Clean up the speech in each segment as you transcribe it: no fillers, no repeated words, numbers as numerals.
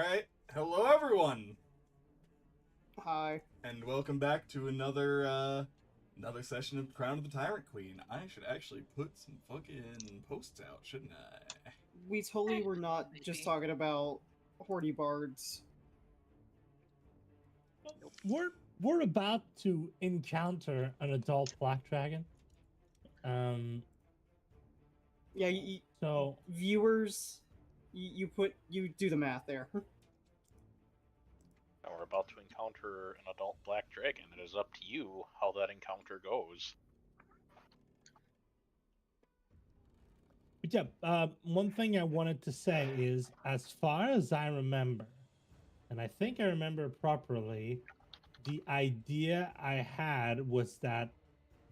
right. Hello, everyone, Hi. and welcome back to another session of Crown of the Tyrant Queen. I should actually put some fucking posts out, shouldn't I? We totally were not just talking about horny bards. Nope. We're about to encounter an adult black dragon. Um, Yeah, so viewers, you do the math there. Now we're about to encounter an adult black dragon. It is up to you how that encounter goes. but yeah, one thing I wanted to say is, as far as I remember, and I think I remember properly, the idea I had was that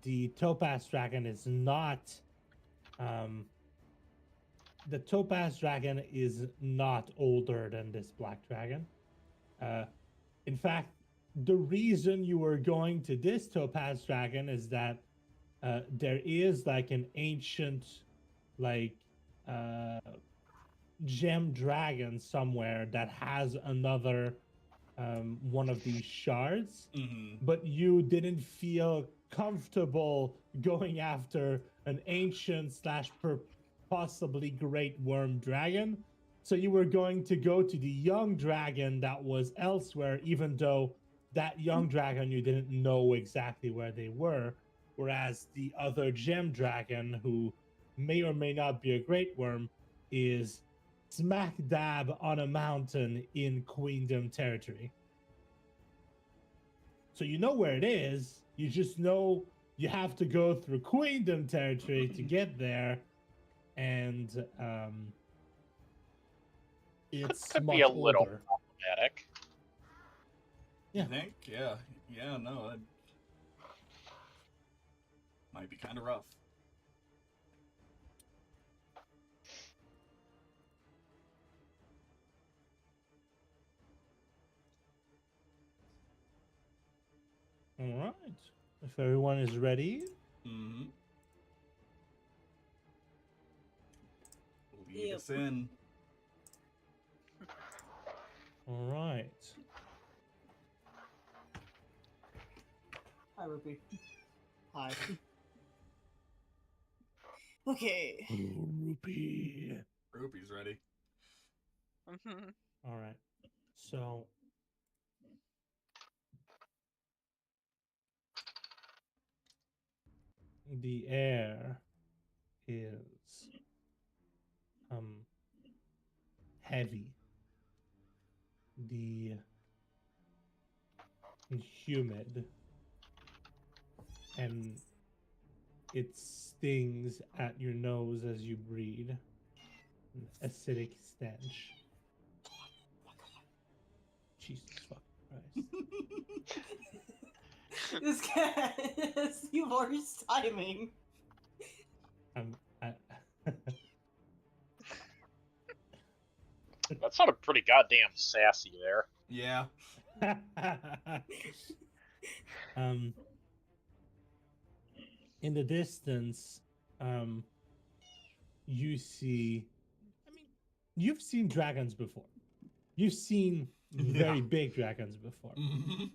the Topaz dragon is not, the Topaz dragon is not older than this black dragon. In fact, the reason you were going to this Topaz dragon is that there is like an ancient, like, gem dragon somewhere that has another one of these shards, but you didn't feel comfortable going after an ancient slash possibly great worm dragon. So you were going to go to the young dragon that was elsewhere, even though that young dragon you didn't know exactly where they were. Whereas the other gem dragon, who may or may not be a great worm, is smack dab on a mountain in Queendom territory. So you know where it is. You just know you have to go through Queendom territory to get there, and it's Could much be a little older. problematic. Yeah. I think, yeah, no, that might be kind of rough. All right. If everyone is ready, Mm-hmm. Lead Yep. us in. all right. Hi, Ruby. Hi. Okay. Rupee. Rupee's ready. All right. So the air is heavy. The humid, and it stings at your nose as you breathe. An acidic stench. Jesus fucking Christ. This guy has the worst timing. I, That sounded pretty goddamn sassy there. Yeah. In the distance, you see, I mean, you've seen dragons before. You've seen very big dragons before. Mm-hmm.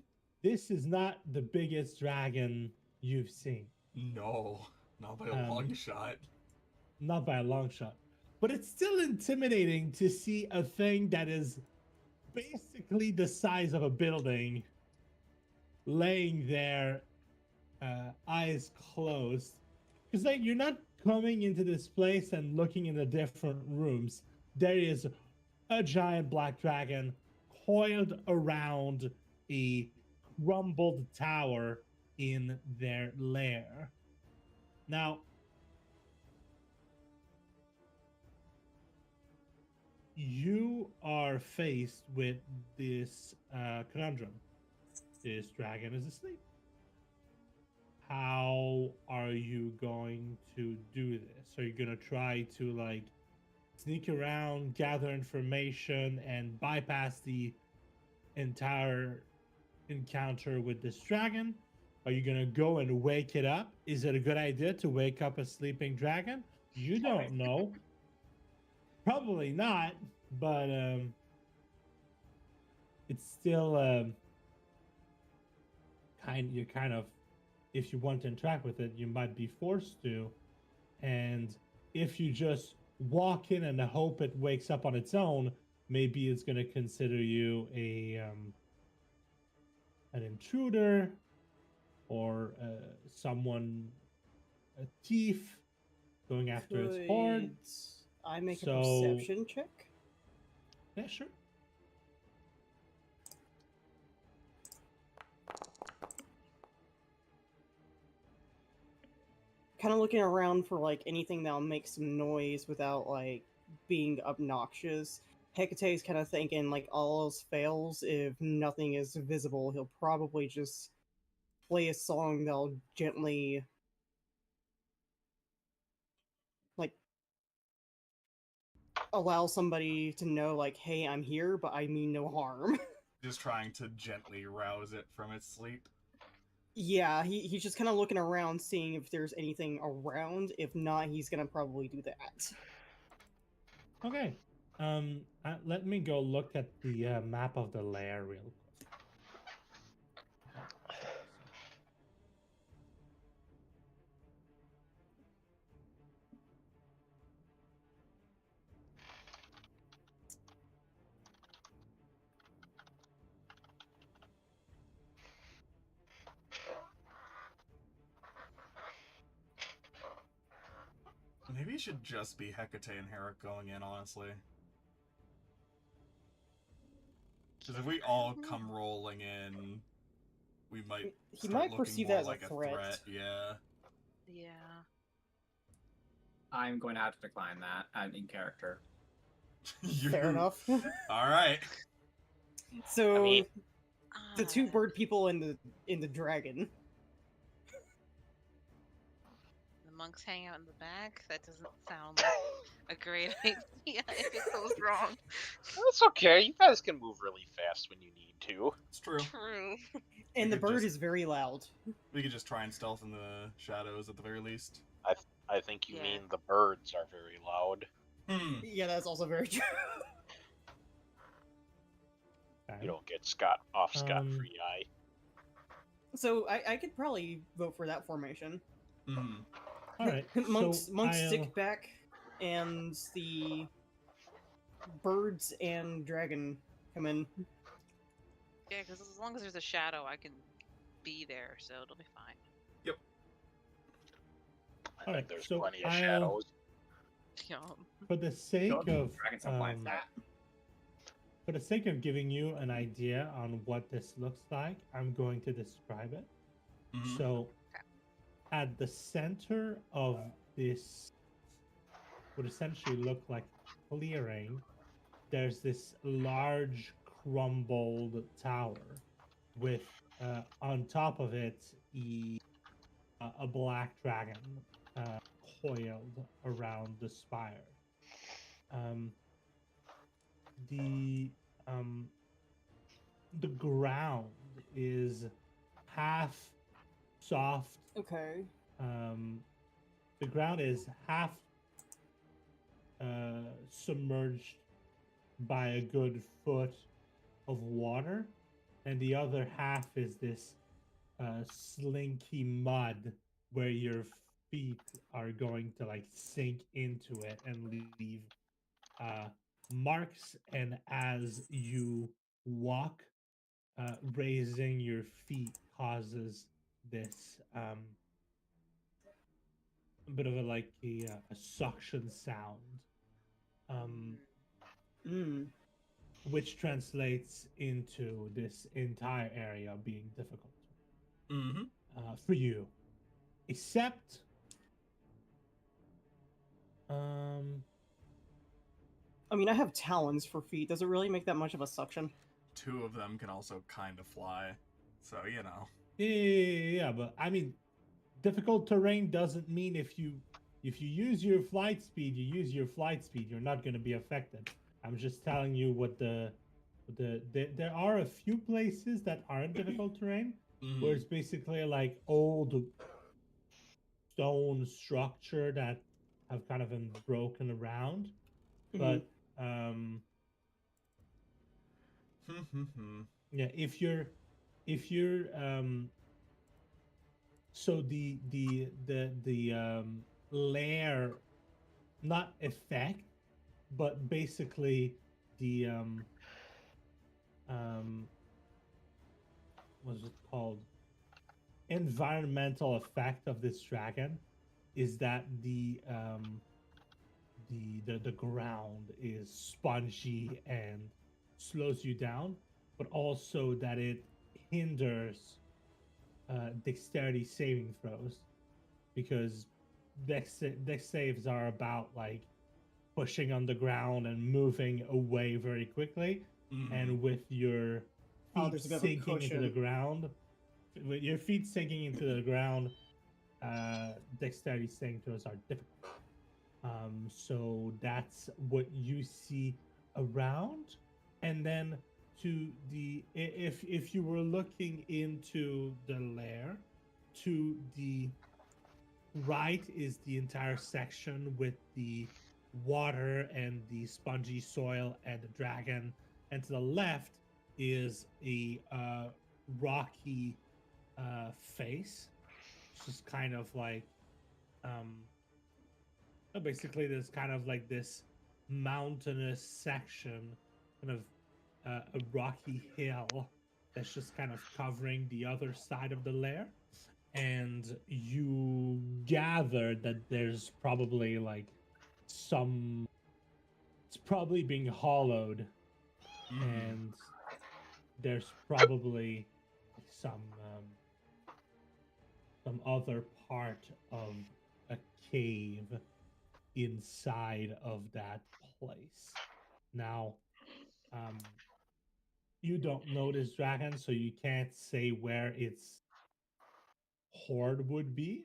This is not the biggest dragon you've seen. No, not by a long shot. Not by a long shot. But it's still intimidating to see a thing that is basically the size of a building laying there, eyes closed. Because like, you're not coming into this place and looking in the different rooms. There is a giant black dragon coiled around a crumbled tower in their lair. Now, you are faced with this conundrum. This dragon is asleep. How are you going to do this? Are you going to try to like sneak around, gather information, and bypass the entire encounter with this dragon? Are you going to go and wake it up? Is it a good idea to wake up a sleeping dragon? You don't know. Probably not, but it's still you're kind of, if you want to interact with it, you might be forced to. And if you just walk in and hope it wakes up on its own, maybe it's going to consider you an intruder or someone, a thief going after its hoard. Could I make a So- perception check? Yeah, sure. Kind of looking around for like anything that'll make some noise without like being obnoxious. Hecate's kind of thinking like all else fails, if nothing is visible, he'll probably just play a song that'll gently like allow somebody to know like, hey, I'm here, but I mean no harm. Just trying to gently rouse it from its sleep. Yeah, he's just kind of looking around, seeing if there's anything around. If not, he's gonna probably do that. Okay. Let me go look at the map of the lair real quick. Maybe it should just be Hecate and Herrick going in, honestly. Because if we all come rolling in, we might He start might looking perceive more that as like a threat. Yeah. Yeah. I'm going to have to decline that in character. Fair enough. All right. So I mean- the two bird people and the dragon. The monks hang out in the back? That doesn't sound like a great idea if it goes wrong. That's okay. You guys can move really fast when you need to. It's true. True. And the could bird just- is very loud. We could just try and stealth in the shadows at the very least. I think you Yeah. mean the birds are very loud. Yeah, that's also very true. Okay. You don't get scot free eye. So I could probably vote for that formation. All right. monks so monks I'll- stick back, and the birds and dragon come in. Yeah, because as long as there's a shadow, I can be there, so it'll be fine. I Alright, think there's so plenty of I'll- shadows. For the sake Don't of dragons don't like that. for the sake of giving you an idea on what this looks like, I'm going to describe it. Mhm. So, at the center of this, would essentially look like clearing, there's this large crumbled tower with on top of it a black dragon coiled around the spire. The ground is half soft. Okay. The ground is half submerged by a good foot of water, and the other half is this slinky mud where your feet are going to like sink into it and leave marks. And as you walk, raising your feet causes this bit of a suction sound, which translates into this entire area being difficult for you, except I mean, I have talons for feet. Does it really make that much of a suction? 2 of them can also kind of fly, so you know. yeah, but I mean, difficult terrain doesn't mean if you use your flight speed, you use your flight speed. You're not going to be affected. I'm just telling you what there are a few places that aren't difficult terrain, where it's basically like old stone structure that have kind of been broken around. But Yeah, if you're so the lair, not effect, but basically the um what's it called, environmental effect of this dragon is that the ground is spongy and slows you down, but also that it hinders dexterity saving throws, because dex saves are about like pushing on the ground and moving away very quickly, and with your feet there's a bit of a sinking into the cushion. ground, with your feet sinking into the ground, dexterity saving throws are difficult. So that's what you see around, and then to the if you were looking into the lair, to the right is the entire section with the water and the spongy soil and the dragon, and to the left is a rocky face, just kind of like um basically there's kind of like this mountainous section, kind of a rocky hill that's just kind of covering the other side of the lair, and you gather that there's probably like some, it's probably being hollowed, and there's probably some other part of a cave inside of that place. Now, um, you don't know this dragon, so you can't say where its horde would be.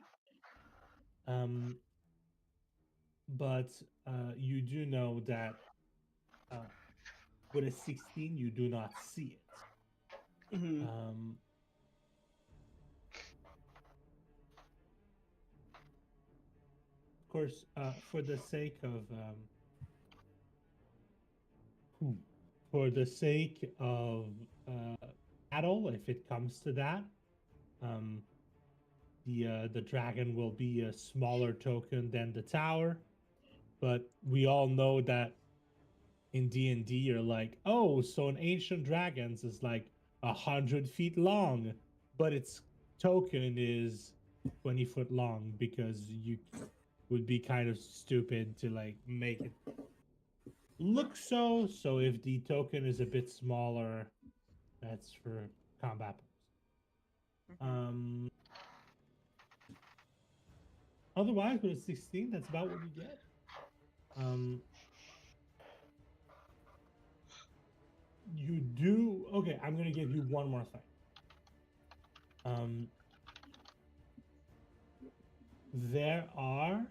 Um, but you do know that uh, with a 16, you do not see it. Hmm. Of course, for the sake of battle, if it comes to that, um, the dragon will be a smaller token than the tower. But we all know that in D&D, you're like, oh, so an ancient dragons is like 100 feet long, but its token is 20 foot long, because you would be kind of stupid to like make it look so. So if the token is a bit smaller, that's for combat. Um, Otherwise, with a 16, that's about what you get. You do okay. I'm gonna give you one more thing. There are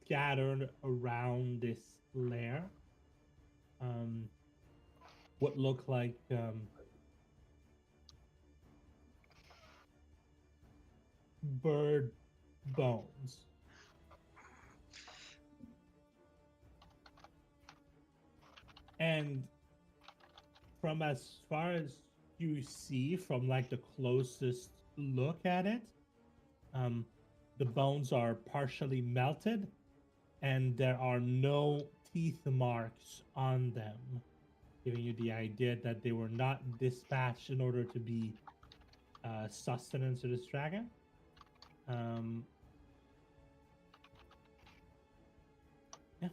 scattered around this lair, what look like bird bones. And from as far as you see, from like the closest look at it, um, the bones are partially melted, and there are no teeth marks on them, giving you the idea that they were not dispatched in order to be sustenance to this dragon. Yeah.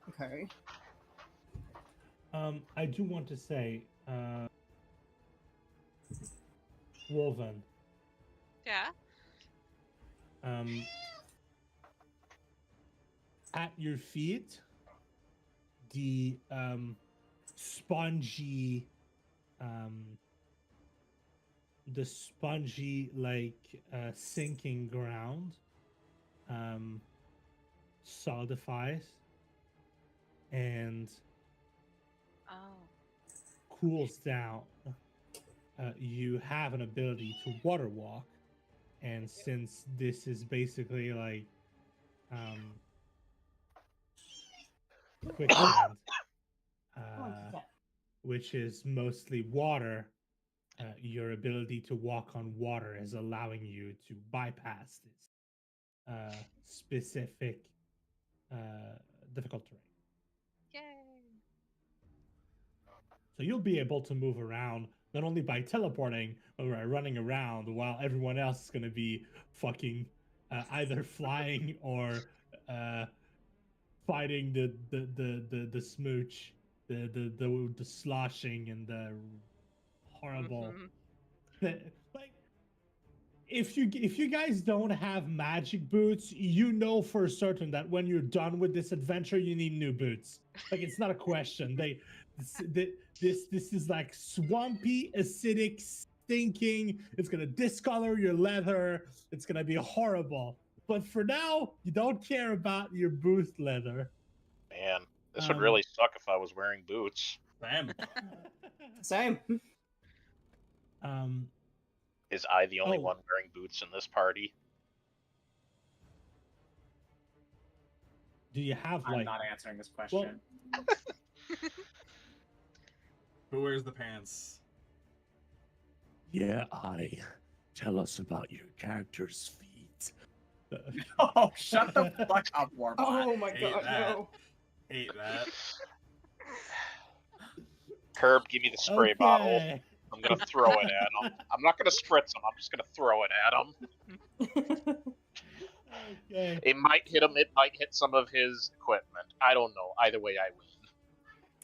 Okay. I do want to say, Wolven. Yeah. At your feet, the spongy, like sinking ground solidifies and Oh. cools down. You have an ability to water walk, and since this is basically like quicksand, Oh, yeah. which is mostly water. Your ability to walk on water is allowing you to bypass this specific difficult terrain. Yay! So you'll be able to move around not only by teleporting, but by running around, while everyone else is going to be fucking either flying or fighting the smooch, the sloshing and the horrible. Like if you guys don't have magic boots, you know for certain that when you're done with this adventure, you need new boots. Like it's not a question. This is like swampy, acidic, stinking. It's gonna discolor your leather. It's gonna be horrible. But for now, you don't care about your boot leather. Man, this would really suck if I was wearing boots. Bam. Same. Is I the only Oh. one wearing boots in this party? Do you have I'm like? not answering this question. Who wears the pants? Yeah, I. Tell us about your character's feet. Oh, shut the fuck up, Warbot. Oh my Hate god, that. no. Hate that. Herb, give me the spray bottle. Okay. I'm gonna throw it at him. I'm not gonna spritz him. I'm just gonna throw it at him. Okay. It might hit him. It might hit some of his equipment. I don't know. Either way, I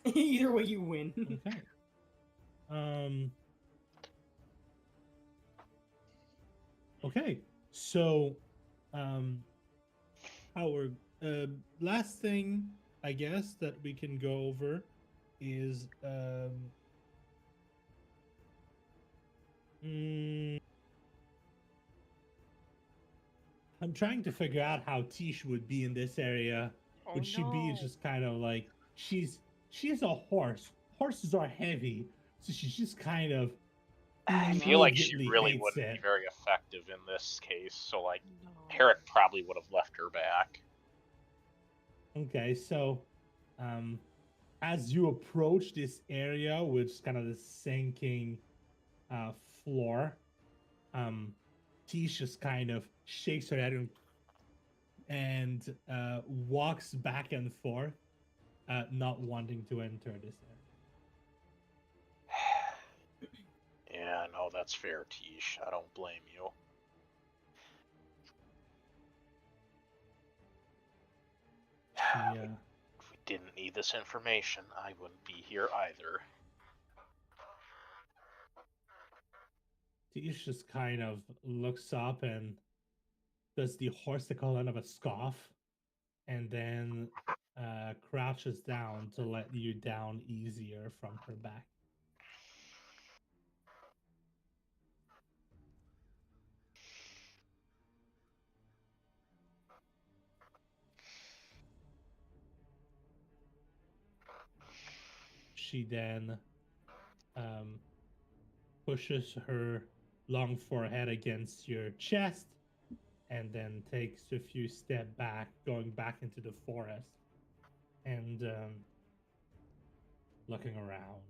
win. Either way, you win. Okay. Okay. So, our last thing, I guess, that we can go over is I'm trying to figure out how Tish would be in this area. Oh, Would she be no. just kind of like she's a horse. Horses are heavy, so she's just kind of. I feel like she immediately really hates wouldn't it. be very effective in this case. So, like, No. Herrick probably would have left her back. Okay, so as you approach this area, which is kind of the sinking floor, Tish just kind of shakes her head and walks back and forth, not wanting to enter this area. Yeah, no, that's fair, Tish. I don't blame you. She, If we didn't need this information, I wouldn't be here either. Tish just kind of looks up and does the horse equivalent of a scoff, and then crouches down to let you down easier from her back. She then pushes her long forehead against your chest and then takes a few steps back, going back into the forest and looking around,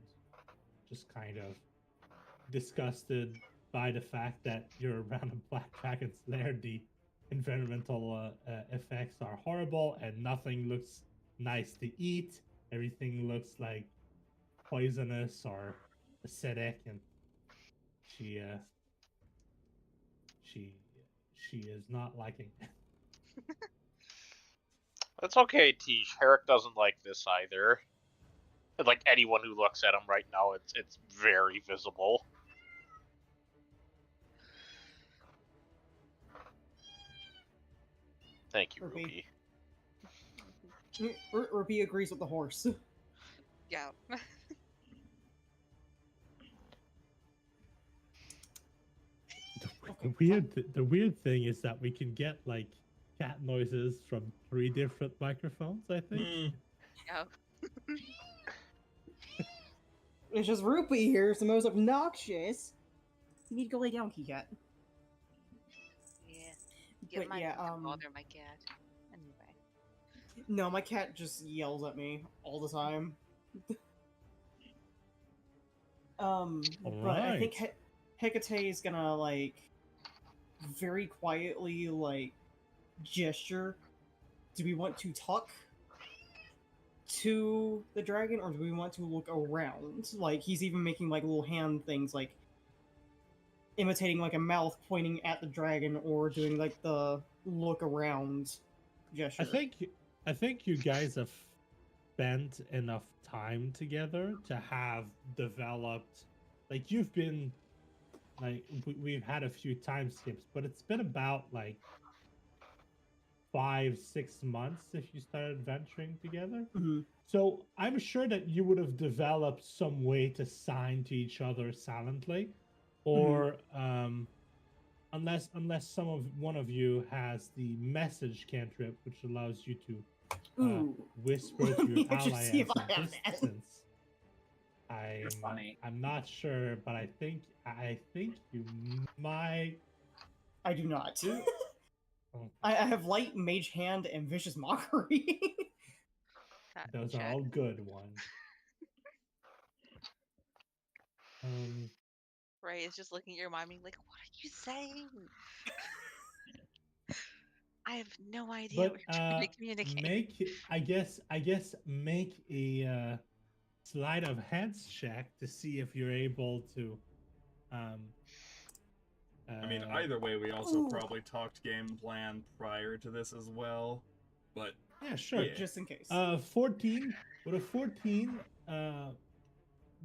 just kind of disgusted by the fact that you're around a black dragon's lair. The environmental effects are horrible and nothing looks nice to eat. Everything looks like poisonous or acidic, and she is not liking it. That's okay, Tish. Herrick doesn't like this either. Like anyone who looks at him right now, it's very visible. Thank you, Ruby. Ruby. Ruby agrees with the horse. Yeah. The weird thing is that we can get like cat noises from 3 different microphones, I think. Yeah. It's just Ruby here is the most obnoxious. You need to go lay down, Cat. Yeah. Get But my yeah, bother my cat. Anyway. No, my cat just yells at me all the time. But I think Alright. Hecate is gonna like very quietly like gesture. Do we want to talk to the dragon, or do we want to look around? Like he's even making like little hand things, like imitating like a mouth pointing at the dragon, or doing like the look around gesture. I think you guys have spent enough time together to have developed, like, you've been like, we've had a few time skips, but it's been about like 5-6 months if you started venturing together. Mhm. So I'm sure that you would have developed some way to sign to each other silently, or unless one of you has the message cantrip, which allows you to Ooh. whisper Let to me your actually ally see if at I a have that. distance. You're funny. I'm not sure, but I think you might. I do not. Oh, I have light, mage hand, and vicious mockery. That those are check. all good ones. Ray is just looking at your mind, being like, "What are you saying?" I have no idea But what you're trying to communicate. make a sleight of hands check to see if you're able to. I mean, either way, we also Ooh. probably talked game plan prior to this as well. But Yeah, sure. Yeah. Just in case. 14 with a 14.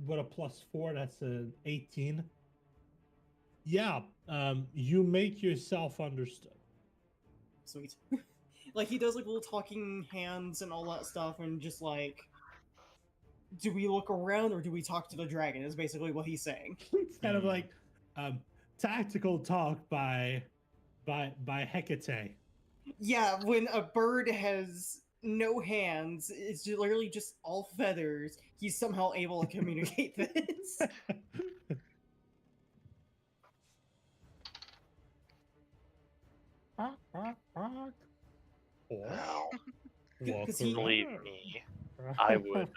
With a +4, that's an 18. Yeah. You make yourself understood. Sweet. Like he does like little talking hands and all that stuff, and just like, do we look around or do we talk to the dragon? Is basically what he's saying. It's kind of like tactical talk by Hecate. Yeah, when a bird has no hands, it's literally just all feathers. He's somehow able to communicate this. Now, Because he, believe me, I would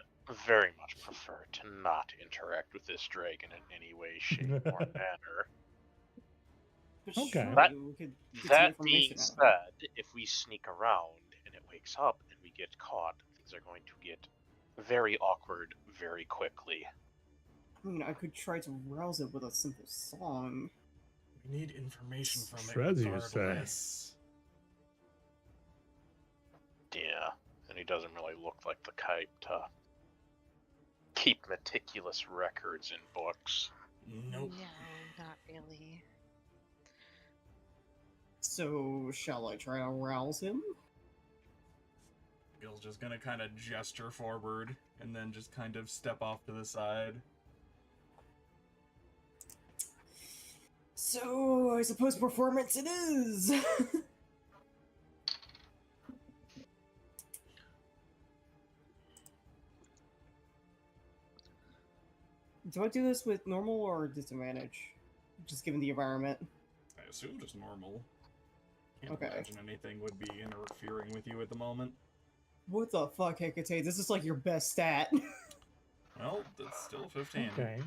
very much prefer to not interact with this dragon in any way, shape, or manner. but Okay. surely That- we could get some That being information out of him. said, if we sneak around and it wakes up and we get caught, things are going to get very awkward very quickly. I mean, I could try to rouse it with a simple song. we need information from it Shred, you say. regardless. Yeah, and he doesn't really look like the type to keep meticulous records in books. Nope. No, not really. So, shall I try to rouse him? Bill's just gonna kind of gesture forward and then just kind of step off to the side. So, I suppose performance it is! Do I do this with normal or disadvantage? Just given the environment. I assume just normal. Can't Okay. imagine anything would be interfering with you at the moment. What the fuck, Hecate? This is like your best stat. Well, that's still 15. Okay.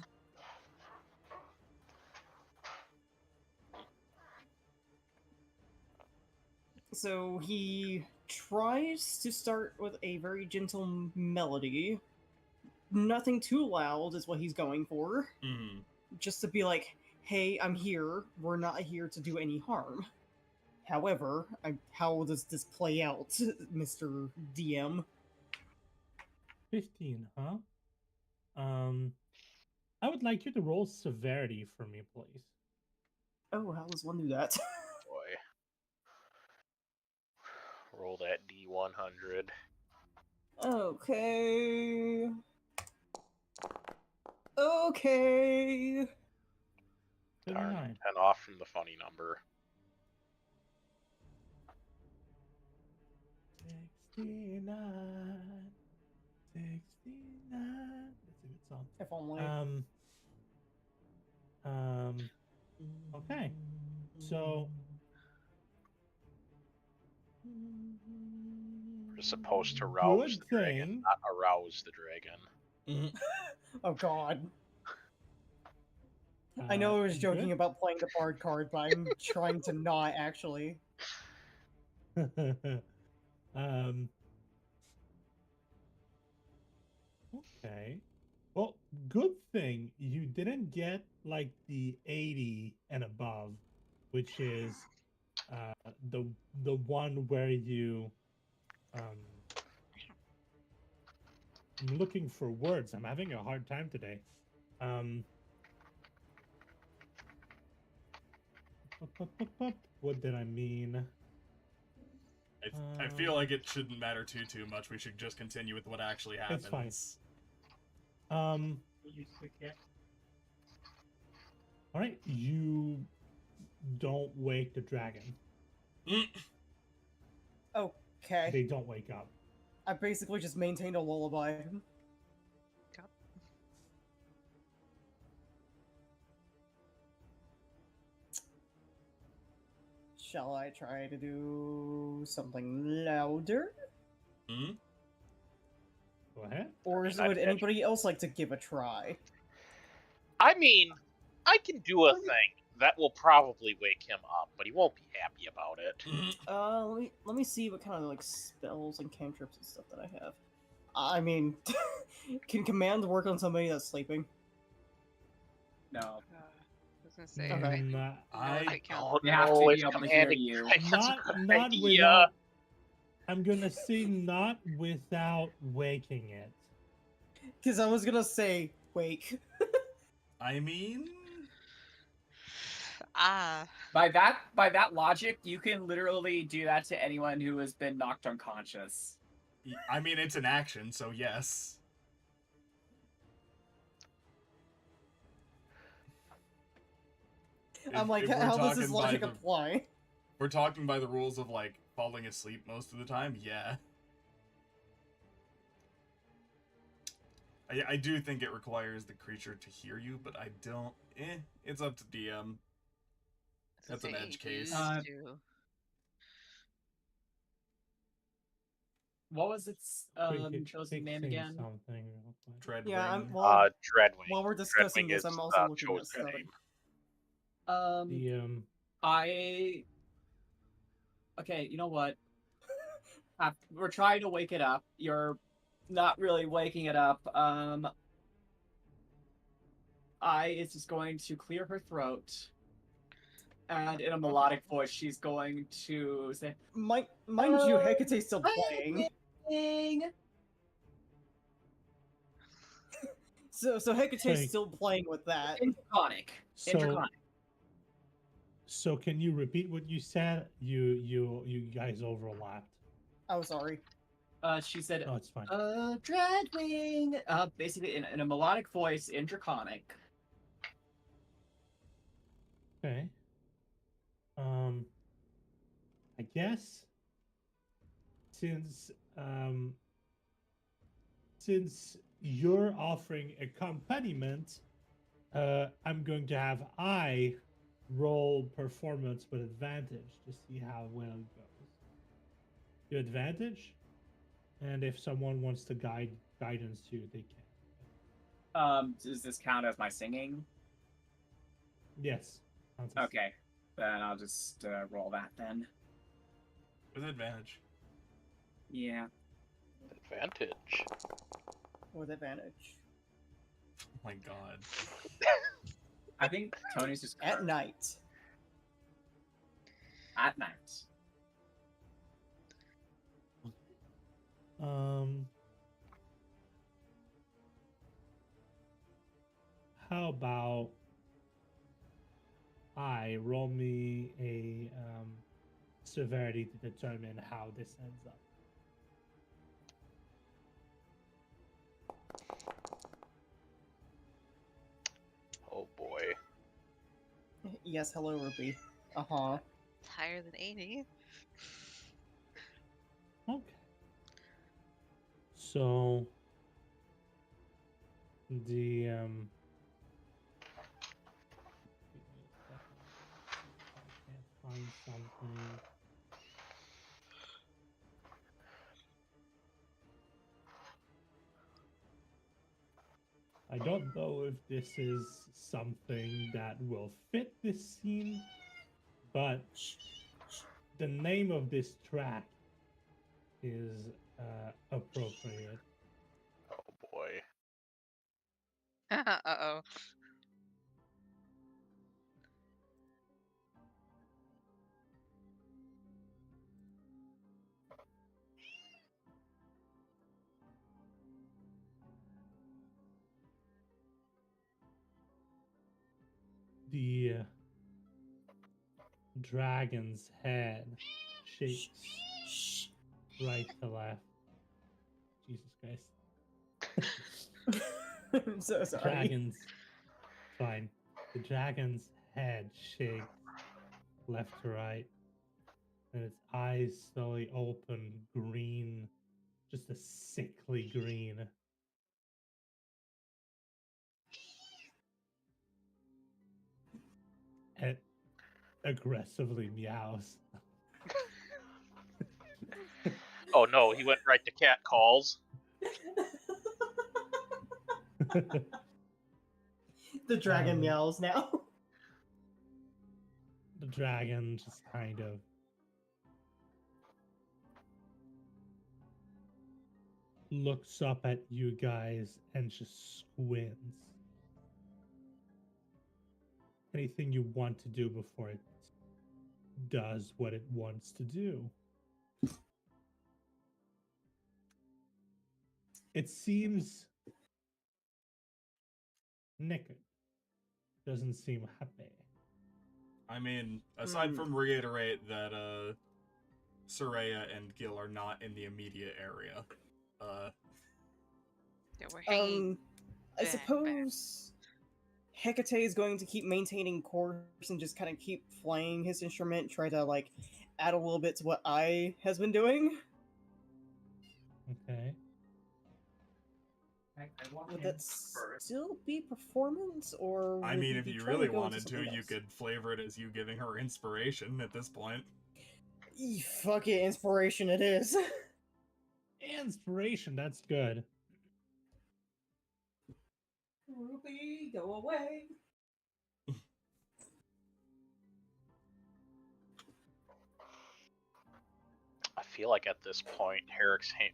So he tries to start with a very gentle melody. Nothing too loud is what he's going for. Mm-hmm. Just to be like, hey, I'm here. We're not here to do any harm. However, how does this play out, Mr. DM? 15, huh? I would like you to roll severity for me, please. Oh, how does one do that? Boy. Roll that D100. Okay. Okay. 39. 10 off from the funny number. 69. 69. That's a good song. If only. Okay. So You're supposed to rouse the dragon, not arouse the dragon. Oh god. I know I was joking about playing the bard card, but I'm trying to not actually. Okay. Well, good thing you didn't get like the 80 and above, which is the one where you I'm looking for words. I'm having a hard time today. What did I mean? I feel like it shouldn't matter too much. We should just continue with what actually happens. It's fine. All right, you don't wake the dragon. Okay. They don't wake up. I basically just maintained a lullaby. Shall I try to do something louder? Go ahead. Or would anybody else like to give a try? I mean, I can do a thing that will probably wake him up, but he won't be happy about it. Let me see what kind of like spells and cantrips and stuff that I have. I mean, can command work on somebody that's sleeping? No. I was gonna say, Okay. I Oh, You have to no, be it's able to hear commanding you. dragon's Not a good not idea. without. I'm gonna say not without waking it. Because I was gonna say wake. I mean, By that logic, you can literally do that to anyone who has been knocked unconscious. I mean it's an action, so yes. I'm like, how does this logic apply? We're talking by the rules of like falling asleep most of the time, yeah. I do think it requires the creature to hear you, but I don't. It's up to DM. That's an edge case. What was its chosen name again? Something. Dreadwing. Yeah, Dreadwing. While we're discussing Dreadwing this, is, I'm also looking chosen at stuff. name. Okay, you know what? We're trying to wake it up. You're not really waking it up. Is just going to clear her throat, and in a melodic voice, she's going to say, Mind you, Hecate's still playing. So Hecate's still playing with that. Interconic. So can you repeat what you said? You guys overlapped. Oh, sorry. She said, "Oh, it's fine." Dreadwing. Basically in a melodic voice, in Draconic. Okay. I guess since you're offering accompaniment, I'm going to have I roll performance with advantage to see how well it goes. Your advantage, and if someone wants to guidance you, they can. Does this count as my singing? Yes. Okay, then I'll just roll that then. With advantage. Yeah. Advantage. With advantage. Oh my god. I think Tony's just At night. At night. How about I roll me a severity to determine how this ends up. Oh boy. Yes, hello, Ruby. Uh-huh. It's higher than 80. Okay. So the I can't find something. I don't know if this is something that will fit this scene, but the name of this track is appropriate. Oh boy. Uh-oh. The dragon's head shakes right to left. Jesus Christ. I'm so sorry. Dragon's fine. The dragon's head shakes left to right, and its eyes slowly open green, just a sickly green. It aggressively meows. Oh no, he went right to cat calls. The dragon meows now. The dragon just kind of looks up at you guys and just squints. Anything you want to do before it does what it wants to do? It seems naked. Doesn't seem happy. I mean, aside from reiterate that Soraya and Gil are not in the immediate area. Yeah, we're hanging. I suppose Hecate is going to keep maintaining course and just kind of keep playing his instrument, try to like add a little bit to what I has been doing. Okay. Would that still be performance, or I would mean, we if be you trying to really go into wanted to, something you else? could flavor it as you giving her inspiration at this point. Fuck it, inspiration it is. Inspiration, that's good. Ruby, go away. I feel like at this point,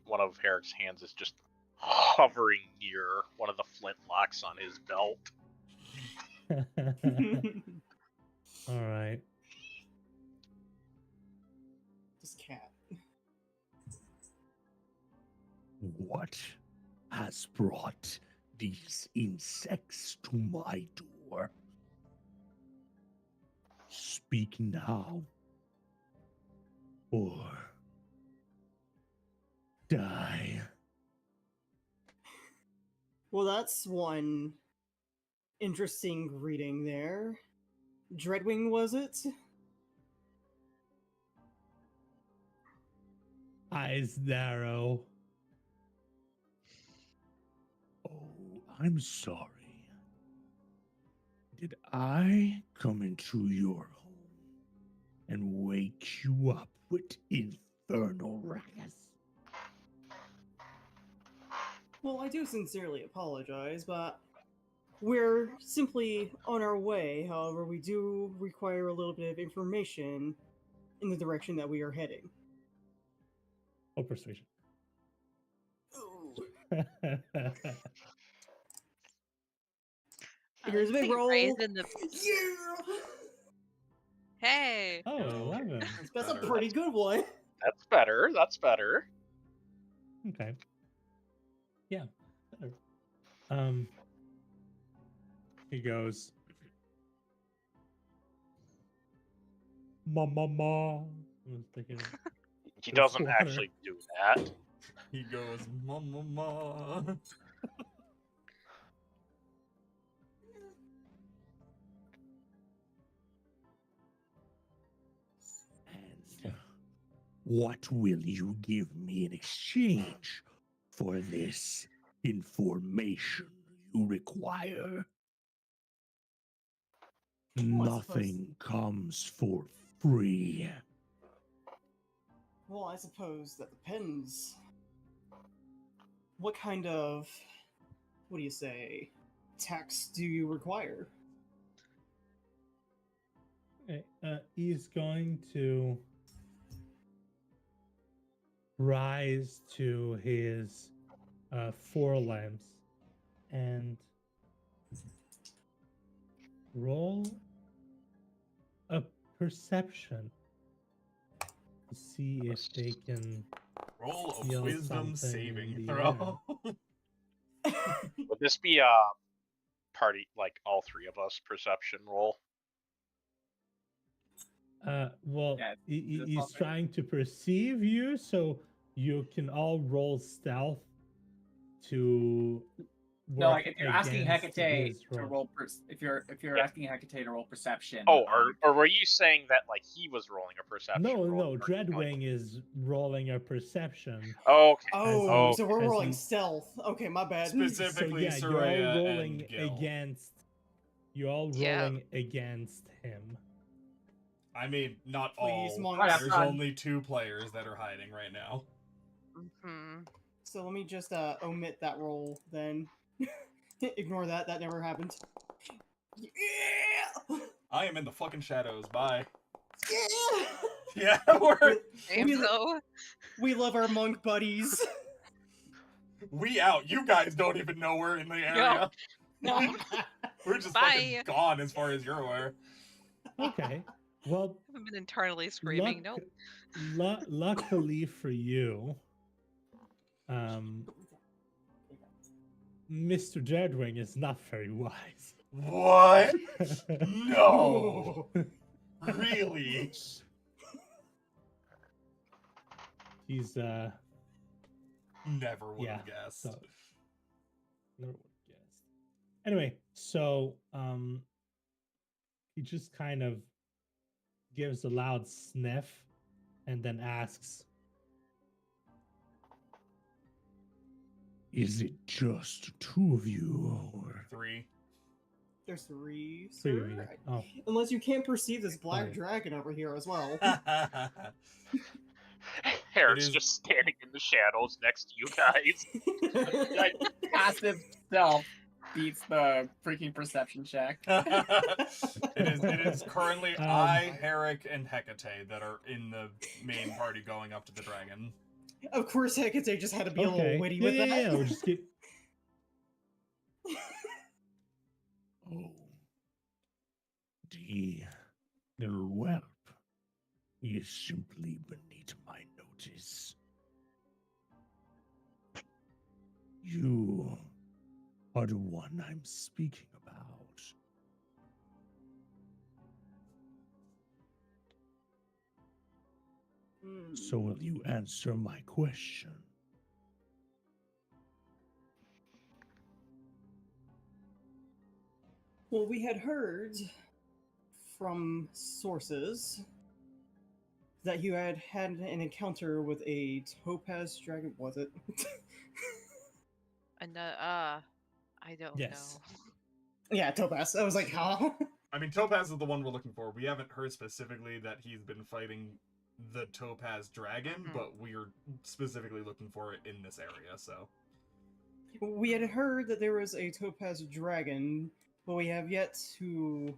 one of Herrick's hands is just hovering near one of the flintlocks on his belt. All right. This cat. What has brought these insects to my door? Speak now, or die. Well, that's one interesting greeting there. Dreadwing, was it? Eyes narrow. Oh, I'm sorry. Did I come into your home and wake you up with infernal ruckus? Well, I do sincerely apologize, but we're simply on our way. However, we do require a little bit of information in the direction that we are heading. Oh, persuasion. Here's a big roll. Raising the... Yeah! Hey! Oh, 11. That's a pretty good one. That's better. That's better. Okay. Yeah. Better. He goes. Ma. I was thinking. He There's doesn't water. actually do that. He goes, ma. And what will you give me in exchange for this information you require? Nothing comes for free. Well, I suppose that depends. What kind of, what do you say, tax do you require? Okay, he's going to rise to his forelimbs and roll a perception to see if they can Roll a feel wisdom something in saving the throw. Would this be a party, like all three of us, perception roll? Well, Yeah, he's something. trying to perceive you, so you can all roll stealth to No, work like if you're asking against Hecate his to roll. roll, if you're Yeah. asking Hecate to roll perception. Oh, or were you saying that like he was rolling a perception No, roll? no, or, Dreadwing is rolling a perception. Oh, okay. Oh, he- so we're as rolling he- stealth. Okay, my bad. So Specifically, yeah, you're all Soraya rolling and Gil. against. You're all Yeah. rolling against him. I mean, not Please, all. monks. Right, There's fine. only 2 players that are hiding right now. Hmm. So let me just omit that roll then. Ignore that. That never happened. Yeah! I am in the fucking shadows. Bye. Yeah! Yeah, we're Same though. We love our monk buddies. we out. You guys don't even know we're in the area. No. We're just Bye. fucking gone as far as you're aware. Okay. Well, I've been internally screaming. Nope. luckily for you, Mr. Dreadwing is not very wise. What? No. Really? He's Never would yeah. have guessed. So, never would have guessed. Anyway, so he just kind of gives a loud sniff and then asks, Is it just 2 of you, or 3. There's 3, Three sir. of you. Oh. Unless you can't perceive this black Okay. dragon over here as well. Eric's is- just standing in the shadows next to you guys. Like, passive self beats the freaking perception check. It is currently I, Herrick, and Hecate that are in the main party going up to the dragon. Of course, Hecate just had to be a little witty yeah, with yeah, that. yeah, we'll just get oh, the little whelp is simply beneath my notice. You are the one I'm speaking about. So will you answer my question? Well, we had heard from sources that you had had an encounter with a Topaz dragon. Was it? And I don't Yes. know. Yeah, Topaz. I was like, huh? I mean, Topaz is the one we're looking for. We haven't heard specifically that he's been fighting the Topaz dragon, but we're specifically looking for it in this area, so. We had heard that there was a Topaz dragon, but we have yet to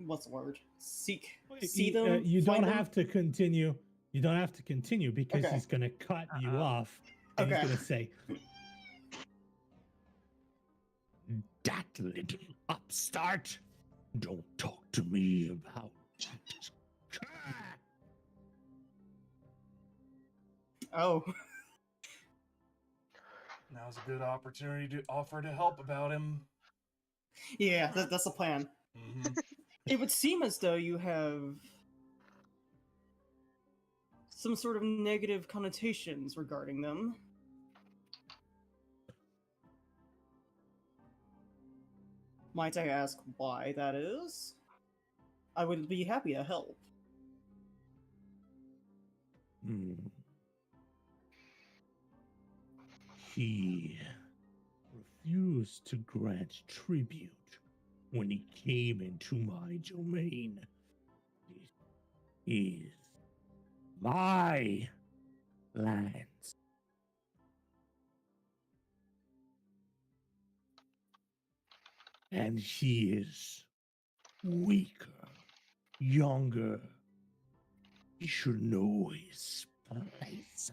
what's the word? See them. you don't find them? have to continue. You don't have to continue because Okay. he's gonna cut you off. And Okay. he's gonna say, That little upstart! Don't talk to me about it. Oh. Now's a good opportunity to offer to help about him. Yeah, that's the plan. Mm-hmm. It would seem as though you have some sort of negative connotations regarding them. Might I ask why that is? I would be happy to help. He refused to grant tribute when he came into my domain. It is my lands. And he is weaker, younger. He should know his place.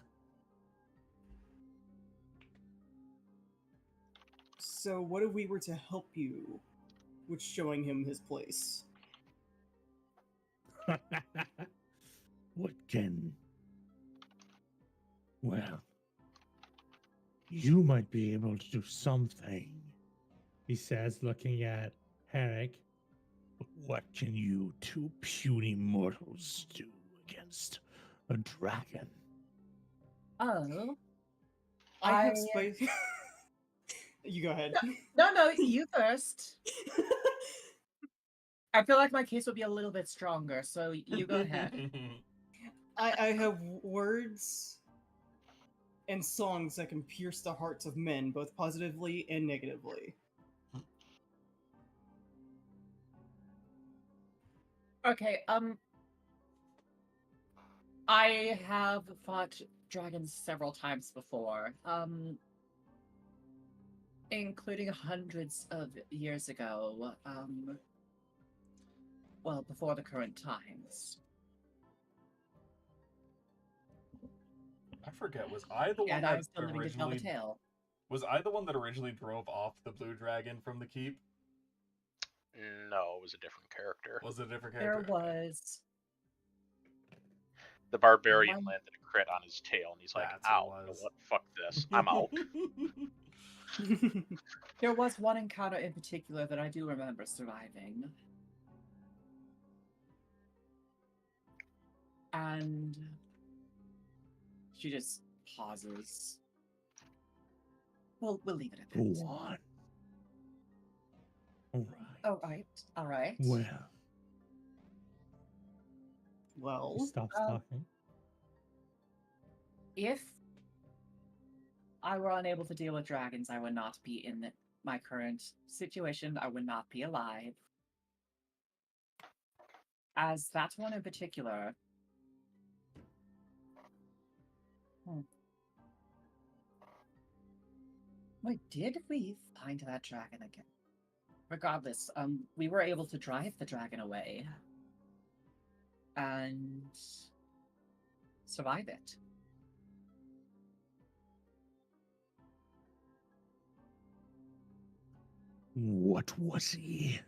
So what if we were to help you with showing him his place? What can... Well, you might be able to do something, He says, looking at Herrick. but what can you two puny mortals do against a dragon? Oh. I have spice. You go ahead. No, you first. I feel like my case would be a little bit stronger, so you go ahead. I have words and songs that can pierce the hearts of men, both positively and negatively. Okay, I have fought dragons several times before, including hundreds of years ago, well, before the current times. I forget, was I the one And that I'm still living to tell the originally... tale. Was I the one that originally drove off the blue dragon from the keep? No, it was a different character. Was it a different There character? was... The barbarian One- landed a crit on his tail, and he's like, That's what it ow, you know was. what? Fuck this. I'm out. There was one encounter in particular that I do remember surviving. And she just pauses. We'll leave it at that. Go on. All right. All right. Well, He Well, stops Um, talking. If I were unable to deal with dragons, I would not be in my current situation. I would not be alive. As that one in particular. Wait, did we find that dragon again? Regardless, we were able to drive the dragon away. And survive it. what was he? I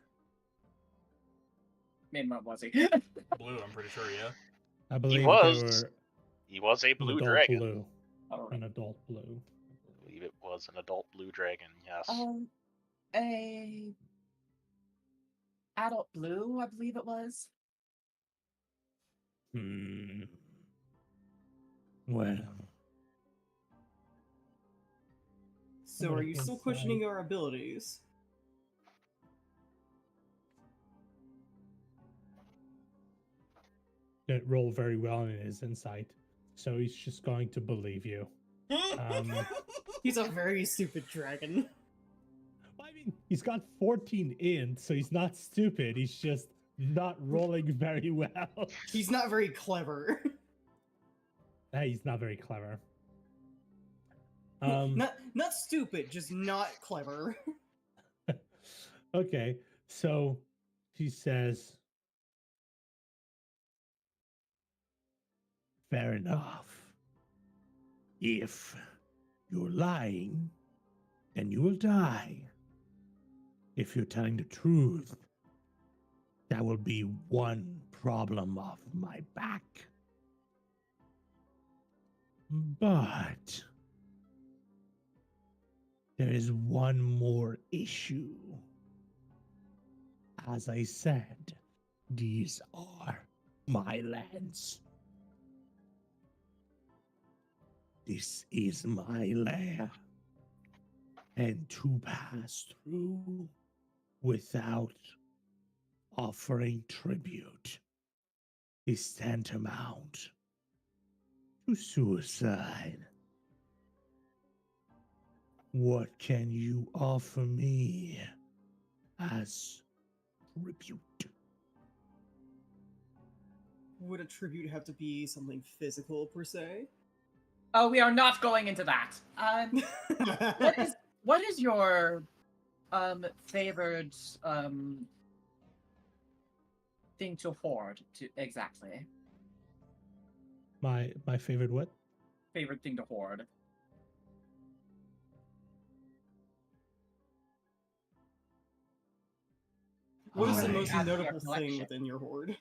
mean, what was he? Blue, I'm pretty sure, yeah. I believe was they He was a were blue an adult dragon. blue. Oh, An adult blue. I believe it was an adult blue dragon, yes. a adult blue, I believe it was. Well, so gonna are you still inside. questioning our abilities? Didn't roll very well in his insight, so he's just going to believe you. He's a very stupid dragon. I mean, he's got 14 int, so he's not stupid. He's just not rolling very well. He's not very clever. He's not very clever. Not stupid, just not clever. Okay, so he says, fair enough. If you're lying, then you will die. If you're telling the truth, that will be one problem off my back. But there is one more issue. As I said, these are my lands. This is my lair. And to pass through without offering tribute is tantamount to suicide. What can you offer me as tribute? Would a tribute have to be something physical per se? Oh, we are not going into that. What is your Favored thing to hoard to exactly. My favorite what? Favorite thing to hoard. What is the I- most Add to your notable thing collection. within your hoard?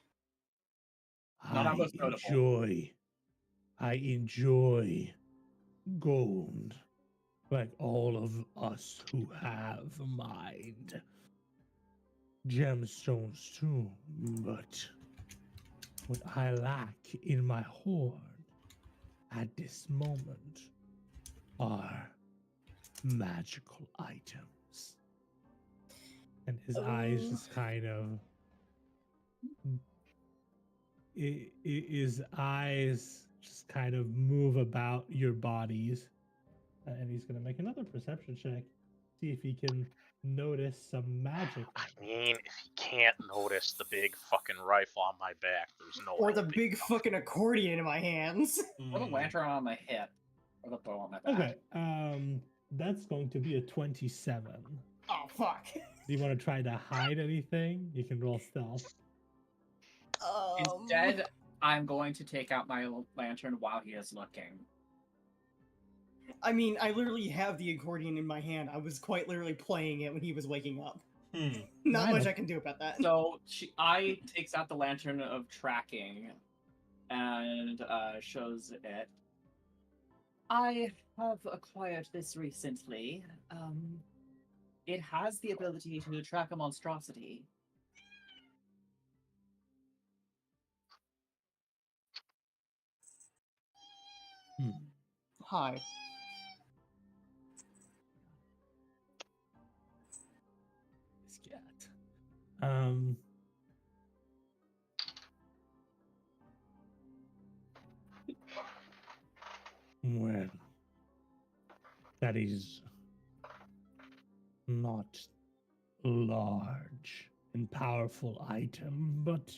Not our I most notable. enjoy gold, like all of us who have a mind. Gemstones too, but what I lack in my hoard at this moment are magical items. And his eyes just kind of his eyes just kind of move about your bodies, and he's gonna make another perception check, see if he can notice some magic. I mean, if he can't notice the big fucking rifle on my back, there's no. Or the helping big him. fucking accordion in my hands? Or the lantern on my hip. Or the bow on my back. Okay, that's going to be a 27. Oh, fuck. Do you want to try to hide anything? You can roll stealth. Instead, I'm going to take out my lantern while he is looking. I mean, I literally have the accordion in my hand. I was quite literally playing it when he was waking up. Not much I can do about that. So I takes out the lantern of tracking and shows it. I have acquired this recently. It has the ability to track a monstrosity. Hi. This cat. Well, that is not a large and powerful item, but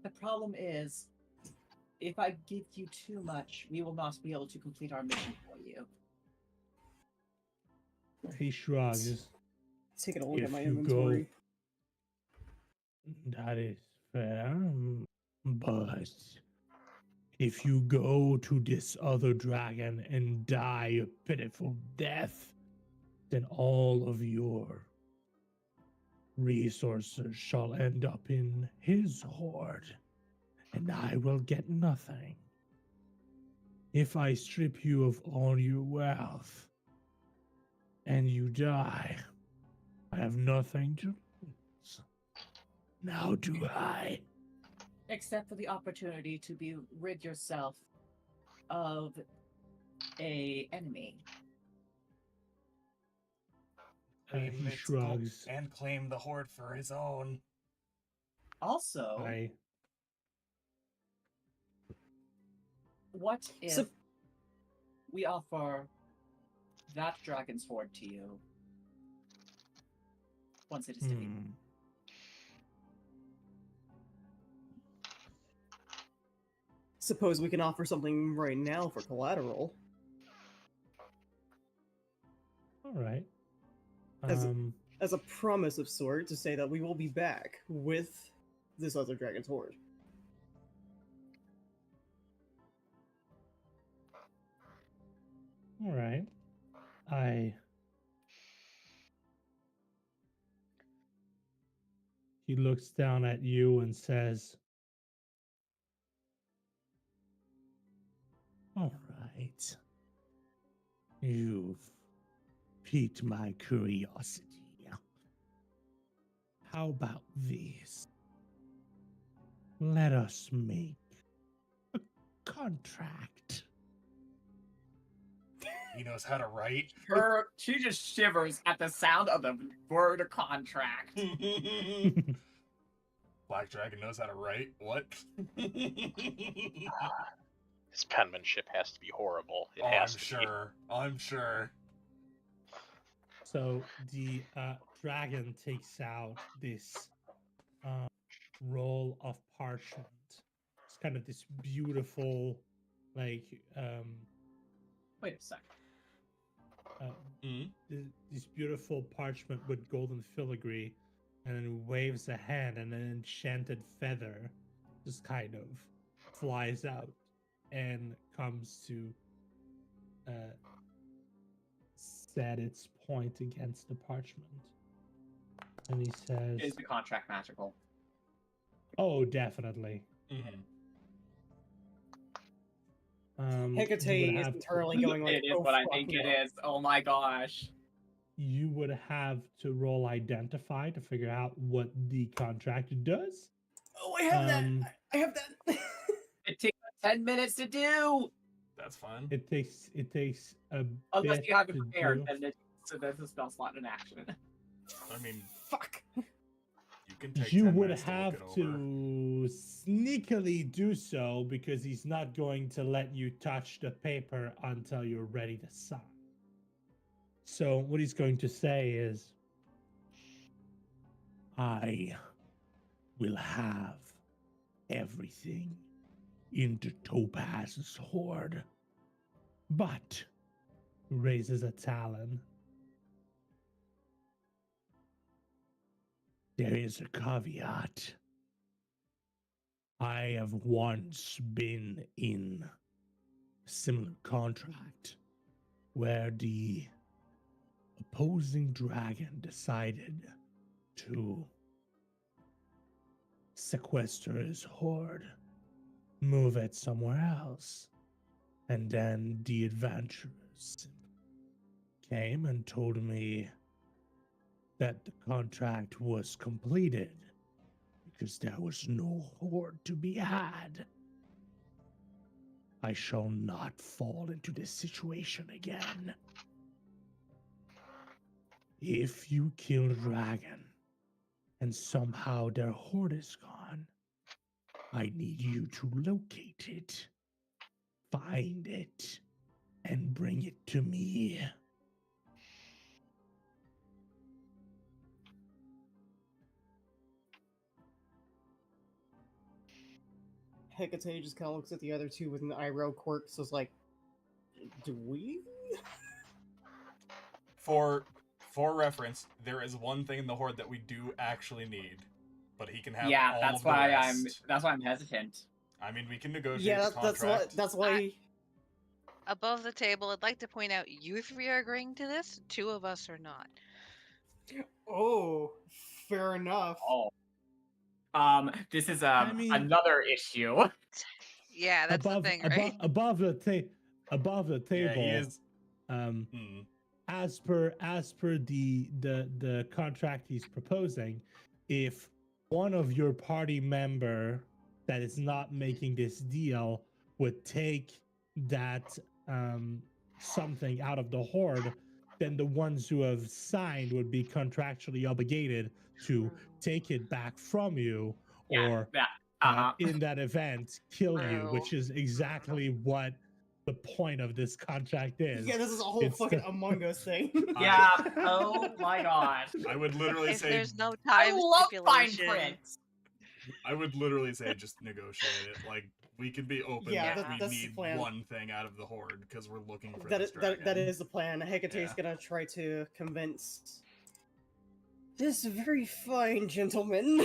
The problem is, if I give you too much, we will not be able to complete our mission for you. He shrugs. Taking a look at If my you go- inventory. that is fair. But if you go to this other dragon and die a pitiful death, then all of your resources shall end up in his hoard, and I will get nothing. If I strip you of all your wealth and you die, I have nothing to lose. Now do I? Except for the opportunity to rid yourself of a enemy. He shrugs. And claim the horde for his own. Also, what if we offer that dragon's hoard to you once it is defeated? Suppose we can offer something right now for collateral. All right. As a promise of sort to say that we will be back with this other dragon's horde. All right. He looks down at you and says, All right. You've piqued my curiosity. How about this? Let us make a contract. He knows how to write. She just shivers at the sound of the word contract. Black Dragon knows how to write? What? His penmanship has to be horrible. I'm sure. So the dragon takes out this roll of parchment. It's kind of this beautiful, like Wait a sec. This beautiful parchment with golden filigree, and then waves a hand, and an enchanted feather just kind of flies out and comes to set its point against the parchment. And he says, Is the contract magical? "Oh, definitely." Hecate is internally going like, It is "Oh, what I fuck think no." it is. Oh my gosh. You would have to roll identify to figure out what the contract does. Oh, I have that. I have that. It takes 10 minutes to do. That's fine. It takes a Unless bit you have it to prepared, do. then so there's a spell slot in action. I mean, Fuck. you can take You 10 would minutes have to look it over. to sneakily do so because he's not going to let you touch the paper until you're ready to sign. So what he's going to say is, I will have everything into Topaz's hoard. But raises a talon. there is a caveat. I have once been in a similar contract where the opposing dragon decided to sequester his hoard, move it somewhere else, and then the adventurers came and told me that the contract was completed because there was no hoard to be had. I shall not fall into this situation again. If you kill a dragon and somehow their hoard is gone, I need you to locate it, find it, and bring it to me. Hecate just kind of looks at the other two with an eyebrow quirk, so it's like, do we? For reference, there is one thing in the horde that we do actually need, but he can have Yeah, all that's of the why rest. I'm hesitant. I mean, we can negotiate Yeah, the contract. that's why. Above the table, I'd like to point out you three are agreeing to this. Two of us are not. Oh, fair enough. Oh. This is I mean- another issue. Yeah, that's the thing, right? above the table. Yeah, he is. As per the contract he's proposing, if one of your party member that is not making this deal would take that something out of the hoard, then the ones who have signed would be contractually obligated to take it back from you, or in that event kill you, which is exactly what the point of this contract is. Yeah, this is a whole It's fucking the- Among Us thing. Yeah. Oh my gosh. I would literally If say. there's no I time love fine stipulation, print. I would literally say just negotiate it. Like, we can be open Yeah, that we that's the need plan. one thing out of the horde because we're looking for that this is, dragon. that is the plan. Hecate's Yeah. gonna try to convince this very fine gentleman.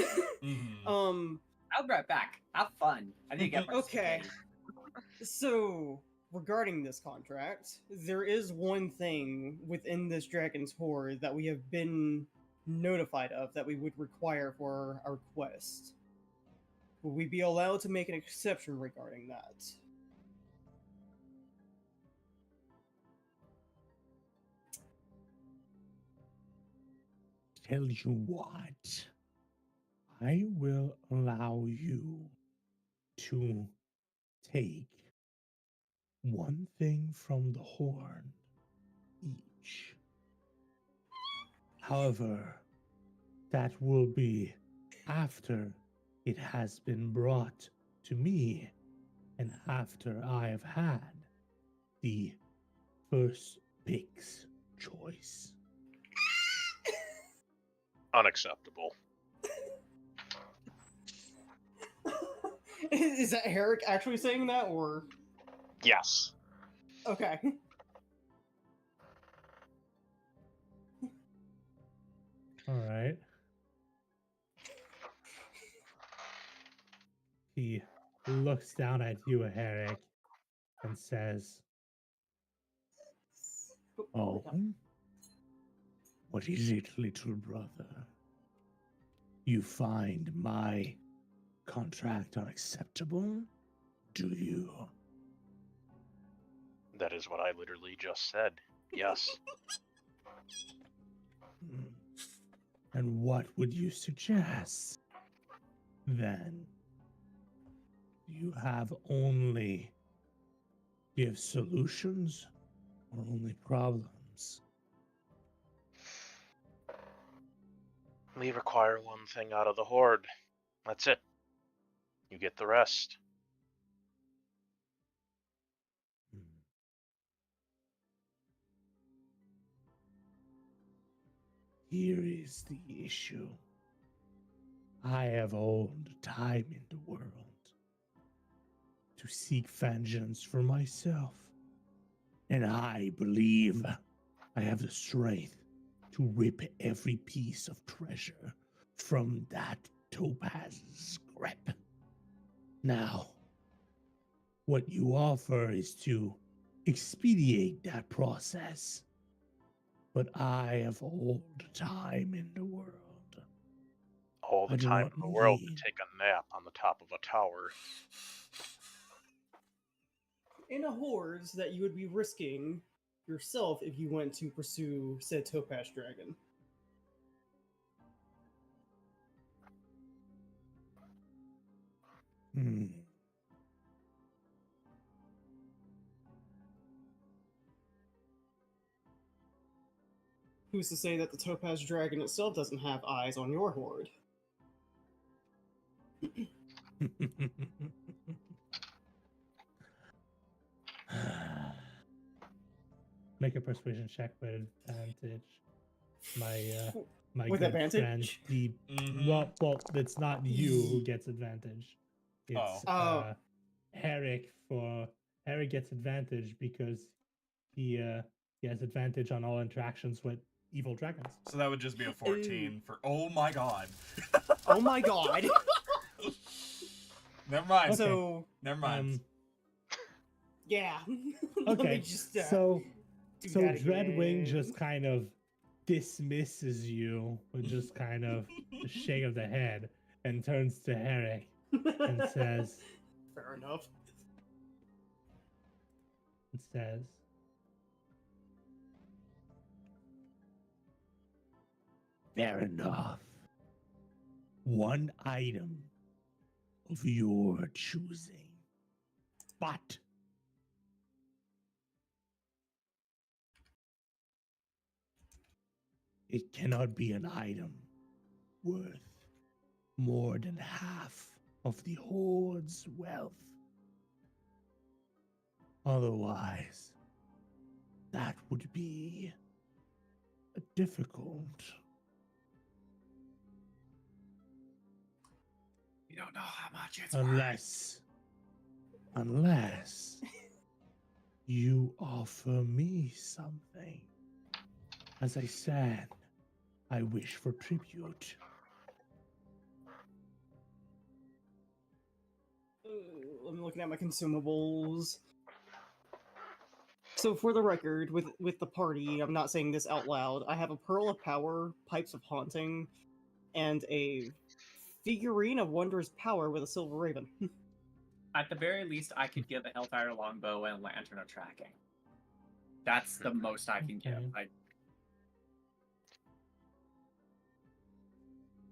I'll be right back. Have fun. I need to get my Okay. spaghetti. So, regarding this contract, there is one thing within this dragon's hoard that we have been notified of that we would require for our quest. Will we be allowed to make an exception regarding that? Tell you what, I will allow you to take one thing from the horn each. However, that will be after it has been brought to me and after I have had the first pick's choice. Unacceptable. Is that Herrick actually saying that, or? Yes. Okay. He looks down at you, Herrick, and says, Oh, what is it, little brother? You find my contract unacceptable? Do you? That is what I literally just said. Yes. And what would you suggest? Then you have only give solutions or only problems? We require one thing out of the Horde. That's it. You get the rest. Here is the issue. I have old time in the world to seek vengeance for myself. And I believe I have the strength to rip every piece of treasure from that Topaz's grip. Now, what you offer is to expedite that process. But I have all the time in the world. All the time in the world to take a nap on the top of a tower. In a horse that you would be risking yourself if you went to pursue said Topaz Dragon. Who's to say that the Topaz Dragon itself doesn't have eyes on your horde? Make a persuasion check with advantage. My with good advantage? friend, well, it's not you who gets advantage. It's Herrick. Herrick gets advantage because he has advantage on all interactions with evil dragons. So that would just be a 14 for. Oh my god. Oh my god. Never mind. Okay. So never mind. Yeah. Okay. So Dreadwing just kind of dismisses you with just kind of a shake of the head and turns to Herrick and says, "Fair enough." It says, "Fair enough. One item of your choosing, but it cannot be an item worth more than half of the Horde's wealth. Otherwise, that would be difficult." You don't know how much it's Unless you offer me something. As I said, I wish for tribute. I'm looking at my consumables. So for the record, with the party, I'm not saying this out loud, I have a Pearl of Power, Pipes of Haunting, and a figurine of Wondrous Power with a Silver Raven. At the very least, I could give a Hellfire Longbow and a Lantern of Tracking. That's the most I can give.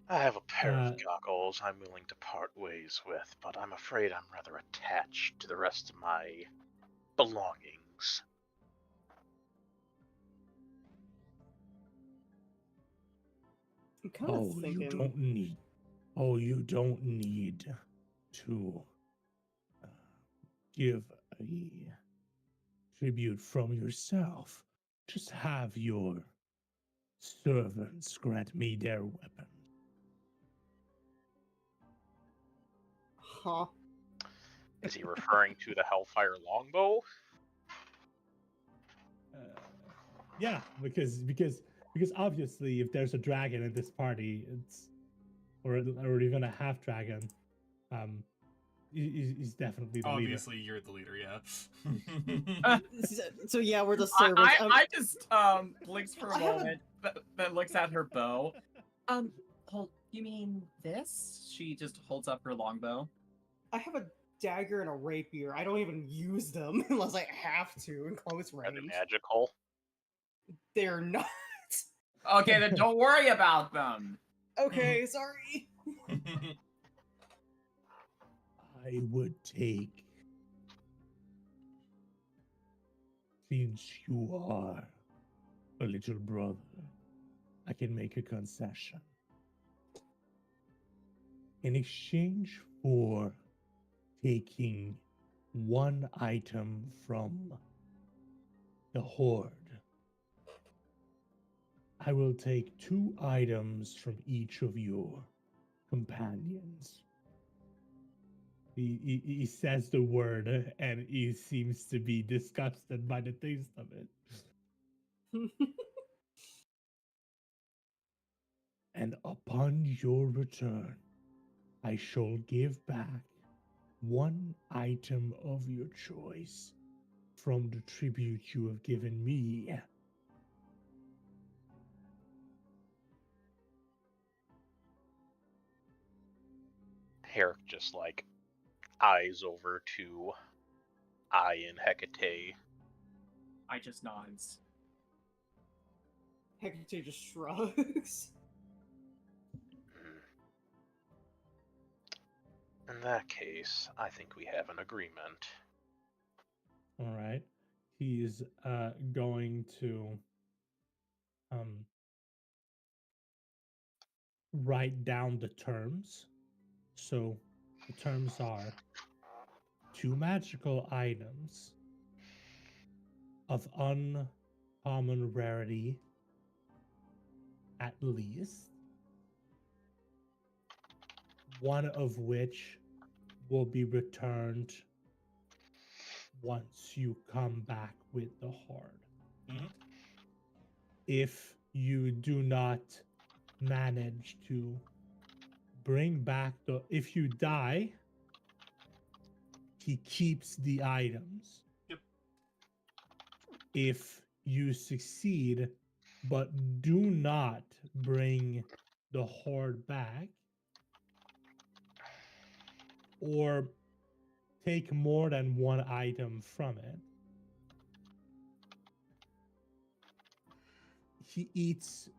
I have a pair of goggles I'm willing to part ways with, but I'm afraid I'm rather attached to the rest of my belongings. I'm kind of thinking... you don't need to give a tribute from yourself. Just have your servants grant me their weapon. Huh? Is he referring to the Hellfire Longbow? Yeah, because obviously, if there's a dragon in this party, it's or even a half dragon, He's definitely the Obviously, you're the leader, yeah. So yeah, we're the servants. I just blinks for a moment, then looks at her bow. Hold. You mean this? She just holds up her longbow. I have a dagger and a rapier. I don't even use them unless I have to in close Are they range. magical? They're not. Okay, then don't worry about them. Okay, sorry. I would take, since you are a little brother, I can make a concession. In exchange for taking one item from the horde, I will take 2 items from each of your companions. He says the word and he seems to be disgusted by the taste of it. And upon your return, I shall give back 1 item of your choice from the tribute you have given me. Herrick just like eyes over to I and Hecate. I just nods. Hecate just shrugs. In that case, I think we have an agreement. All right. He's going to write down the terms. So the terms are 2 magical items of uncommon rarity at least, one of which will be returned once you come back with the horde. Mm-hmm. If you do not manage to bring back if you die, he keeps the items. Yep. If you succeed but do not bring the horde back, or take more than 1 item from it, he eats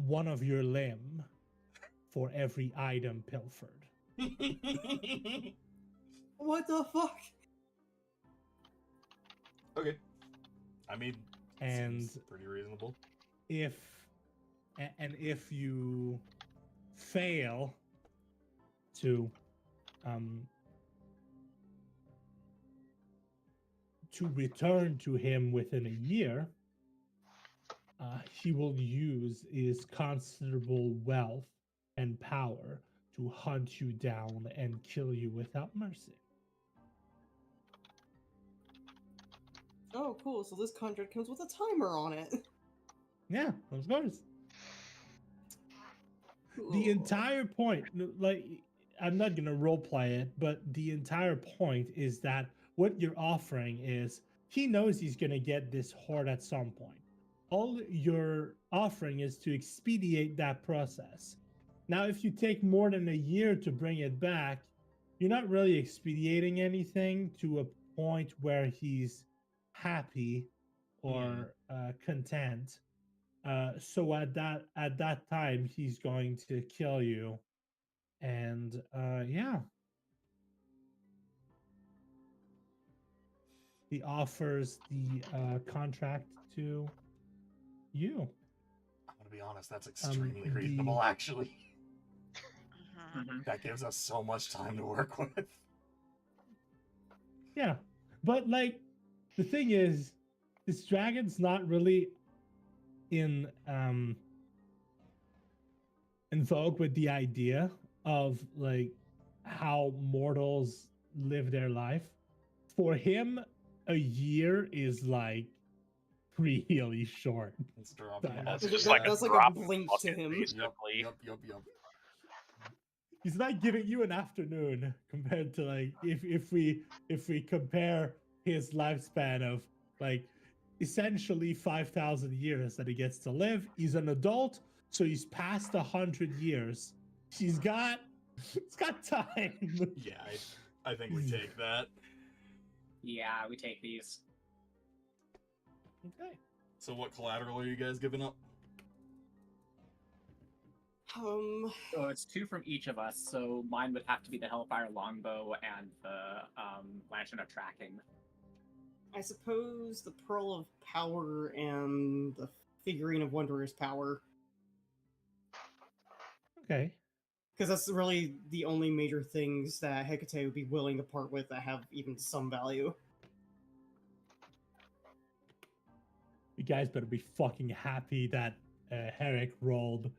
one of your limb for every item pilfered. What the fuck? Okay. I mean, And seems pretty reasonable. if you fail to return to him within a year, he will use his considerable wealth and power to hunt you down and kill you without mercy. Oh, cool. So this contract comes with a timer on it. Yeah, of course. Cool. The entire point, like, I'm not gonna roleplay it, but the entire point is that what you're offering is he knows he's gonna get this horde at some point. All you're offering is to expedite that process. Now, if you take more than a year to bring it back, you're not really expediting anything to a point where he's happy or content. So at that time, he's going to kill you, and yeah, he offers the contract to you. I'm gonna be honest, that's extremely reasonable, actually. That gives us so much time to work with. Yeah, but like, the thing is, this dragon's not really in vogue with the idea of like how mortals live their life. For him, a year is like really short. It's dropping. It's just like that's a like drop a blink to him. basically. Yep. he's not giving you an afternoon compared to like if we compare his lifespan of like essentially 5,000 years that he gets to live. He's an adult, so he's past 100 years. He's got time. Yeah, I think we take that. Yeah, we take these. Okay. So what collateral are you guys giving up? So it's 2 from each of us. So mine would have to be the Hellfire Longbow and the Lantern of Tracking. I suppose the Pearl of Power and the Figurine of Wondrous Power. Okay. Because that's really the only major things that Hecate would be willing to part with that have even some value. You guys better be fucking happy that Herrick rolled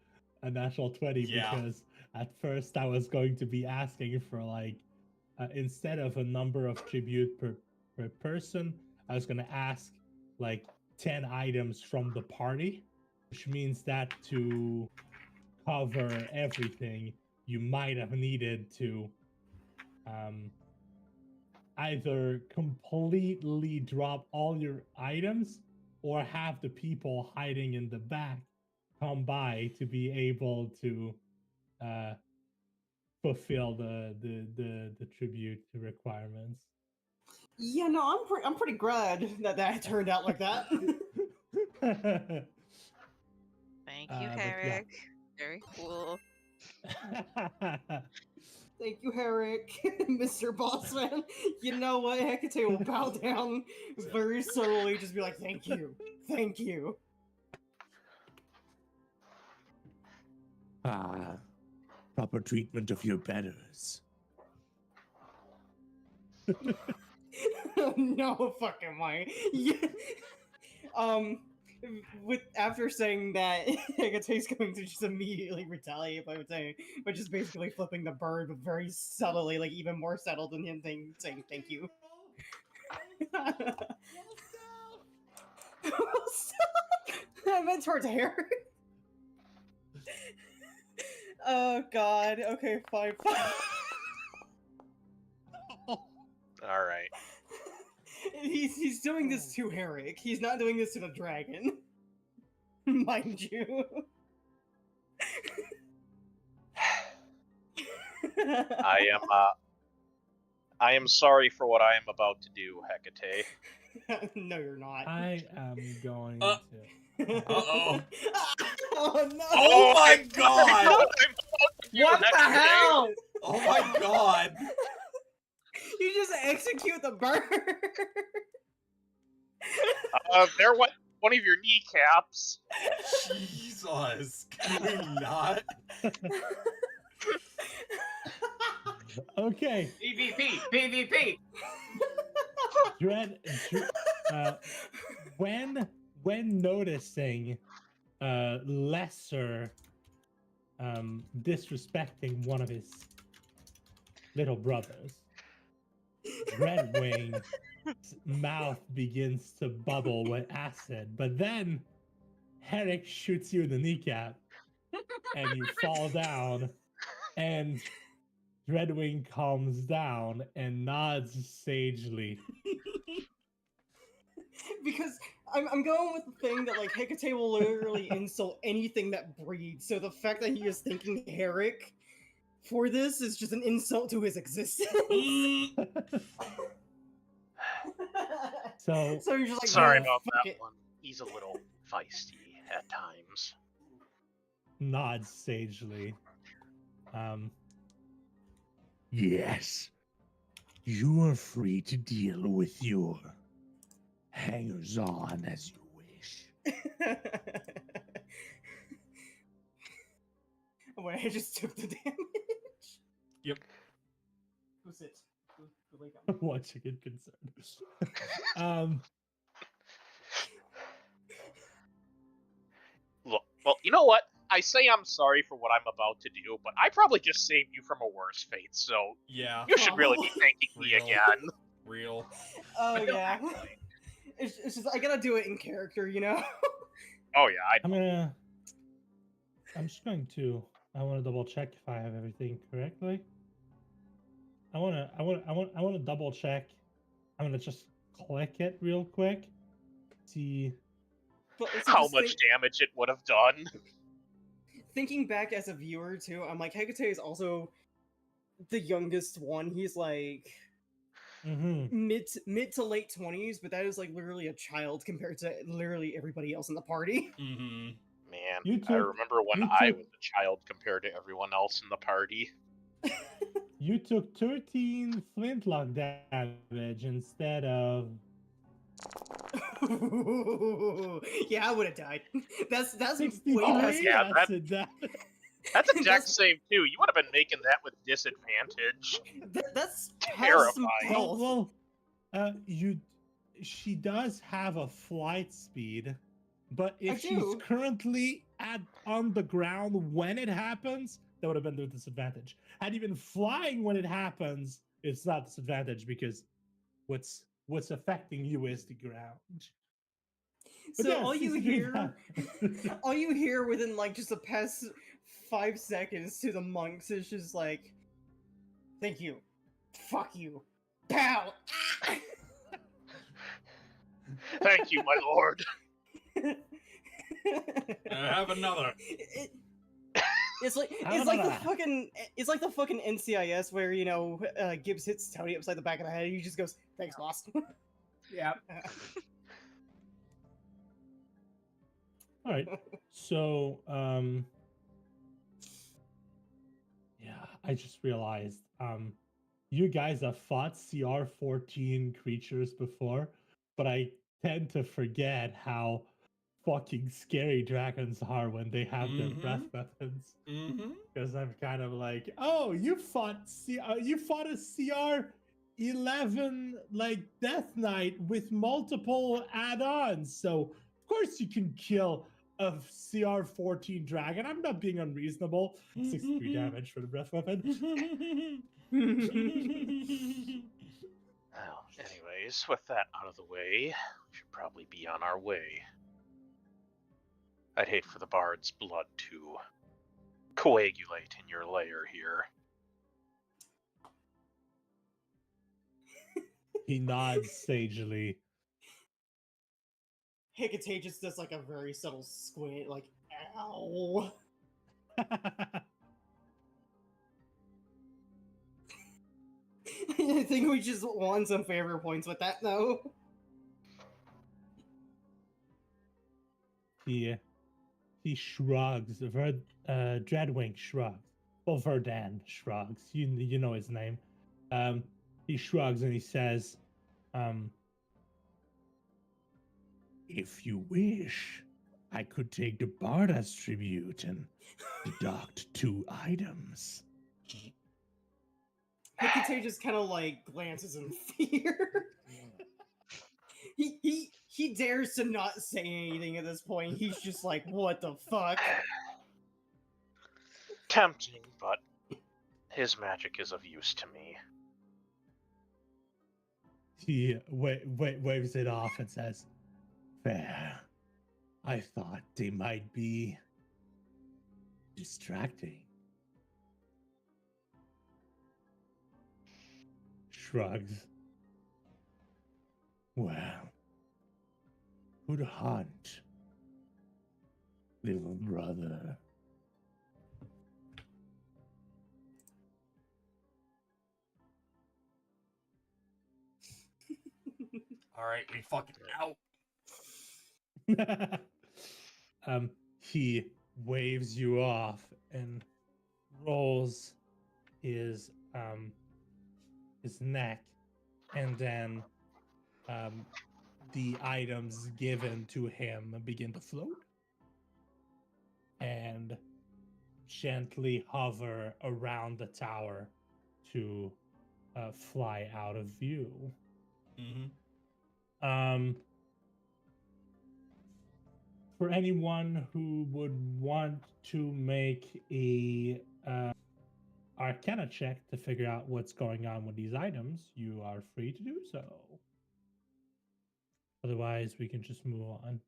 a natural 20 because at first I was going to be asking for like instead of a number of tribute per person, I was going to ask like 10 items from the party, which means that to cover everything, you might have needed to either completely drop all your items or have the people hiding in the back come by to be able to fulfill the tribute requirements. Yeah, no, I'm pretty glad that turned out like that. Thank you, Herrick. Very cool. Thank you, Herrick, Mr. Bossman. You know what? Hecate will bow down very slowly, just be like, thank you. Thank you. Proper treatment of your betters. No fucking way. Yeah. After saying that, Hecate's going to just immediately retaliate by just basically flipping the bird, but very subtly, like even more subtle than him saying thank you. I meant towards Harry. Oh god. Okay, fine. All right. He's doing this to Herrick. He's not doing this to the dragon. Mind you. I am sorry for what I am about to do, Hecate. No, you're not. I am going to. Uh-oh. Oh no! Oh my god! What the hell? Oh my god! You just execute the bird. There went one of your kneecaps. Jesus, can we not? Okay. PvP. Dread, when noticing Lesser disrespecting one of his little brothers, Dreadwing's mouth begins to bubble with acid, but then Herrick shoots you in the kneecap and you fall down, and Dreadwing calms down and nods sagely. Because I'm going with the thing that like Hecate will literally insult anything that breathes. So the fact that he is thanking Herrick for this is just an insult to his existence. So you're just like, Sorry no, about fuck that it. one. He's a little feisty at times. nods sagely. Yes. You are free to deal with your hangers-on as you wish. Wait, I just took the damage. Yep. Who's it? Who lay down? I'm watching it concerned. Look, well, you know what? I say I'm sorry for what I'm about to do, but I probably just saved you from a worse fate, so Yeah. you should really be thanking me Real. again. Real. Oh yeah. It's just I gotta do it in character, you know. Oh yeah, I'm just going to I want to double check if I have everything correctly. I want to double check. I'm gonna just click it real quick. See how much damage it would have done. Thinking back as a viewer too, I'm like, Hecate is also the youngest one. He's like mid to late 20s, but that is like literally a child compared to literally everybody else in the party. Man, I remember when I was a child compared to everyone else in the party. You took 13 flintlock damage instead of. Yeah, I would have died. That's way past. Yeah, that's a dex save too. You would have been making that with disadvantage. That's terrifying. She does have a flight speed, but if she's currently on the ground when it happens, that would have been the disadvantage. Had you been flying when it happens, it's not disadvantage because what's affecting you is the ground. So yes, all you hear within like just the past 5 seconds to the monks is just like, "Thank you, fuck you, pow." Thank you, my lord. I have another. It's like the fucking NCIS where Gibbs hits Tony upside the back of the head and he just goes, "Thanks, boss." Yeah. All right. So, yeah, I just realized, you guys have fought CR14 creatures before, but I tend to forget how fucking scary dragons are when they have their breath weapons. Because I'm kind of like, oh, you fought a CR11 like Death Knight with multiple add-ons, so of course you can kill a CR14 dragon. I'm not being unreasonable. 63 damage for the breath weapon. Well, anyways, with that out of the way, we should probably be on our way. I'd hate for the bard's blood to coagulate in your lair here. He nods sagely. Hecate just does like a very subtle squint, like, ow. I think we just won some favor points with that, though. He shrugs. Dreadwing shrugs. Well, Verdan shrugs. You know his name. He shrugs and he says, "If you wish, I could take the bard as tribute and deduct 2 items." Hecate just kind of like glances in fear. He dares to not say anything at this point. He's just like, what the fuck? Tempting, but his magic is of use to me. He waves it off and says, "Fair. I thought they might be distracting." Shrugs. "Well, good hunt, little brother." Alright, we fucking out. He waves you off and rolls his neck, and then the items given to him begin to float and gently hover around the tower to fly out of view. For anyone who would want to make a Arcana check to figure out what's going on with these items, you are free to do so. Otherwise, we can just move on.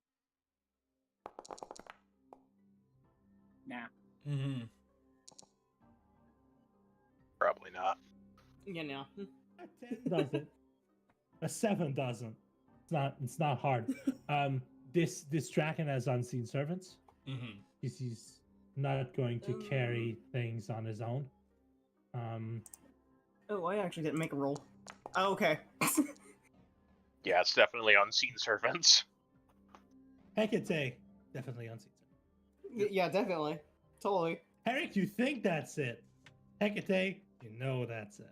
Nah. not. You know. A 10 does it. A 7 doesn't. It's not hard. This dragon has unseen servants. Mm-hmm. He's not going to carry things on his own. Oh, I actually didn't make a roll. Oh, okay. Yeah, it's definitely unseen servants. Hecate, definitely unseen servants. Yeah, definitely. Totally. Eric, you think that's it. Hecate, you know that's it.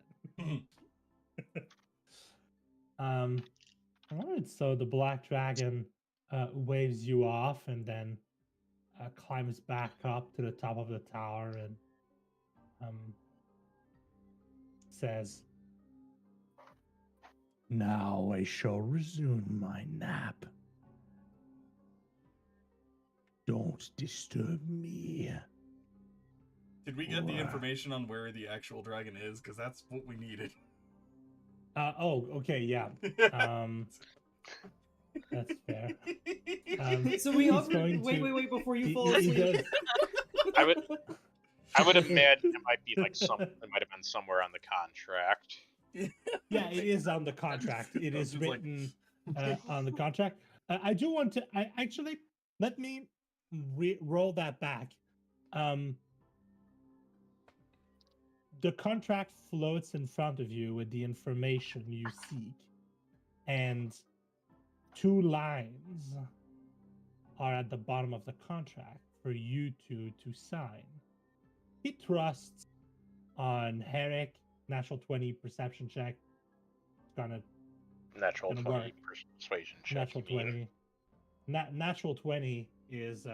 Alright, so the black dragon waves you off and then climbs back up to the top of the tower and says, Now I shall resume my nap. Don't disturb me. Did we get the information on where the actual dragon is? Because that's what we needed. Okay, yeah. That's fair. So we he's also going wait, to- wait, before you he- fall he asleep. does- I would imagine it might be like it might have been somewhere on the contract. Yeah, it is on the contract. It I was is just like- written on the contract. I do want to. I actually let me roll that back. The contract floats in front of you with the information you seek, and 2 lines are at the bottom of the contract for you to sign. He trusts on Herrick, natural 20 perception check. It's gonna Natural Gonna 20 work. persuasion check. natural you mean. 20. Natural 20 is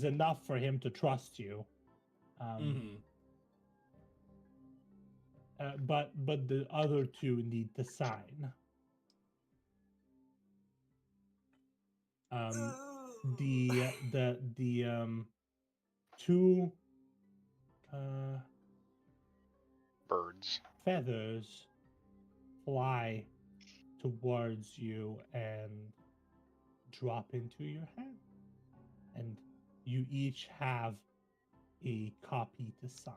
enough for him to trust you. Mm-hmm. But the other 2 need to sign. The 2 Birds. feathers fly towards you and drop into your hand, and you each have a copy to sign.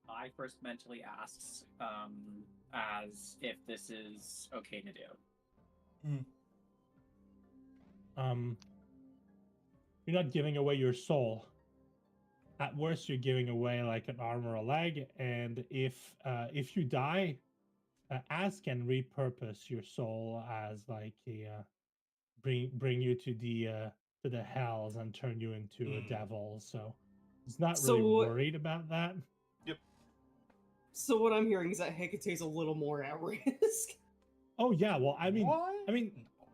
I first mentally asks, as if this is okay to do. You're not giving away your soul. At worst, you're giving away like an arm or a leg, and if you die, Az can repurpose your soul as like a bring you to the hells and turn you into a devil. So he's not really worried about that. So what I'm hearing is that Hecate's a little more at risk. Oh yeah, well I mean, What?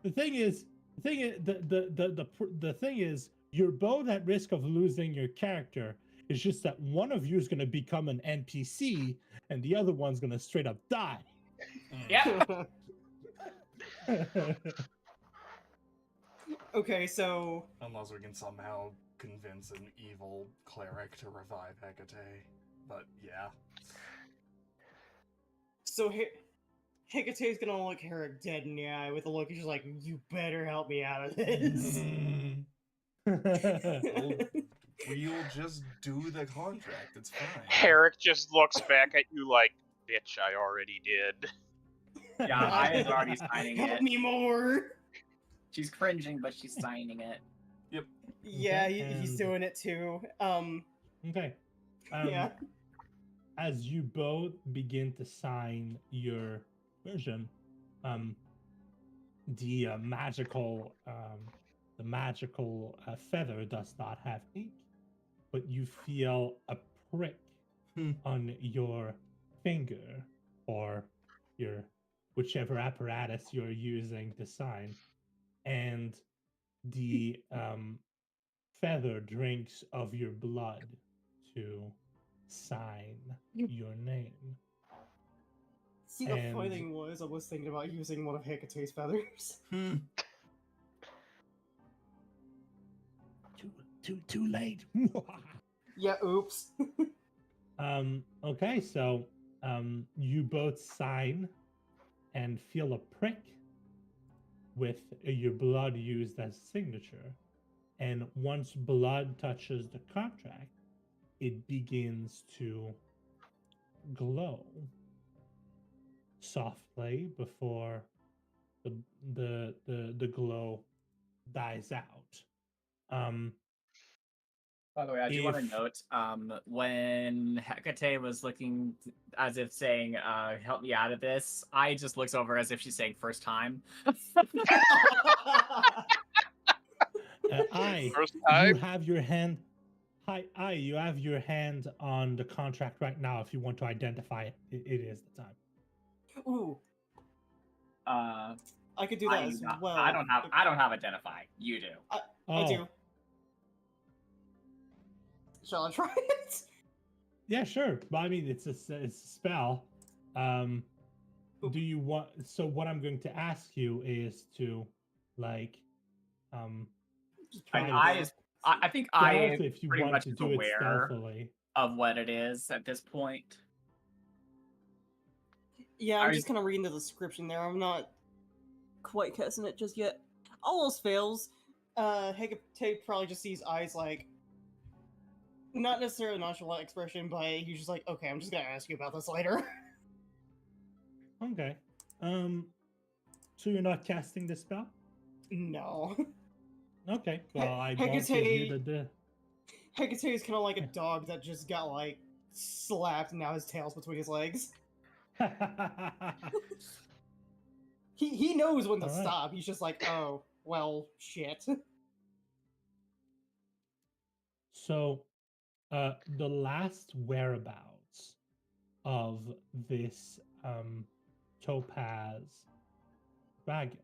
the thing is, the thing is, you're both at risk of losing your character. It's just that one of you is going to become an NPC and the other one's going to straight up die. Yeah. Okay, so Unless we can somehow convince an evil cleric to revive Hecate. But yeah. so Hecate's gonna look Herrick dead in the eye with a look. He's just like, "You better help me out of this." We'll just do the contract. It's fine. Herrick just looks back at you like, bitch, I already did. Yeah, I was already signing Help it. me more. She's cringing, but she's signing it. Yeah, Okay, he's and- doing it too. Okay. Yeah. As you both begin to sign your version, the magical feather does not have ink, but you feel a prick on your finger or your whichever apparatus you're using to sign, and the feather drinks of your blood to sign your name. See, the funny And- thing was, I was thinking about using one of Hecate's feathers. Too late. Yeah, oops. Okay, so you both sign and feel a prick with your blood used as signature. And once blood touches the contract, it begins to glow softly before the glow dies out. By the way, I do want to If- note, when Hecate was looking as if saying, help me out of this, I just looked over as if she's saying first time. First you time? have your hand. You have your hand on the contract right now. If you want to identify it, it is the time. Ooh, I I could do that as well. I don't have identify. You do. I do. Shall I try it? Yeah, sure. But I mean, it's a spell. Do you want? So what I'm going to ask you is to, like, I think I if you pretty want much to is do it aware stealthily. of what it is at this point. Yeah, I'm just kind of reading the description there. I'm not quite casting it just yet. All else fails. Hecate probably just sees eyes like, not necessarily a nonchalant expression, but he's just like, okay, I'm just gonna ask you about this later. Okay. So you're not casting the spell? No. Okay. Well, I won't give you the. Hecate is kind of like a dog that just got like slapped, and now his tail's between his legs. He knows when to stop. He's just like, oh, well, shit. So, the last whereabouts of this Topaz dragon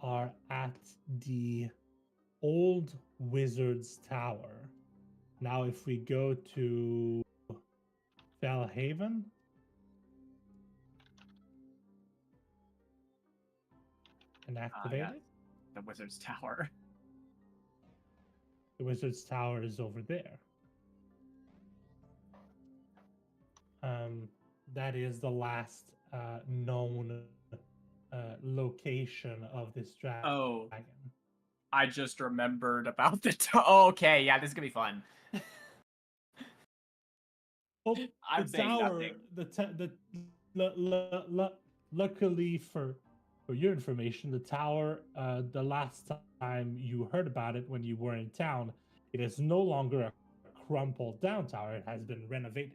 are at the old wizard's tower. Now, if we go to Fellhaven, and activate it, the wizard's tower. the wizard's tower is over there. That is the last known location of this dragon. Oh, I just remembered about the. Okay, yeah, this is gonna be fun. Oh, I'm the saying tower. nothing. Luckily for your information, the tower. The last time you heard about it when you were in town, it is no longer a crumpled down tower. It has been renovated.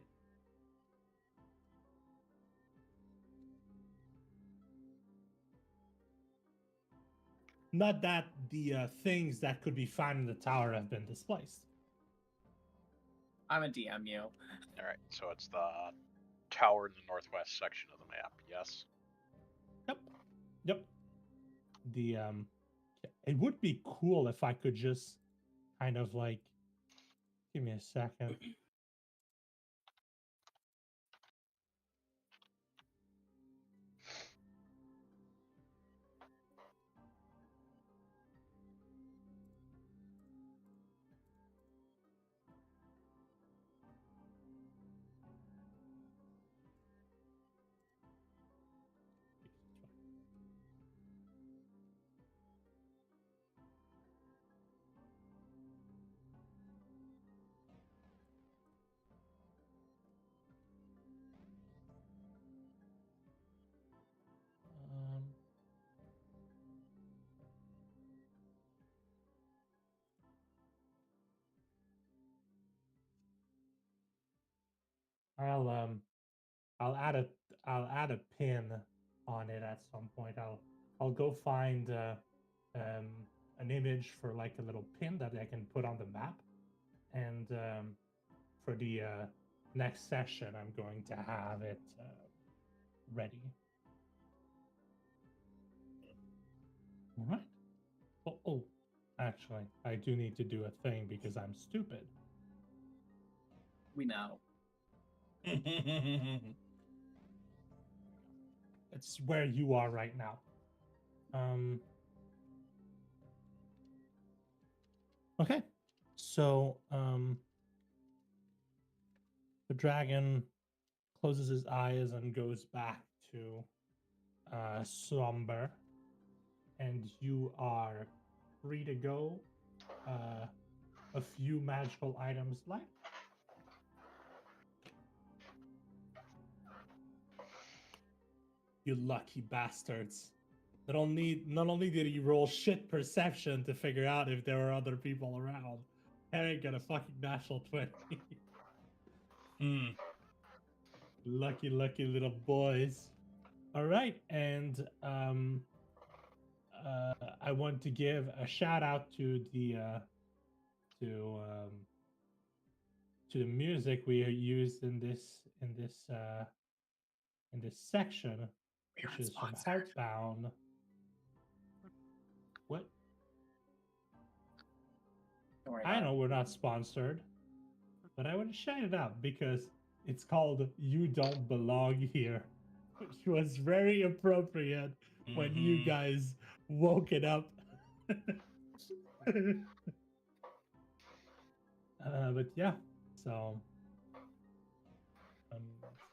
Not that the things that could be found in the tower have been displaced. I'm a DM you. All right, so it's the tower in the northwest section of the map. Yes. Yep. The it would be cool if I could just kind of like give me a second. I'll add a pin on it at some point. I'll go find an image for like a little pin that I can put on the map, and for the next session, I'm going to have it ready. All right. Oh, actually, I do need to do a thing because I'm stupid. We know. It's where you are right now. Okay. So, the dragon closes his eyes and goes back to slumber, and you are free to go a few magical items left. You lucky bastards. Not only did he roll shit perception to figure out if there were other people around, Eric got a fucking natural 20. Lucky little boys. All right, and I want to give a shout out to the music we used in this section, which is from Heartbound. What? I know we're not sponsored, but I want to shout it out because it's called "You Don't Belong Here," which was very appropriate when you guys woke it up. But yeah, so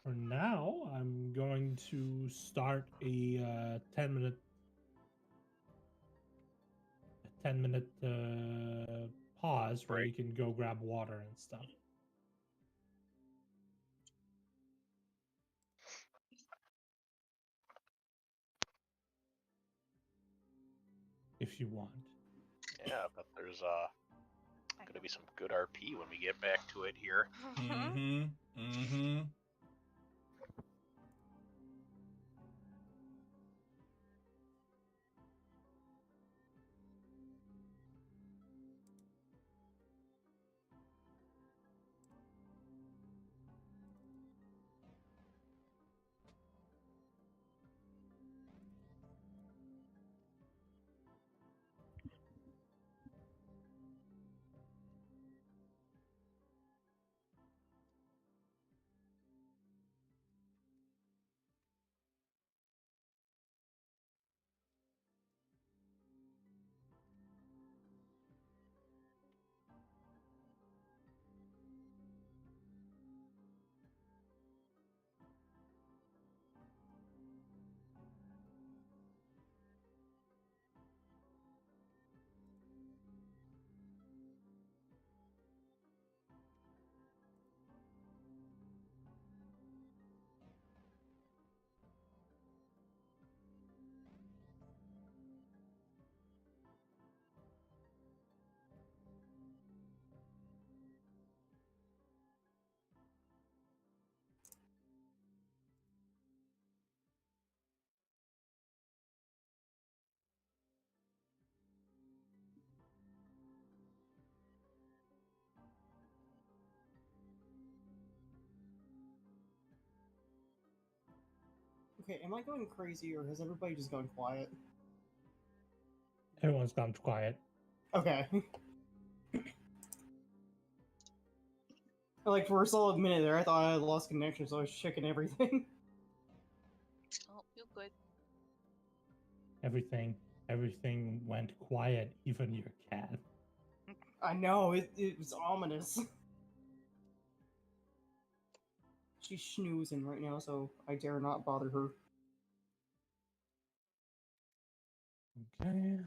for now, I'm going to start a 10-minute pause where you can go grab water and stuff. If you want. Yeah, but there's gonna be some good RP when we get back to it here. Okay, am I going crazy or has everybody just gone quiet? Everyone's gone quiet. Okay. Like, for a solid minute there, I thought I had lost connection, so I was checking everything. Oh, you're good. Everything went quiet, even your cat. I know, it was ominous. She's snoozing right now, so I dare not bother her. Okay.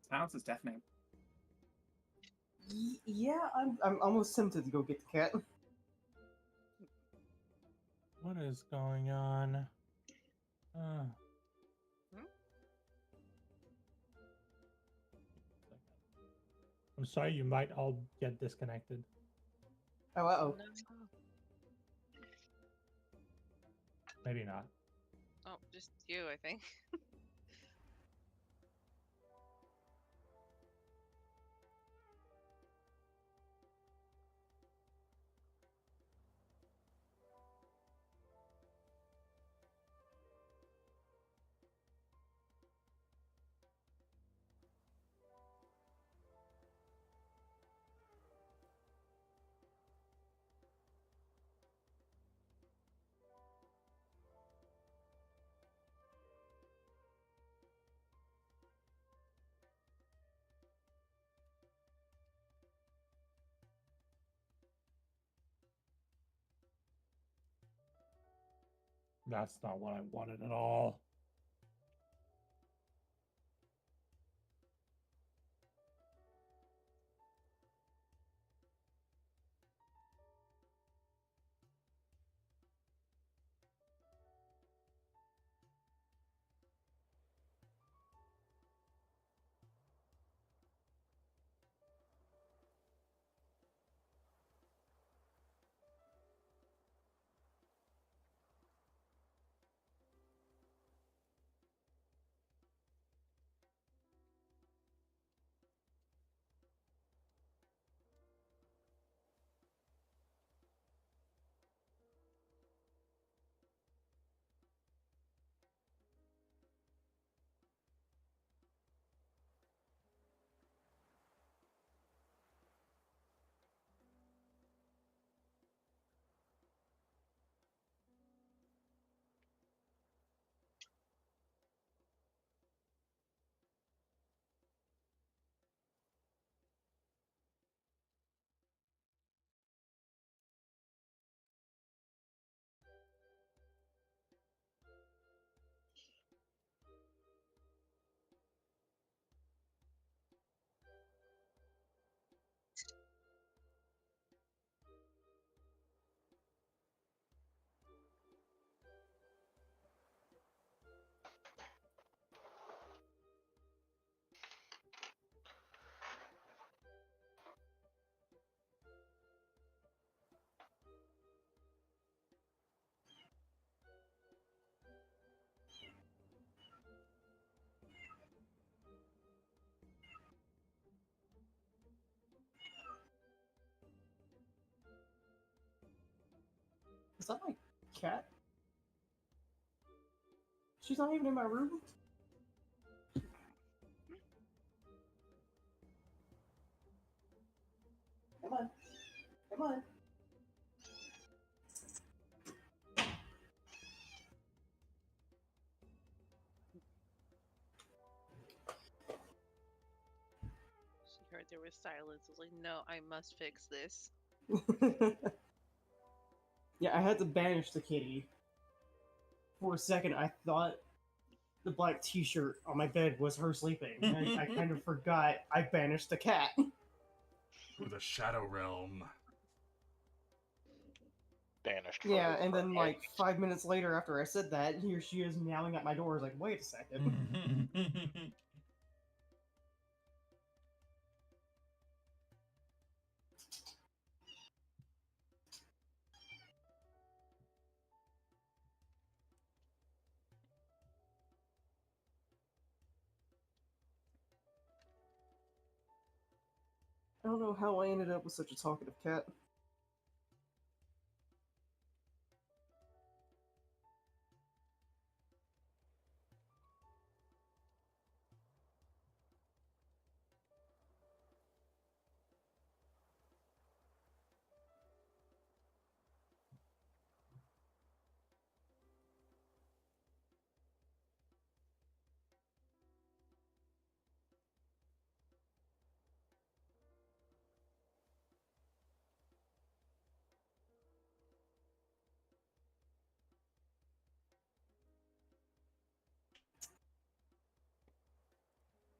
Silence is deafening. Yeah, I'm almost tempted to go get the cat. What is going on? I'm sorry, you might all get disconnected. Oh, uh-oh. No. Maybe not. Oh, just you, I think. That's not what I wanted at all. Is that my cat? She's not even in my room? Come on. Come on. She heard there was silence. I was like, no, I must fix this. Yeah, I had to banish the kitty. For a second, I thought the black t-shirt on my bed was her sleeping. I kind of forgot I banished the cat. Ooh, the Shadow Realm. Banished. Yeah, and then like 5 minutes later after I said that, here she is meowing at my door. I was like, wait a second. I don't know how I ended up with such a talkative cat.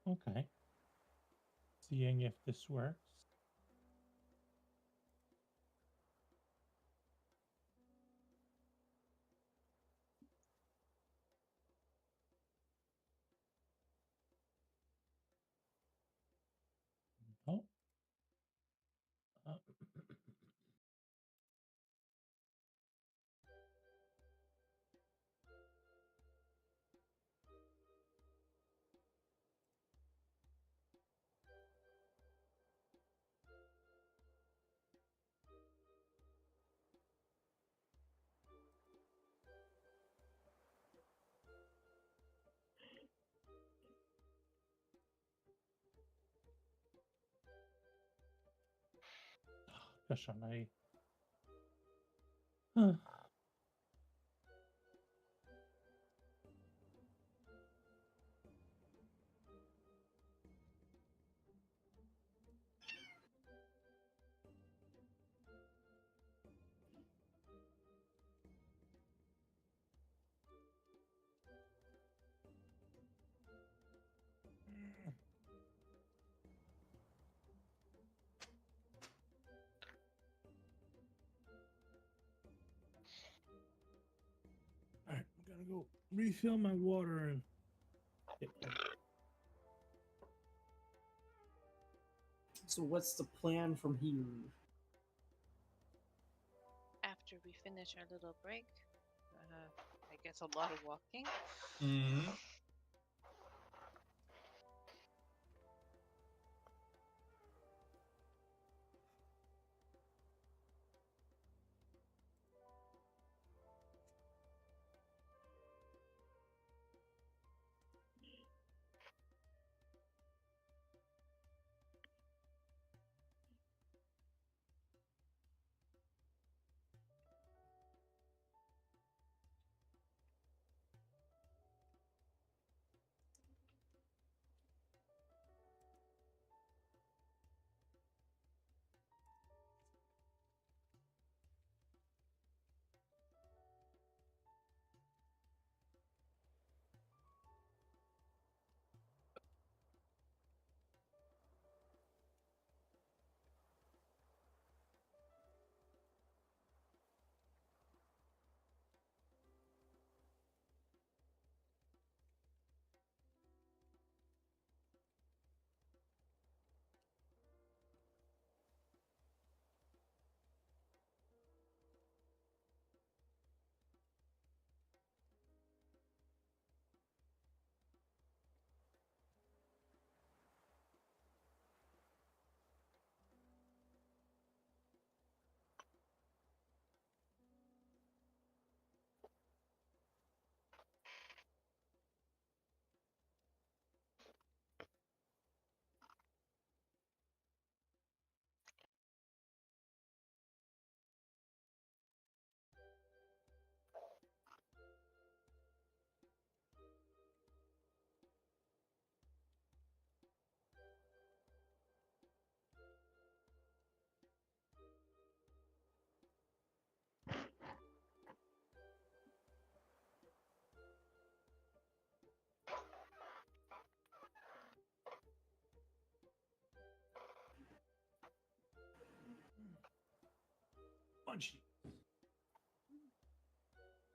Okay. seeing if this works. Oh. Köszönöm. Alright, I'm gonna go refill my water and So what's the plan from here? After we finish our little break, I guess a lot of walking. Mm-hmm.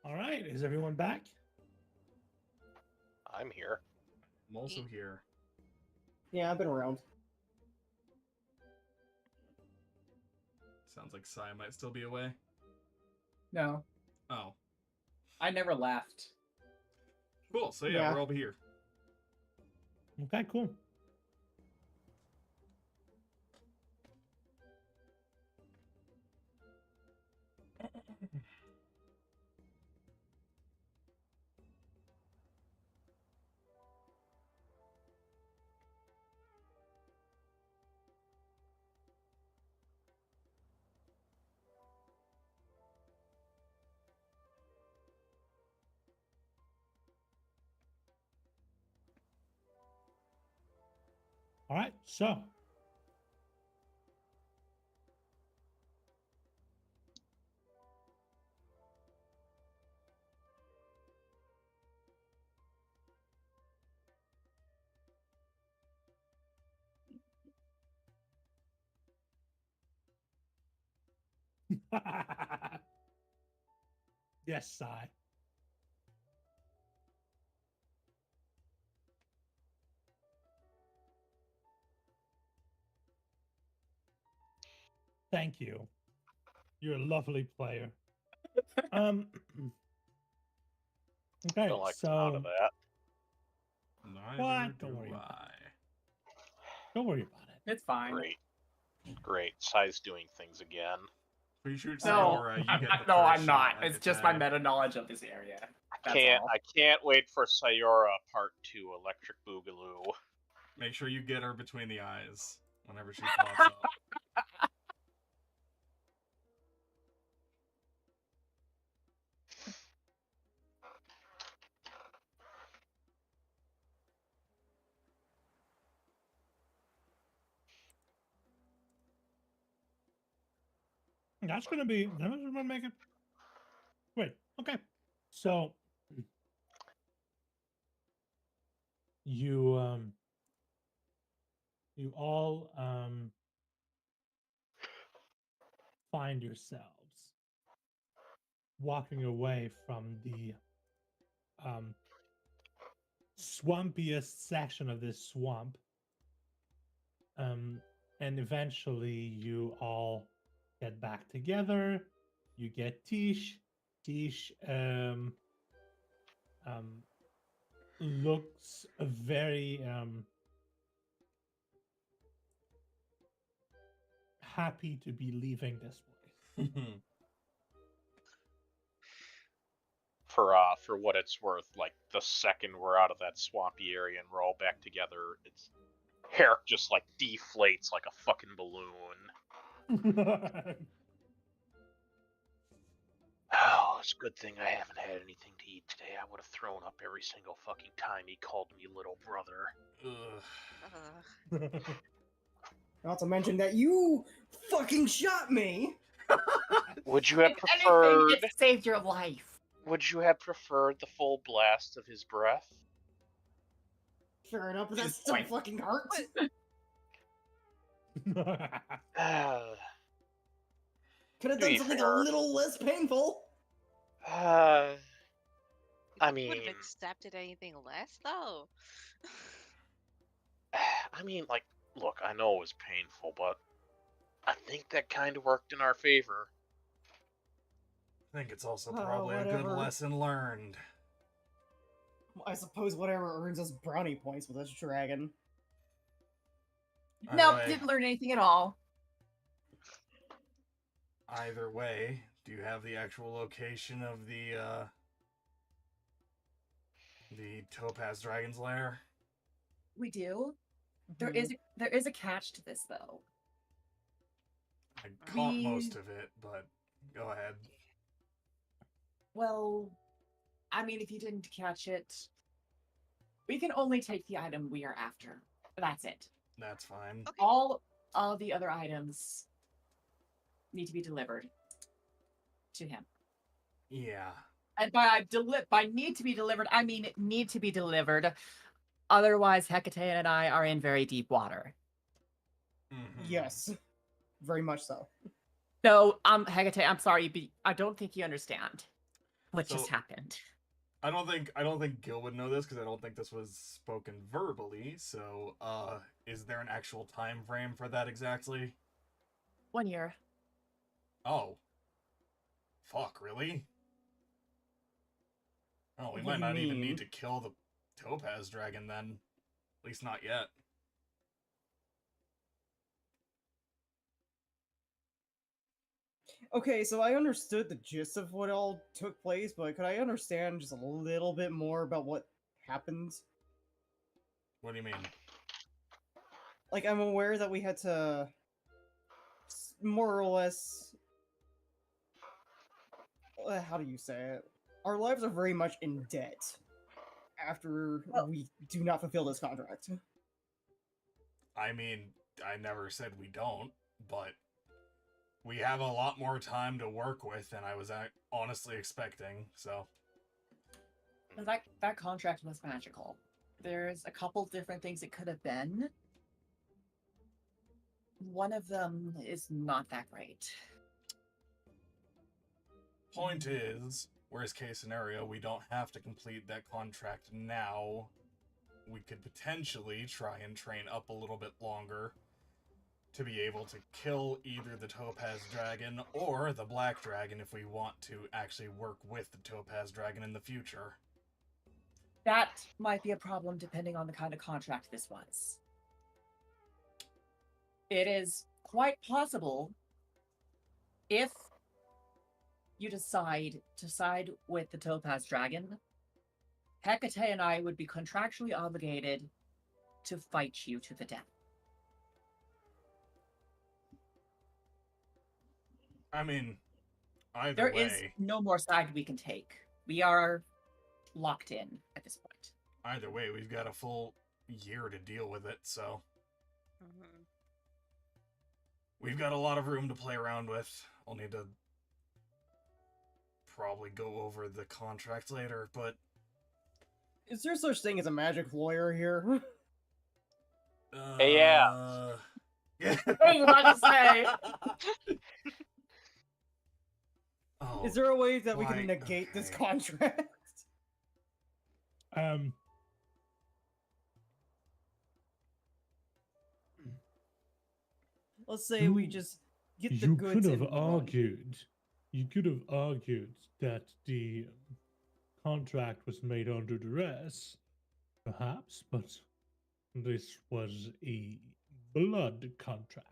All right, is everyone back? I'm here. I'm also here. Yeah, I've been around. Sounds like Sai might still be away. No, Oh. I never left. Cool. So yeah, Yeah. we're over here. Okay, cool. All right, so Yes, sigh. Thank you. You're a lovely player. Okay, Don't like the so sound of that. Neither Don't worry do about I. don't worry about it. It's fine. Great. Sai's doing things again. If you shoot No, Sayora, you get the no, first I'm not. shot, It's just my Hecate. meta knowledge of this area. That's all. I can't wait for Sayora Part 2, Electric Boogaloo. Make sure you get her between the eyes whenever she pops up. That's gonna make it. Wait, okay. So you you all find yourselves walking away from the swampiest section of this swamp. And eventually you all get back together. You get Tish. Tish looks very happy to be leaving this place. For what it's worth, like the second we're out of that swampy area and we're all back together, it's Herrick just like deflates like a fucking balloon. Oh, it's a good thing I haven't had anything to eat today. I would have thrown up every single fucking time he called me little brother. Not to mention that you fucking shot me. Would you have If preferred? anything, it saved your life. Would you have preferred the full blast of his breath? Fair enough, but that still fucking hurts. Could have done something a little less painful. I mean, would have accepted anything less, though. I mean, like, look, I know it was painful, but I think that kind of worked in our favor. I think it's also probably a good lesson learned. I suppose whatever earns us brownie points with this dragon. Nope, didn't learn anything at all. Either way, do you have the actual location of the Topaz Dragon's lair? We do. There is a catch to this, though. I caught most of it, but go ahead. Well, I mean, if you didn't catch it, we can only take the item we are after. That's it. That's fine. Okay. All the other items need to be delivered to him. Yeah. And by need to be delivered, I mean need to be delivered. Otherwise, Hecate and I are in very deep water. Mm-hmm. Yes, very much so. No, Hecate, I'm sorry, but I don't think you understand what just happened. I don't think Gil would know this because I don't think this was spoken verbally. So, is there an actual time frame for that exactly? 1 year. Oh. Fuck, really? Oh, we What might do not you even mean? need to kill the Topaz dragon then. At least not yet. Okay, so I understood the gist of what all took place, but could I understand just a little bit more about what happened? What do you mean? Like, I'm aware that we had to more or less... how do you say it? Our lives are very much in debt after we do not fulfill this contract. I mean, I never said we don't, but we have a lot more time to work with than I was honestly expecting, so... That contract was magical. There's a couple different things it could have been. One of them is not that great. Point is, worst case scenario, we don't have to complete that contract now. We could potentially try and train up a little bit longer to be able to kill either the Topaz Dragon or the Black Dragon if we want to actually work with the Topaz Dragon in the future. That might be a problem depending on the kind of contract this was. It is quite possible if you decide to side with the Topaz Dragon, Hecate and I would be contractually obligated to fight you to the death. I mean, either There way... is no more side we can take. We are locked in at this point. Either way, we've got a full year to deal with it, so... Mm-hmm. We've got a lot of room to play around with. I'll need to probably go over the contract later, but... Is there such thing as a magic lawyer here? Yeah. Yeah. I was about to say. Oh, Is there a way that we why- can negate this okay. contract? Let's say we You- just get the You goods could have and run. argued. You could have argued that the contract was made under duress, perhaps, but this was a blood contract.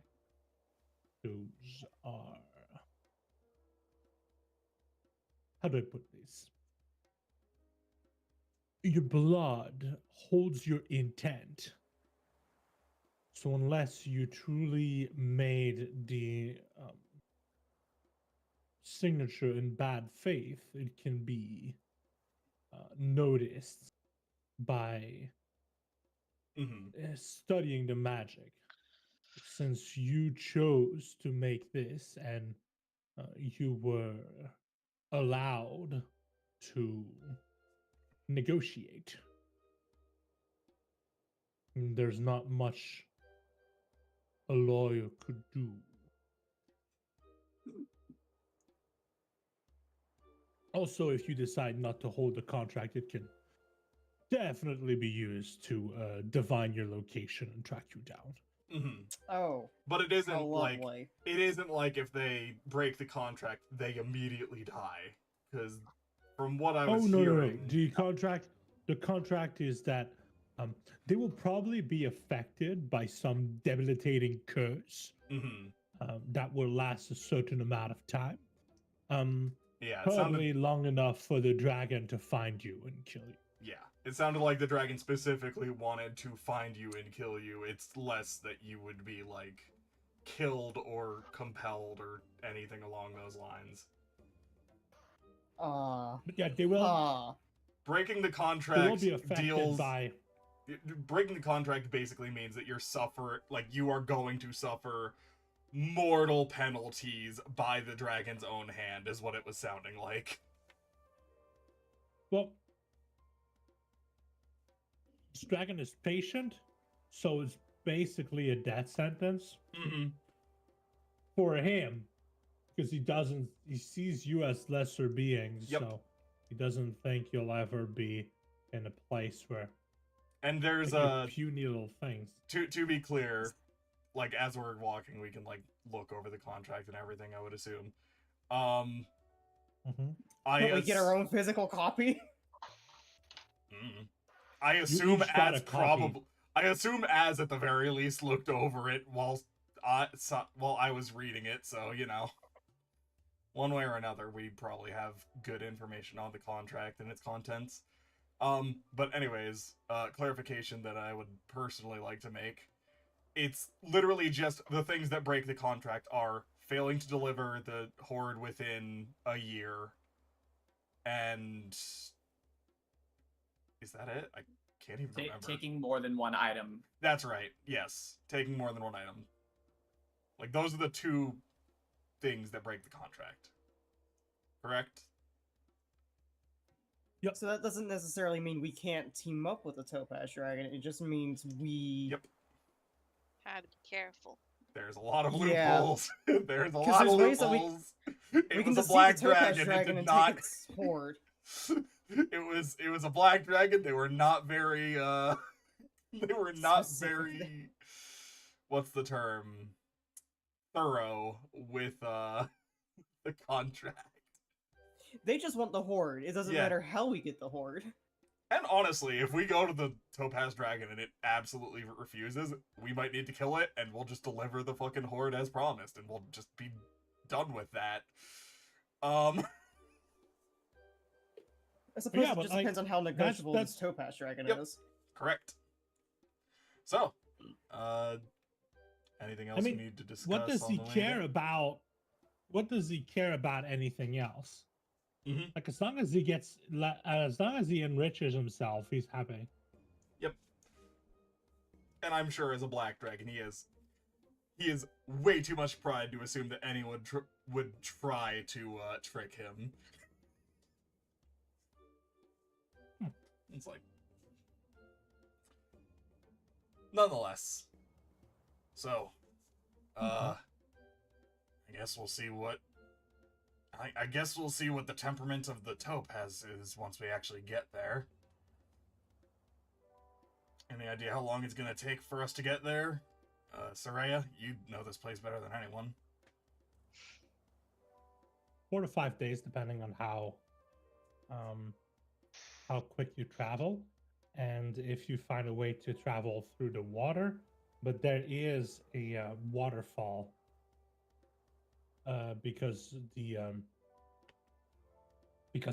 Those are. How do I put this? Your blood holds your intent. So unless you truly made the signature in bad faith, it can be noticed by studying the magic. Since you chose to make this and you were allowed to negotiate, there's not much a lawyer could do. Also, if you decide not to hold the contract, it can definitely be used to divine your location and track you down. Oh, But it isn't how like lovely. it isn't like if they break the contract, they immediately die. Because from what I was No. hearing, The contract is that they will probably be affected by some debilitating curse that will last a certain amount of time. yeah, it Probably long enough for the dragon to find you and kill you. yeah, it sounded like the dragon specifically wanted to find you and kill you. It's less that you would be like killed or compelled or anything along those lines. But yeah, they will. Breaking the They will contract be affected deals. by. Breaking the contract basically means that you are going to suffer mortal penalties by the dragon's own hand, is what it was sounding like. Well, this dragon is patient, so it's basically a death sentence for him, because he sees you as lesser beings, so he doesn't think you'll ever be in a place where. And there's puny little things. To be clear, like as we're walking, we can like look over the contract and everything, I would assume. Can we get our own physical copy? I assume each got Az a copy. I assume Az at the very least looked over it while I was reading it, so you know. One way or another, we probably have good information on the contract and its contents. But anyways, clarification that I would personally like to make. It's literally just the things that break the contract are failing to deliver the horde within a year. And is that it? I can't even remember. Taking more than one item. That's right. Yes. Taking more than one item. Like, those are the two things that break the contract. Correct? Yep. So that doesn't necessarily mean we can't team up with the Topaz Dragon. It just means we... Yep. Had to be careful. There's a lot of Yeah. loopholes. There's a 'Cause lot of there's ways that loopholes. we It can was a deceive black the Topaz dragon. It dragon did and not. take its horde. It was a black dragon. They were not very. They were not Specifically. very. What's the term? Thorough with the contract. They just want the horde. It doesn't Yeah. matter how we get the horde. And honestly, if we go to the Topaz Dragon and it absolutely refuses, we might need to kill it, and we'll just deliver the fucking horde as promised, and we'll just be done with that. I suppose Yeah, it but, just like, depends on how negotiable that's- this Topaz dragon Yep. is. Correct. So, anything else mean, we need to discuss? What does on he the way care there? about? What does he care about anything else? Mhm. Like, as long as he enriches himself, he's happy. Yep. And I'm sure as a black dragon, he is way too much pride to assume that anyone would try to trick him. It's like, nonetheless. So, I guess we'll see what. I guess we'll see what the temperament of the Topaz is once we actually get there. Any idea how long it's gonna take for us to get there? Soraya, you know this place better than anyone. 4 to 5 days, depending on how quick you travel, and if you find a way to travel through the water. But there is a waterfall because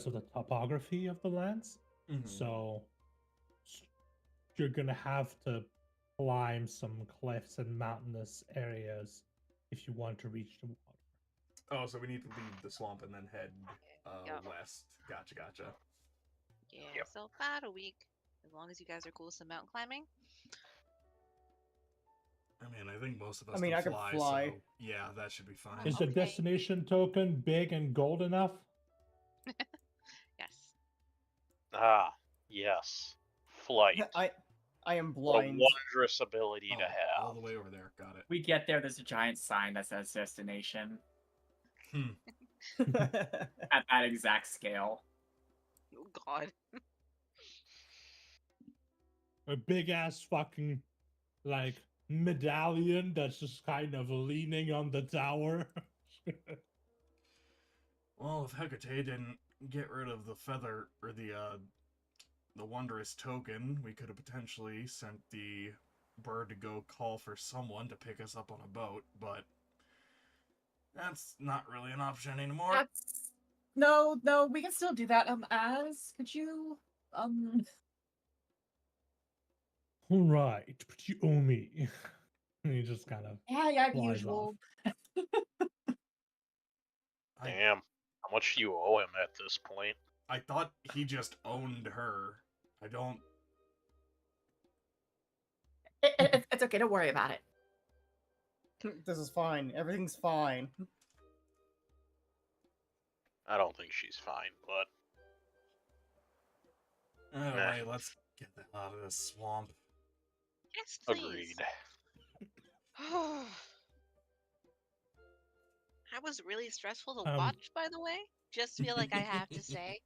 of the topography of the lands. So you're gonna have to climb some cliffs and mountainous areas if you want to reach the water. Oh, so we need to leave the swamp and then head Yep. west. Gotcha. Yeah, Yep. so about a week. As long as you guys are cool with some mountain climbing. I mean, I think most of us I mean, can I can fly, fly. so yeah, that should be fine. Is the Okay. destination token big and gold enough? Yes. Ah, yes. Flight. I am What a blind. wondrous ability to all have. the way over there. Got it. We get there, there's a giant sign that says destination at that exact scale. Oh God. A big ass fucking like medallion that's just kind of leaning on the tower. Well, if Hecate didn't get rid of the feather or the wondrous token, we could have potentially sent the bird to go call for someone to pick us up on a boat, but that's not really an option anymore. That's no, we can still do that. Could you All right, but you owe me. And he just kind of yeah, flies usual. Damn. How much do you owe him at this point? I thought he just owned her. I don't. It's okay, don't worry about it. This is fine. Everything's fine. I don't think she's fine, but Anyway, let's get the hell out of this swamp. Yes, please. agreed. That was really stressful to Um, watch, by the way. Just feel like I have to say.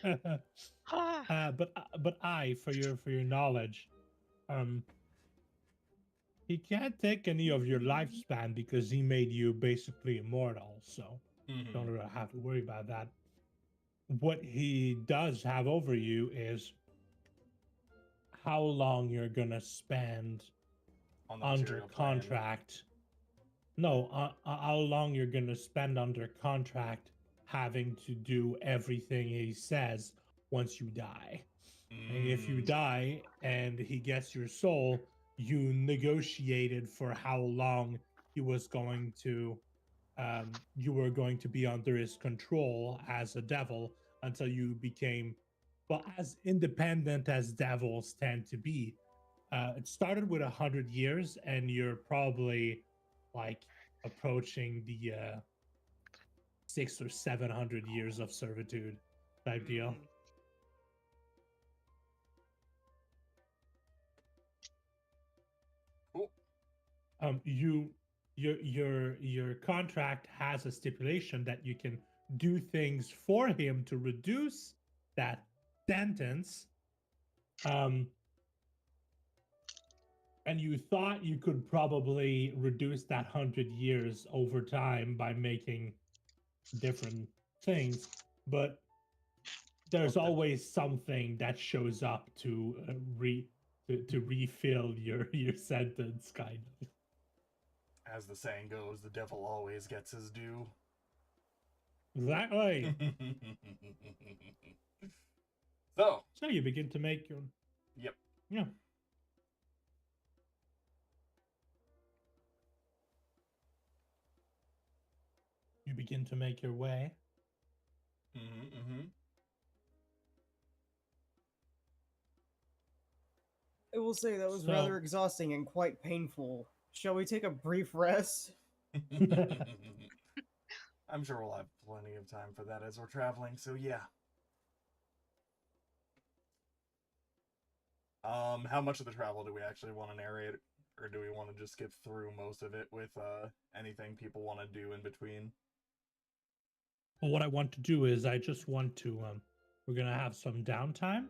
but I, for your knowledge, he can't take any of your lifespan because he made you basically immortal. So don't really have to worry about that. What he does have over you is how long you're gonna spend On the under material plane. contract. No, how long you're gonna spend under contract having to do everything he says once you die. And if you die and he gets your soul, you negotiated for how long he was going to, you were going to be under his control as a devil until you became, well, as independent as devils tend to be. It started with 100 years, and you're probably like approaching the 600 or 700 years of servitude type deal. Cool. your contract has a stipulation that you can do things for him to reduce that sentence. And you thought you could probably reduce that 100 years over time by making different things, but there's always something that shows up to refill your sentence, kind of. As the saying goes, the devil always gets his due. Exactly. So you begin to make your. Yep. Yeah. You begin to make your way. I will say that was rather exhausting and quite painful. Shall we take a brief rest? I'm sure we'll have plenty of time for that as we're traveling, so yeah. How much of the travel do we actually want to narrate, or do we want to just skip through most of it with anything people want to do in between? Well, what I want to do is I just want to we're gonna have some downtime,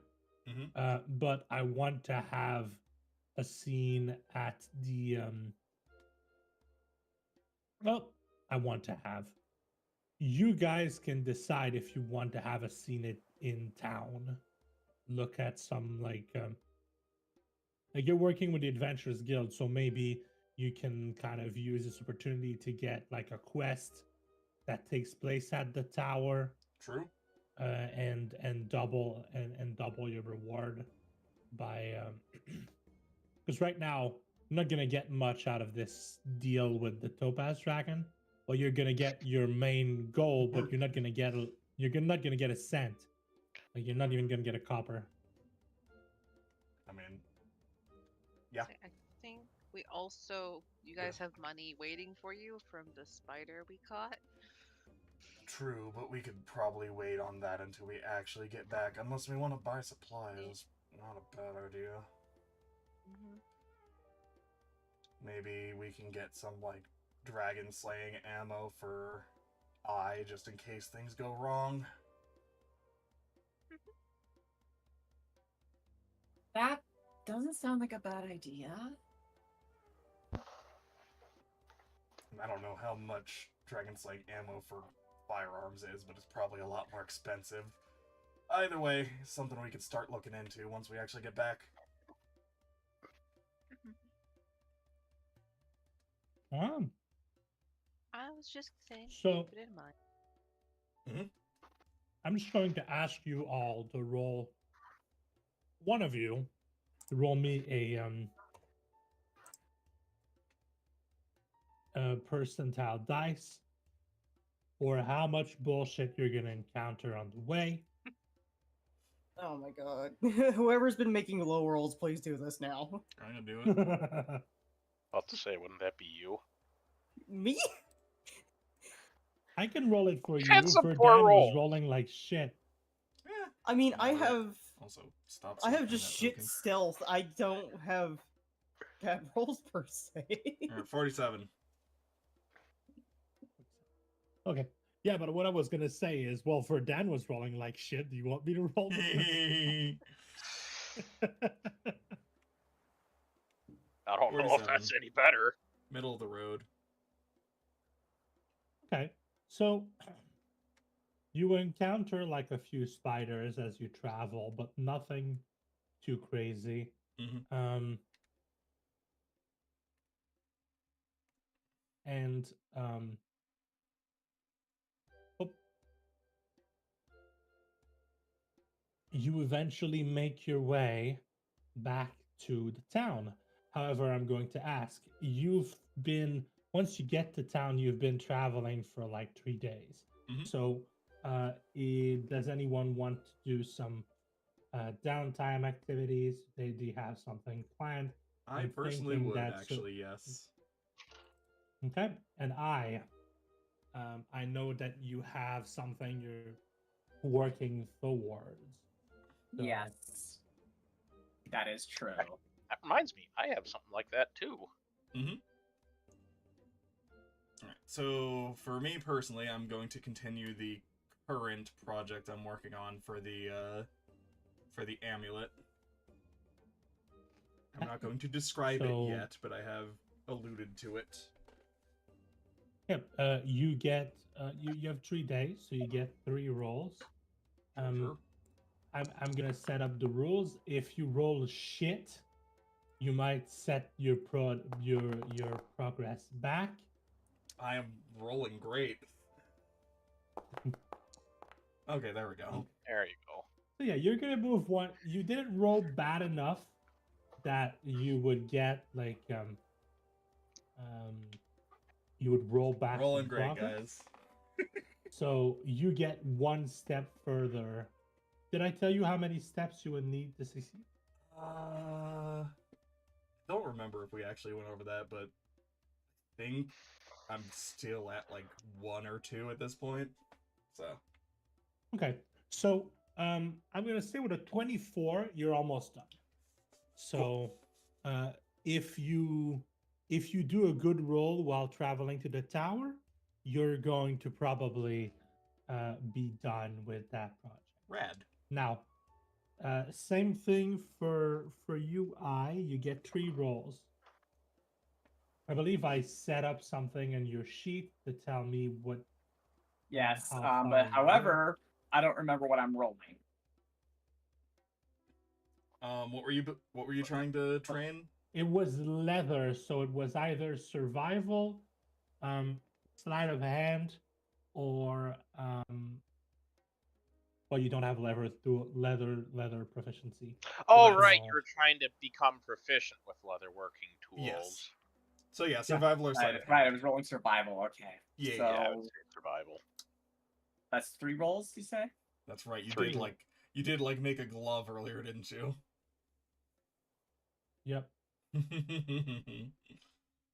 but I want to have a scene at the well, I want to have. You guys can decide if you want to have a scene in town. Look at some like you're working with the Adventurers Guild, so maybe you can kind of use this opportunity to get like a quest that takes place at the tower. True. And double your reward by because right now I'm not gonna get much out of this deal with the Topaz Dragon. Well, you're gonna get your main goal, but you're not gonna get a cent. Like you're not even gonna get a copper. I mean, yeah. I think you guys have money waiting for you from the spider we caught. True, but we could probably wait on that until we actually get back, unless we want to buy supplies. Not a bad idea. Maybe we can get some, like, dragon slaying ammo for I, just in case things go wrong. That doesn't sound like a bad idea. I don't know how much dragon slaying ammo for firearms is, but it's probably a lot more expensive. Either way, something we could start looking into once we actually get back. I was just saying, So, keep it in mind. I'm just going to ask you all to roll. One of you to roll me a percentile dice for how much bullshit you're gonna encounter on the way. Oh my god. Whoever's been making low rolls, please do this now. I'm gonna do it. About to say, wouldn't that be you? Me? I can roll it for you. That's a For poor Dan roll. was rolling like shit. I mean, I Alright. have... Also, stop. I have selecting just that shit token. stealth. I don't have bad rolls per se. Alright, 47. Okay. Yeah, but what I was gonna say is, well, for Dan was rolling like shit. Do you want me to roll this? I don't know if 47. that's any better. Middle of the road. Okay. So you encounter like a few spiders as you travel, but nothing too crazy. You eventually make your way back to the town. However, I'm going to ask, once you get to town, you've been traveling for like 3 days. So does anyone want to do some downtime activities? Do you have something planned? I I'm personally thinking would, that's actually, yes. Okay, and I know that you have something you're working towards. So- Yes. That is true. That reminds me, I have something like that too. So for me personally, I'm going to continue the current project I'm working on for the amulet. I'm not going to describe it yet, but I have alluded to it. Yep. You get you have 3 days, so you get 3 rolls. Sure. I'm gonna set up the rules. If you roll shit, you might set your progress back. I am rolling great. Okay, there we go. There you go. So yeah, you're gonna move one. You didn't roll bad enough that you would get like you would roll back. Rolling some great, progress. guys. So you get 1 step further. Did I tell you how many steps you would need to succeed? Don't remember if we actually went over that, but I think I'm still at like 1 or 2 at this point. So. Okay. So I'm gonna say with a 24, you're almost done. So if you do a good roll while traveling to the tower, you're going to probably be done with that project. Rad. Now, same thing for you, you get 3 rolls. I believe I set up something in your sheet to tell me what. Yes, how but far however, I don't remember what I'm rolling. What were you trying to train? It was leather, so it was either survival, sleight of hand, or well, you don't have leather proficiency. Oh, That's- right, you're trying to become proficient with leatherworking tools. Yes. So yeah, survival or sleight of Right, I hand. was rolling survival. Okay. Yeah, so Yeah, I would say survival. that's 3 rolls, you say? That's right. You 3. did make a glove earlier, didn't you? Yep.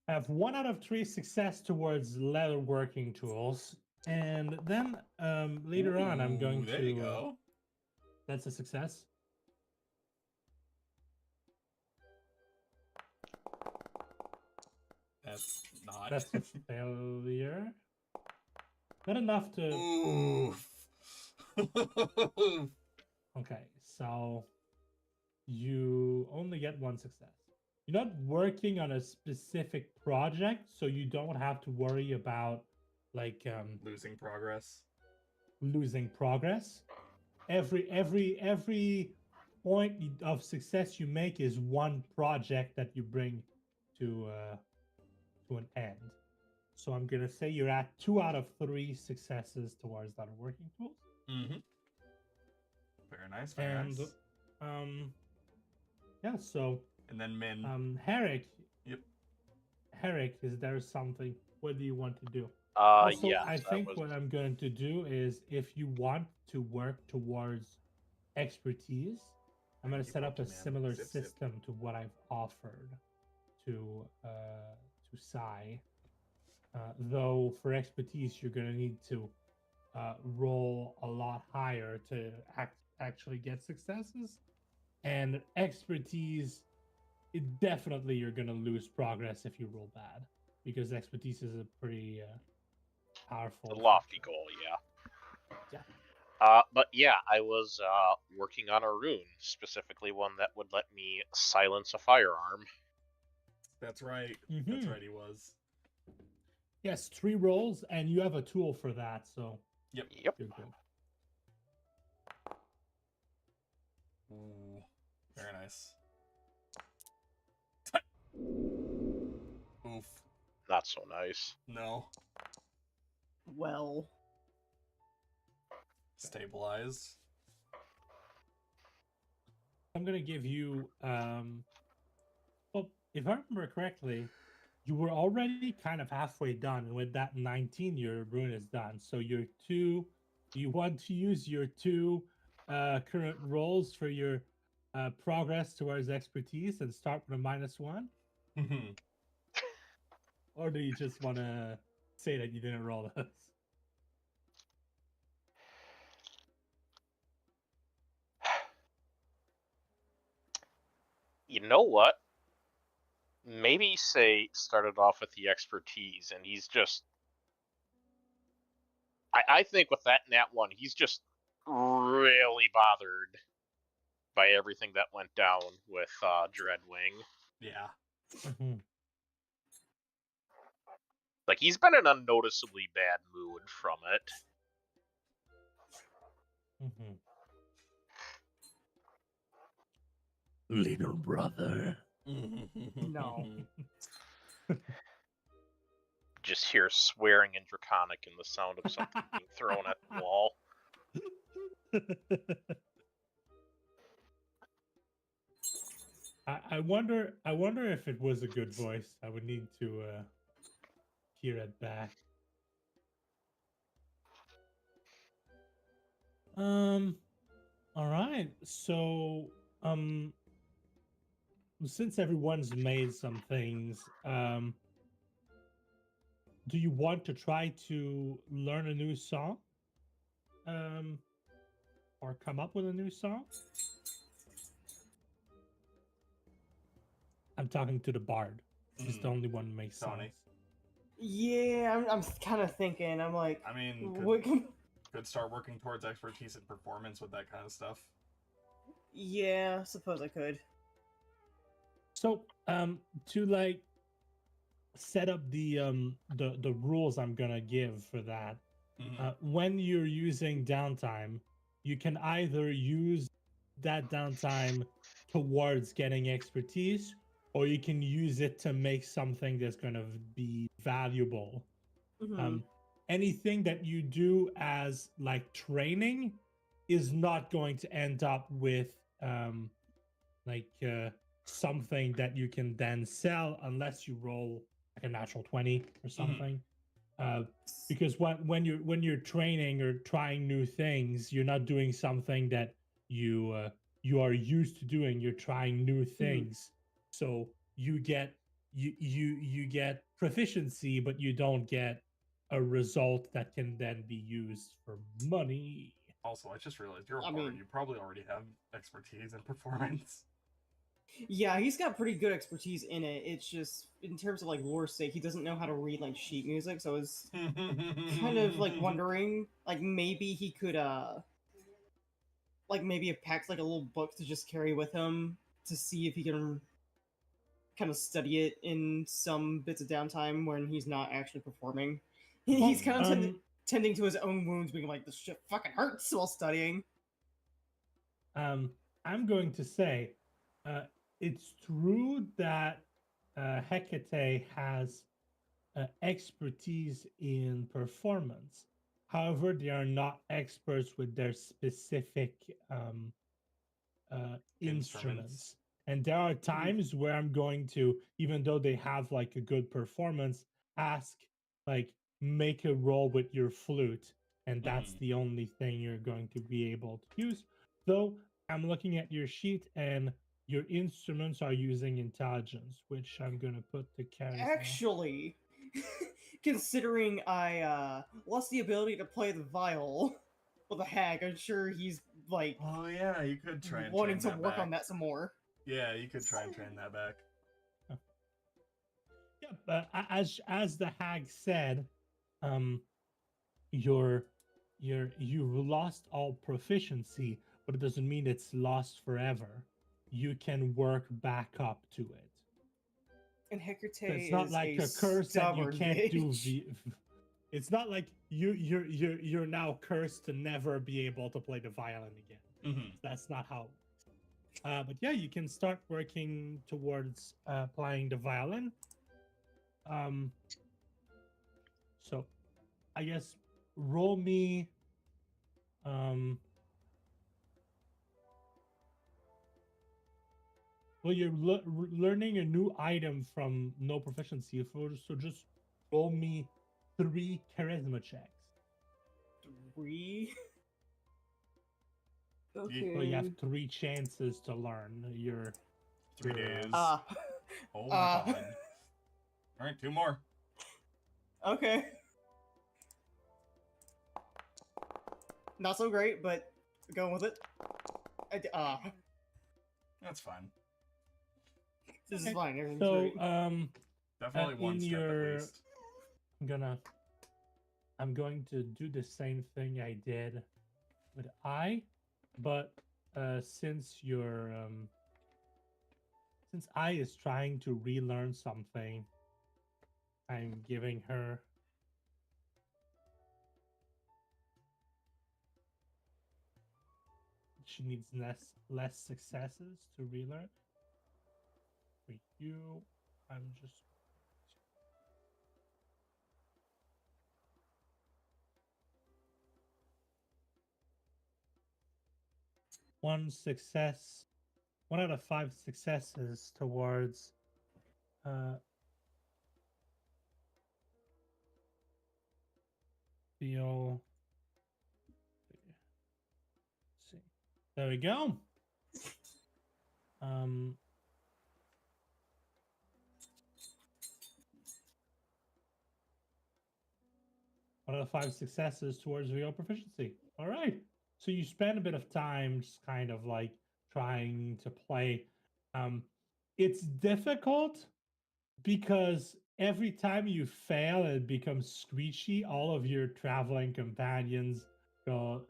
Have 1 out of 3 success towards leatherworking tools, and then later on, I'm going there to. You go. That's a success. That's not. That's a failure. Not enough to. Oof. Okay, so you only get 1 success. You're not working on a specific project, so you don't have to worry about like Losing progress. losing progress. Every point of success you make is 1 project that you bring to an end. So I'm gonna say you're at 2 out of 3 successes towards that working tools. Mm-hmm. Very nice. Very nice. Yeah. So. And then Min. Herrick. Yep. Herrick, is there something? What do you want to do? Also, Yeah. I think what I'm going to do is, if you want to work towards expertise, I'm going to set up a similar system to what I've offered to Sai. Though for expertise, you're going to need to roll a lot higher to actually get successes, and expertise. Definitely you're gonna lose progress if you roll bad, because expertise is a pretty powerful. A lofty goal, yeah. But yeah, I was working on a rune, specifically one that would let me silence a firearm. That's right. Mm-hmm. That's right. He was. Yes, 3 rolls, and you have a tool for that. So. Yep. You're good. Ooh, very nice. Oof. Not so nice. No. Well. Stabilize. I'm gonna give you. Well, if I remember correctly, you were already kind of halfway done, and with that 19, your rune is done. So your 2. You want to use your 2 current rolls for your progress towards expertise and start with a -1? Or do you just want to say that you didn't roll those? You know what? Maybe Say started off with the expertise, and he's just I think with that nat 1, he's just really bothered by everything that went down with Dreadwing. Yeah. Mhm. Like, he's been in a noticeably bad mood from it. Mhm. Little brother. No. Just hear swearing in Draconic and the sound of something being thrown at the wall. I wonder if it was a good voice. I would need to hear it back. All right. So, since everyone's made some things, do you want to try to learn a new song? Or come up with a new song? I'm talking to the bard. He's the only one who makes Tony. songs. Yeah, I'm kind of thinking. I'm like, I mean, what can... could start working towards expertise in performance with that kind of stuff. Yeah, I suppose I could. So, to like set up the rules I'm gonna give for that. When you're using downtime, you can either use that downtime towards getting expertise, or you can use it to make something that's going to be valuable. Mhm. Anything that you do as like training is not going to end up with like something that you can then sell unless you roll like a natural 20 or something. Because when you're training or trying new things, you're not doing something that you are used to doing. You're trying new things, so you get you get proficiency, but you don't get a result that can then be used for money. Also, I just realized you're a I bard. mean- You probably already have expertise in performance. Yeah, he's got pretty good expertise in it. It's just in terms of like lore sake, he doesn't know how to read like sheet music, so I was kind of like wondering, like maybe he could like maybe have packed like a little book to just carry with him to see if he can kind of study it in some bits of downtime when he's not actually performing. He's kind of tending to his own wounds, being like, "This shit fucking hurts" while studying. I'm going to say it's true that Hecate has expertise in performance. However, they are not experts with their specific instruments. And there are times where I'm going to, even though they have like a good performance, ask like make a roll with your flute, and that's the only thing you're going to be able to use. Though I'm looking at your sheet and your instruments are using intelligence, which I'm gonna put to charisma. Actually, considering I lost the ability to play the viol with a hag, I'm sure he's like Oh yeah, you could try and wanting train to that work back. on that some more. Yeah, you could try and train that back. Yeah, but as the hag said, you've lost all proficiency, but it doesn't mean it's lost forever. You can work back up to it. And Hecate So it's not is like a a curse that you stubborn can't do. bitch. It's not like you're now cursed to never be able to play the violin again. That's not how it works. But yeah, you can start working towards playing the violin. So I guess roll me well, you're learning a new item from no proficiency, so just roll me 3 charisma checks. 3? Well, Okay. you have 3 chances to learn. Your 3 days. Ah. Oh my god. Alright, 2 more. Okay. Not so great, but going with it. That's fine. This is fine. Everything's So great. Definitely one in step your at least. I'm gonna I'm going to do the same thing I did with but since since I is trying to relearn something, I'm giving her she needs less successes to relearn. For you, I'm just one success, 1 out of 5 successes towards feel. See, there we go. Um, 1 out of 5 successes towards VO proficiency. All right. So you spend a bit of time just kind of like trying to play. It's difficult because every time you fail, it becomes screechy. All of your traveling companions go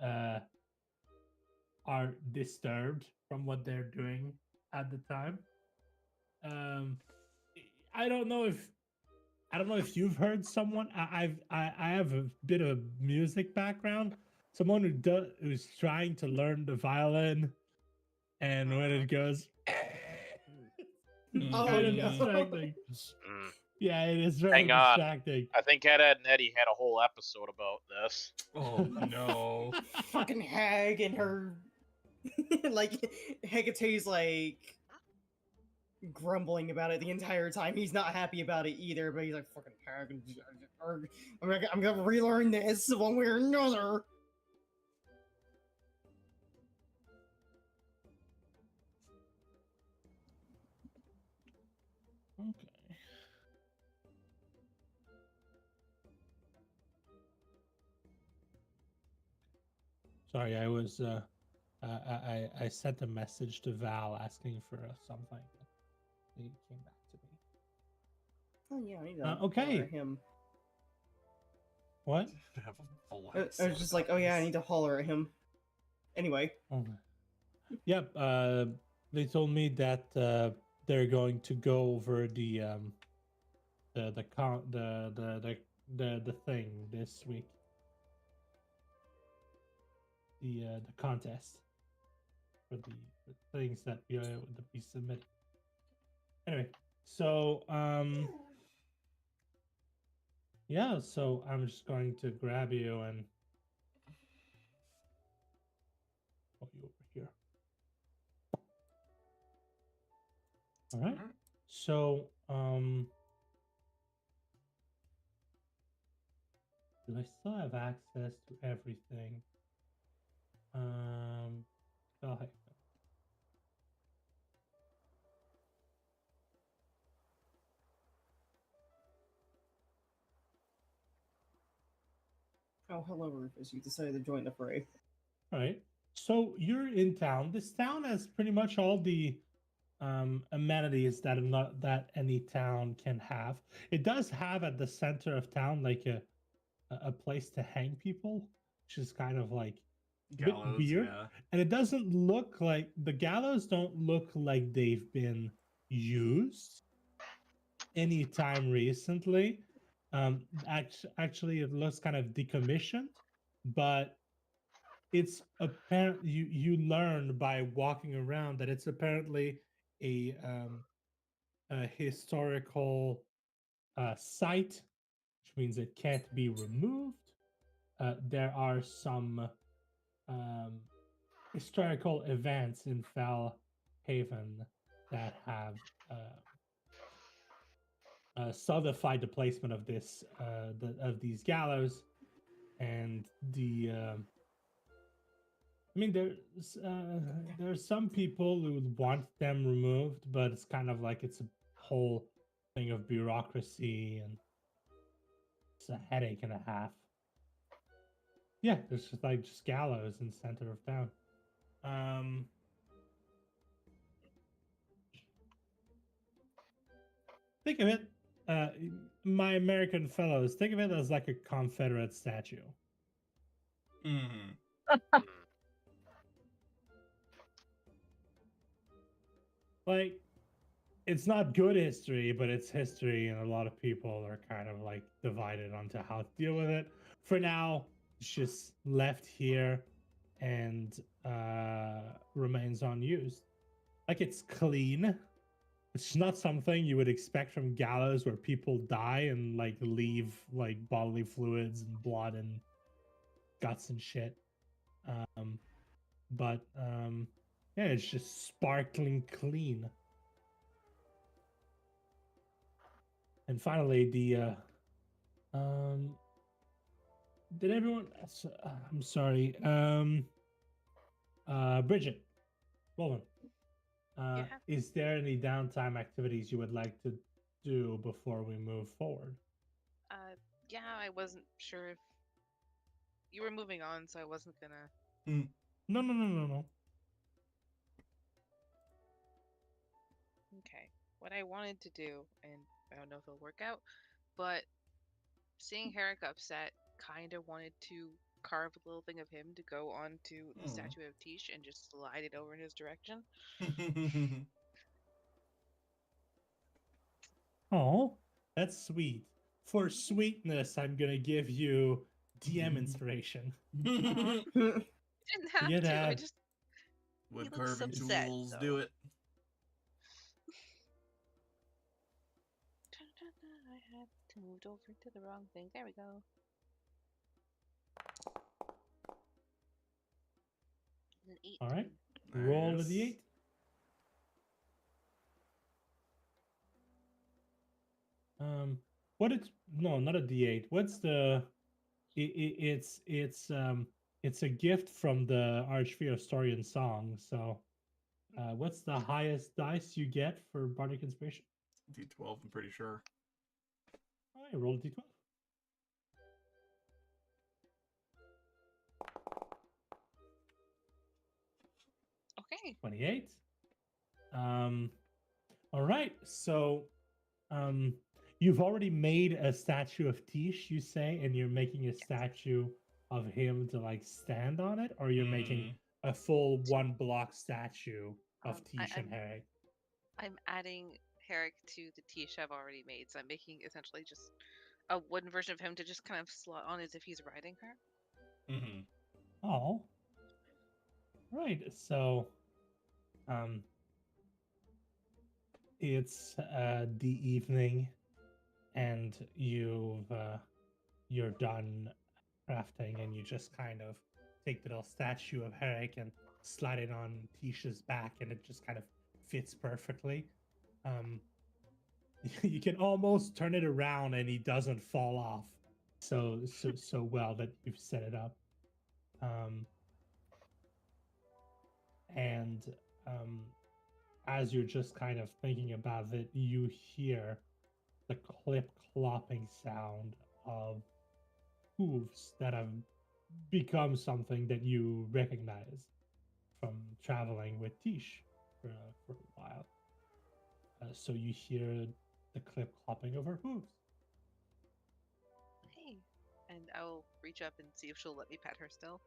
are disturbed from what they're doing at the time. Um, I don't know if you've heard someone. I have a bit of music background. Someone who's trying to learn the violin, and when it goes, it's Oh, kind of no. distracting. Mm. Yeah, it is very Hang on. distracting. I think Ed, Ed and Eddie had a whole episode about this. Oh no. Fucking hag and her like Hecate's like grumbling about it the entire time. He's not happy about it either, but he's like fucking hag and I'm gonna relearn this one way or another. Okay. Sorry, I was I sent a message to Val asking for something. He came back to me. Oh yeah, I need to Okay. holler at him. What? Have a full I episode was just like, about oh yeah, I this. need to holler at him. Anyway. Okay. Yep. They told me that they're going to go over the thing this week. The contest for the things that we submitted. Anyway, so yeah, so I'm just going to grab you and put you over here. All right. So do I still have access to everything? Oh, hey. Oh, hello, Rufus. You decided to join the fray. All right. So you're in town. This town has pretty much all the amenities that any town can have. It does have at the center of town like a place to hang people, which is kind of like a bit Gallows, weird. yeah. And it doesn't look like the gallows don't look like they've been used anytime recently. Actually, it looks kind of decommissioned, but it's apparent you learn by walking around that it's apparently a historical site, which means it can't be removed. There are some historical events in Fell Haven that have solidified the placement of of these gallows, and I mean, there's some people who want them removed, but it's kind of like it's a whole thing of bureaucracy, and it's a headache and a half. Yeah, there's just gallows in the center of town. Think of it my American fellows, think of it as like a Confederate statue. Mm-hmm. Like, it's not good history, but it's history, and a lot of people are kind of like divided onto how to deal with it. For now, it's just left here and remains unused. Like, it's clean. It's not something you would expect from gallows where people die and like leave like bodily fluids and blood and guts and shit. But yeah, it's just sparkling clean. And finally, the did everyone? I'm sorry. Bridget, Roland. Yeah. Is there any downtime activities you would like to do before we move forward? Yeah, I wasn't sure if you were moving on, so I wasn't gonna. No. Okay. What I wanted to do, and I don't know if it'll work out, but seeing Herrick upset, kind of wanted to carve a little thing of him to go onto the statue of Tish and just slide it over in his direction. Oh, that's sweet. For sweetness, I'm gonna give you DM inspiration. Didn't have Get to. I out. just Would he looks carving upset, tools so. do it? I had to move over to the wrong thing. There we go. An 8. All right. Roll a Nice. d8. What it's no, not a d8. What's the? It's a gift from the Archfeostorian song. So, what's the highest dice you get for bardic inspiration? D12, I'm pretty sure. All right, roll a d12. Okay. 28. All right. So, you've already made a statue of Tish, you say, and you're making a statue of him to like stand on it, or you're making a full 1 block statue of Tish and Herrick? I'm adding Herrick to the Tish I've already made, so I'm making essentially just a wooden version of him to just kind of slot on as if he's riding her. Mm-hmm. Oh. Right. So, it's the evening, and you're done crafting, and you just kind of take the little statue of Herrick and slide it on Tisha's back, and it just kind of fits perfectly. You can almost turn it around, and he doesn't fall off so well that you've set it up. And as you're just kind of thinking about it, you hear the clip-clopping sound of hooves that have become something that you recognize from traveling with Tish for a while. So you hear the clip-clopping of her hooves. Hey. And I'll reach up and see if she'll let me pet her still.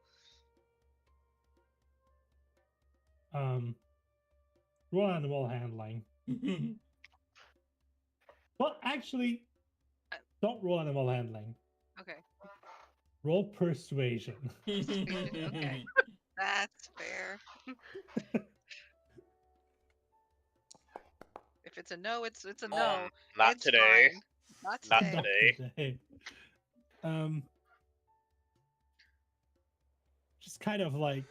Roll animal handling. Well, actually, don't roll animal handling. Okay. Roll persuasion. Okay. That's fair. If it's a no, it's a no. Not It's today. fine. Not Not today. today. Just kind of like,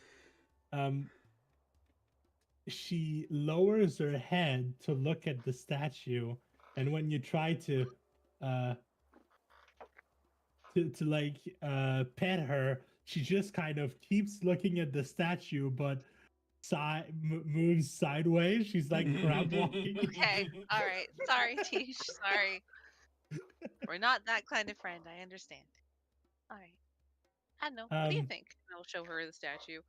she lowers her head to look at the statue, and when you try to pet her, she just kind of keeps looking at the statue, but moves sideways. She's like crab walking. Okay. All right. Sorry, Tish. Sorry. We're not that kind of friend. I understand. All right. I don't know. What do you think? I'll show her the statue.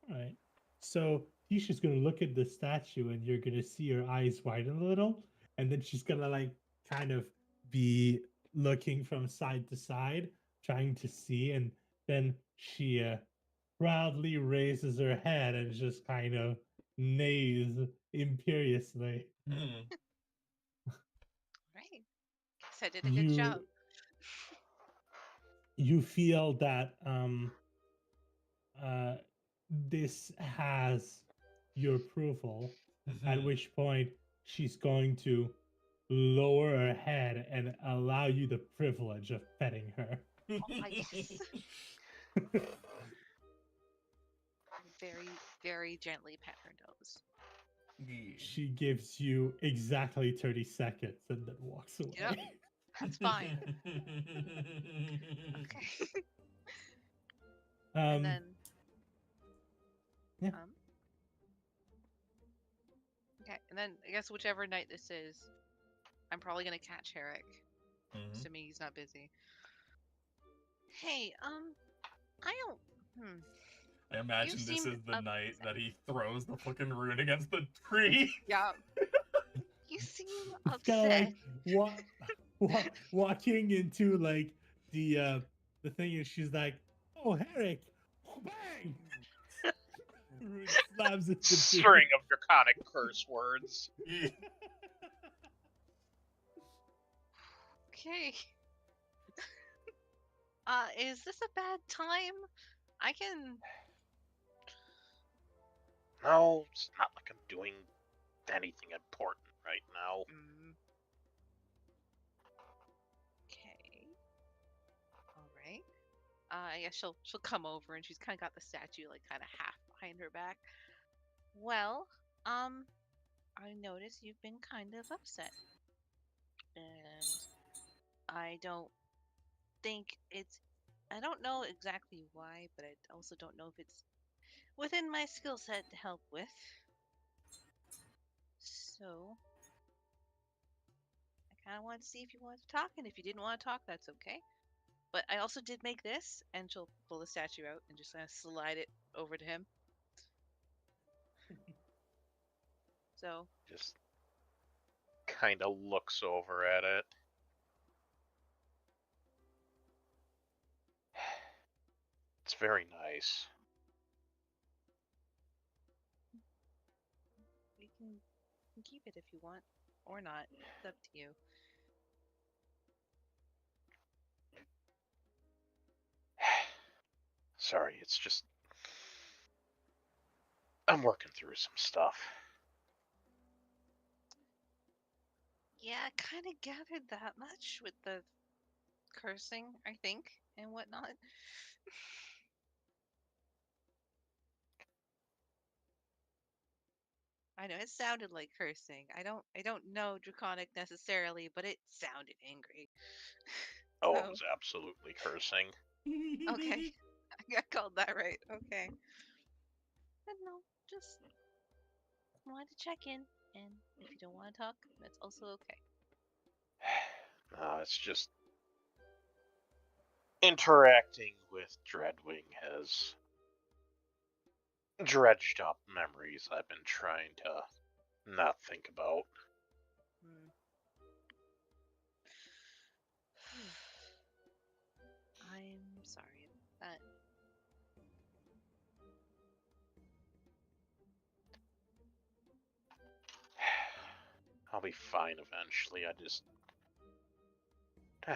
All right. So Tisha's gonna look at the statue, and you're gonna see her eyes widen a little, and then she's gonna like kind of be looking from side to side, trying to see, and then she proudly raises her head and just kind of neighs imperiously. Hmm. Right. Guess I did a good You job. you feel that uh, this has your approval, at which point she's going to lower her head and allow you the privilege of petting her. Yes. Very, very gently pat her nose. She gives you exactly 30 seconds and then walks away. Yep. That's fine. Okay. And then, yeah. Okay, and then I guess whichever night this is, I'm probably gonna catch Herrick, assuming he's not busy. Hey, I don't. I imagine You this seemed is the night upset. that he throws the fucking rune against the tree. Yeah. You seem It's kind of upset. like walking into like the thing, and she's like, "Oh, Herrick, bang!" Rune slams into the tree. String of draconic curse words. Okay. Is this a bad time? I can. No, it's not like I'm doing anything important right now. Okay. All right. I guess she'll come over, and she's kind of got the statue like kind of half behind her back. Well, I notice you've been kind of upset, and I don't think it's. I don't know exactly why, but I also don't know if it's within my skill set to help with. So, I kind of wanted to see if you wanted to talk, and if you didn't want to talk, that's okay. But I also did make this, and she'll pull the statue out and just kind of slide it over to him. So, Just kind of looks over at it. It's very nice. you can keep it if you want, or not. It's up to you. Sorry, it's just I'm working through some stuff. Yeah, I kind of gathered that much with the cursing, I think, and whatnot. I know it sounded like cursing. I don't know draconic necessarily, but it sounded angry. Oh, it So, was absolutely cursing. okay. I got called that right. Okay. But no, just wanted to check in, and if you don't want to talk, that's also okay. No, it's just interacting with Dreadwing has dredged up memories I've been trying to not think about. I'm sorry about that. I'll be fine eventually. I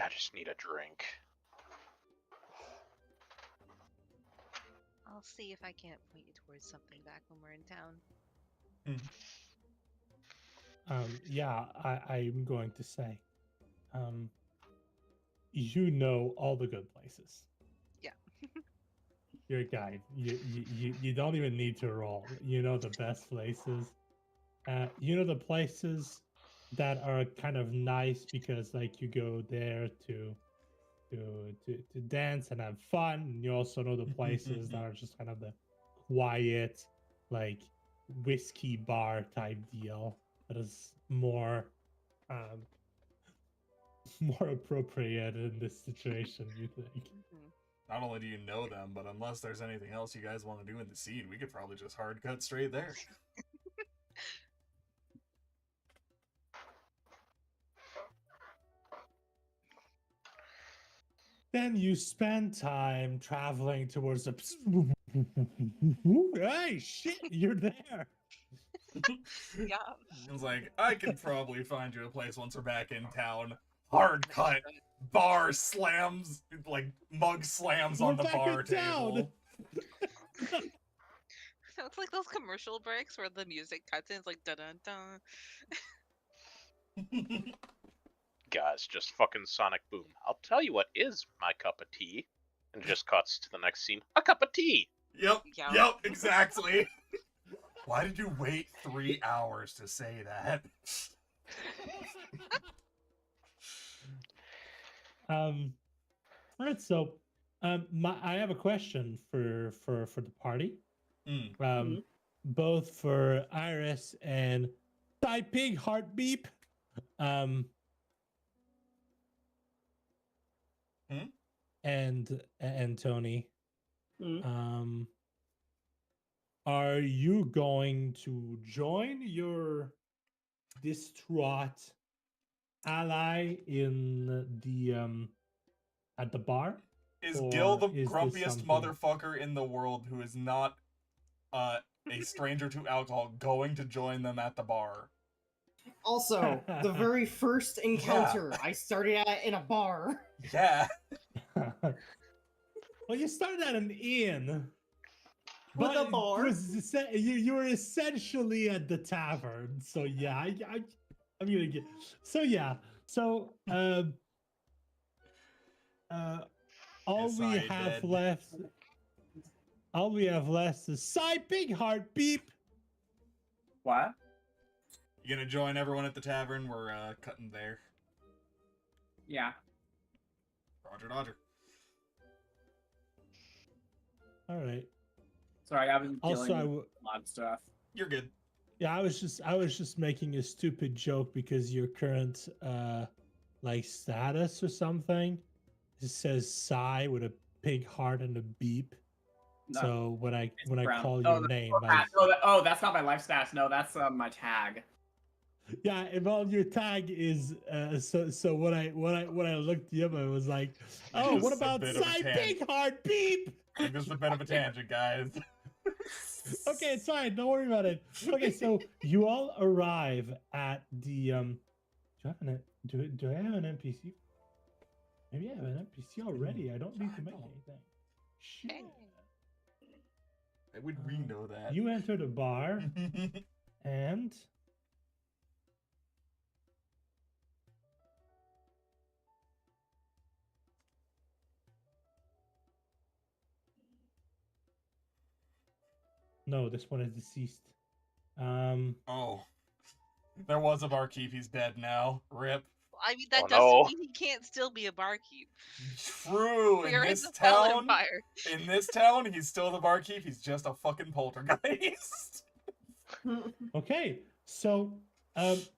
just need a drink. I'll see if I can't point you towards something back when we're in town. Yeah, I'm going to say, you know all the good places. Yeah. You're a guide. You don't even need to roll. You know the best places. You know the places that are kind of nice because like you go there to dance and have fun. And you also know the places that are just kind of the quiet, like whiskey bar type deal that is more more appropriate in this situation, you think? Not only do you know them, but unless there's anything else you guys want to do in the seed, we could probably just hard cut straight there. Then you spend time traveling towards the. Hey, shit, you're there. Yeah. It's like, I can probably find you a place once we're back in town. Hard cut. Bar slams, like mug slams We're on the back bar in town. table. It's like those commercial breaks where the music cuts in. It's like dun dun dun. Guys, just fucking sonic boom. I'll tell you what is my cup of tea. And just cuts to the next scene. A cup of tea! Yep, Yeah. yep, exactly. Why did you wait 3 hours to say that? Alright, so I have a question for the party. Both for Iris and Thigh Pig Heart Beep. And Tony. Are you going to join your distraught ally in the at the bar? Is Or Gil the is this grumpiest something- motherfucker in the world who is not a stranger to alcohol going to join them at the bar? Also, the very first encounter I started at in a bar. Yeah. Well, you started at an inn. With a it bar? was you were essentially at the tavern, so yeah, I'm gonna get. So yeah, so all Yes, we I have did. left, is Side Big Heart Beep. What? You gonna join everyone at the tavern? We're cutting there. Yeah. Roger, Dodger. All right. Sorry, I've been dealing Also, with a lot of stuff. You're good. yeah, I was just making a stupid joke because your current like status or something, it says Psy with a pig heart and a beep. No, So when I brown. call Oh, your name, that's not my life stats. No, that's my tag. yeah, well, your tag is so when I looked you up, I was like, oh, what Just a about bit of a Psy tan- Pig Heart Beep? I think this is a bit of a tangent, guys. Okay, it's fine. Don't worry about it. Okay, so you all arrive at the Do I have an NPC? Maybe I have an NPC already. I don't need to make anything. Shit. How would we know that? You enter the bar and no, this one is deceased. Oh. There was a barkeep, he's dead now. Rip. I mean, that Oh, doesn't no. mean he can't still be a barkeep. True. We are In in this the Fell town, Empire. he's still the barkeep. He's just a fucking poltergeist. okay, so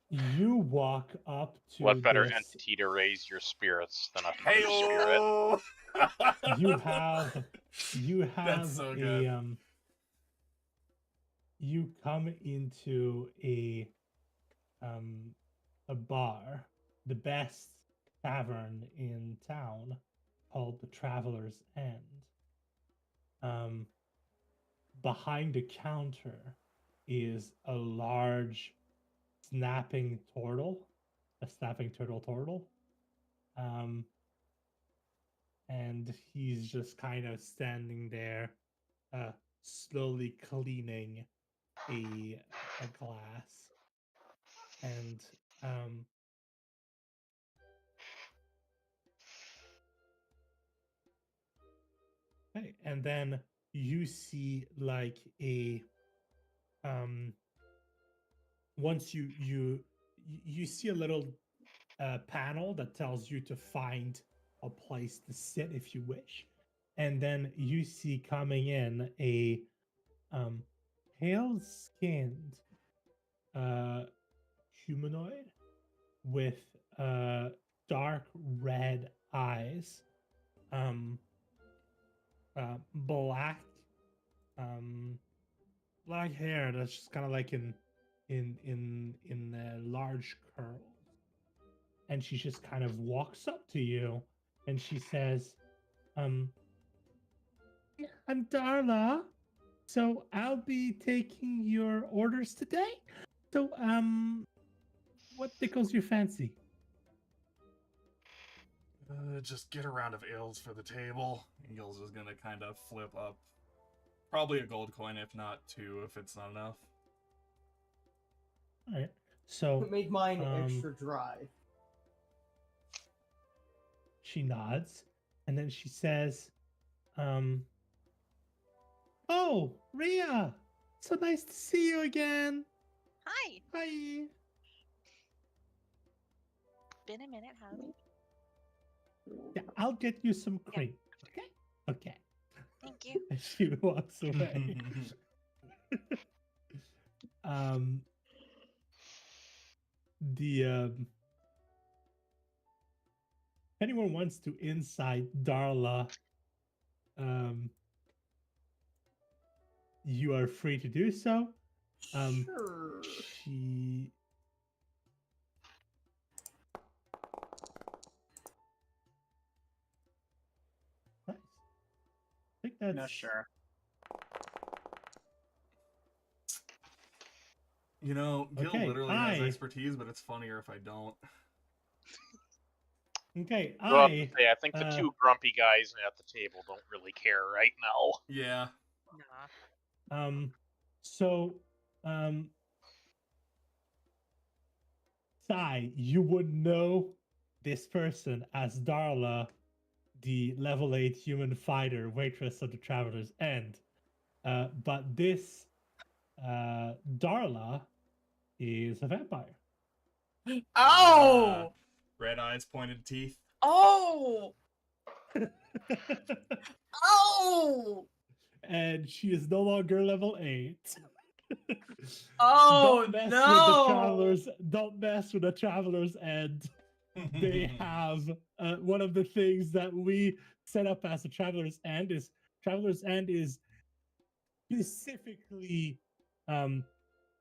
you walk up to What better this. entity to raise your spirits than a free spirit? Heyo! You have That's so good. you come into a bar, the best tavern in town, called the Traveler's End. Behind the counter is a large snapping turtle. And he's just kind of standing there, slowly cleaning a glass. And okay, and then you see like a once you see a little panel that tells you to find a place to sit if you wish, and then you see coming in a pale-skinned humanoid with dark red eyes, black black hair that's just kind of like in large curls, and she just kind of walks up to you and she says, Um, I'm Darla. So I'll be taking your orders today. So, what tickles your fancy? Just get a round of ales for the table. Gills is gonna kind of flip up. Probably a gold coin, if not two, if it's not enough. All right. So Make mine extra dry. she nods, and then she says, "Oh, Rhea, so nice to see you again. Hi. Bye." Been a minute, have you? Yeah, I'll get you some cream. Okay. Okay. Thank you. And she walks away. um. The if anyone wants to insight Darla, you are free to do so. Sure. She nice. I think that's No, sure. You know, Gil Okay, literally has I- expertise, but it's funnier if I don't. Okay. Well, I think the two grumpy guys at the table don't really care right now. Yeah. Nah. So Sai, you would know this person as Darla, the level 8 human fighter, waitress of the Traveler's End. But this Darla is a vampire. Oh! Red eyes, pointed teeth. Oh! Oh! And she is no longer level 8. Oh, Don't mess no! with the Travelers. Don't mess with the Travelers End. They have one of the things that we set up as a Traveler's End is specifically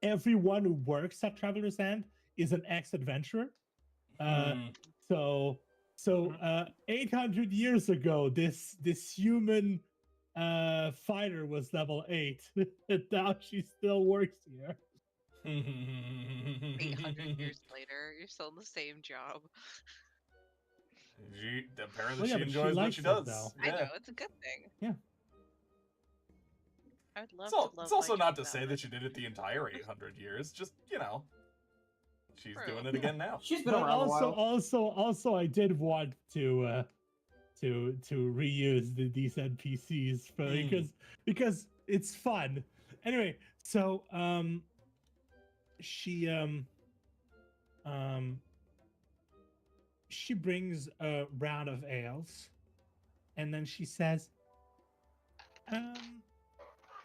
everyone who works at Traveler's End is an ex-adventurer. So 800 years ago, this human fighter was level 8, and now she still works here. 800 years later, you're still in the same job. Apparently Well, yeah, she but she enjoys what likes she it, does. though. I Yeah. know, it's a good thing. Yeah. I would love It's, to love it's also my not job to say much. that she did it the entire 800 years. Just, you know, she's True. doing it again now. She's been But around a while. also, I did want to reuse these NPCs because it's fun. Anyway, so she she brings a round of ales, and then she says,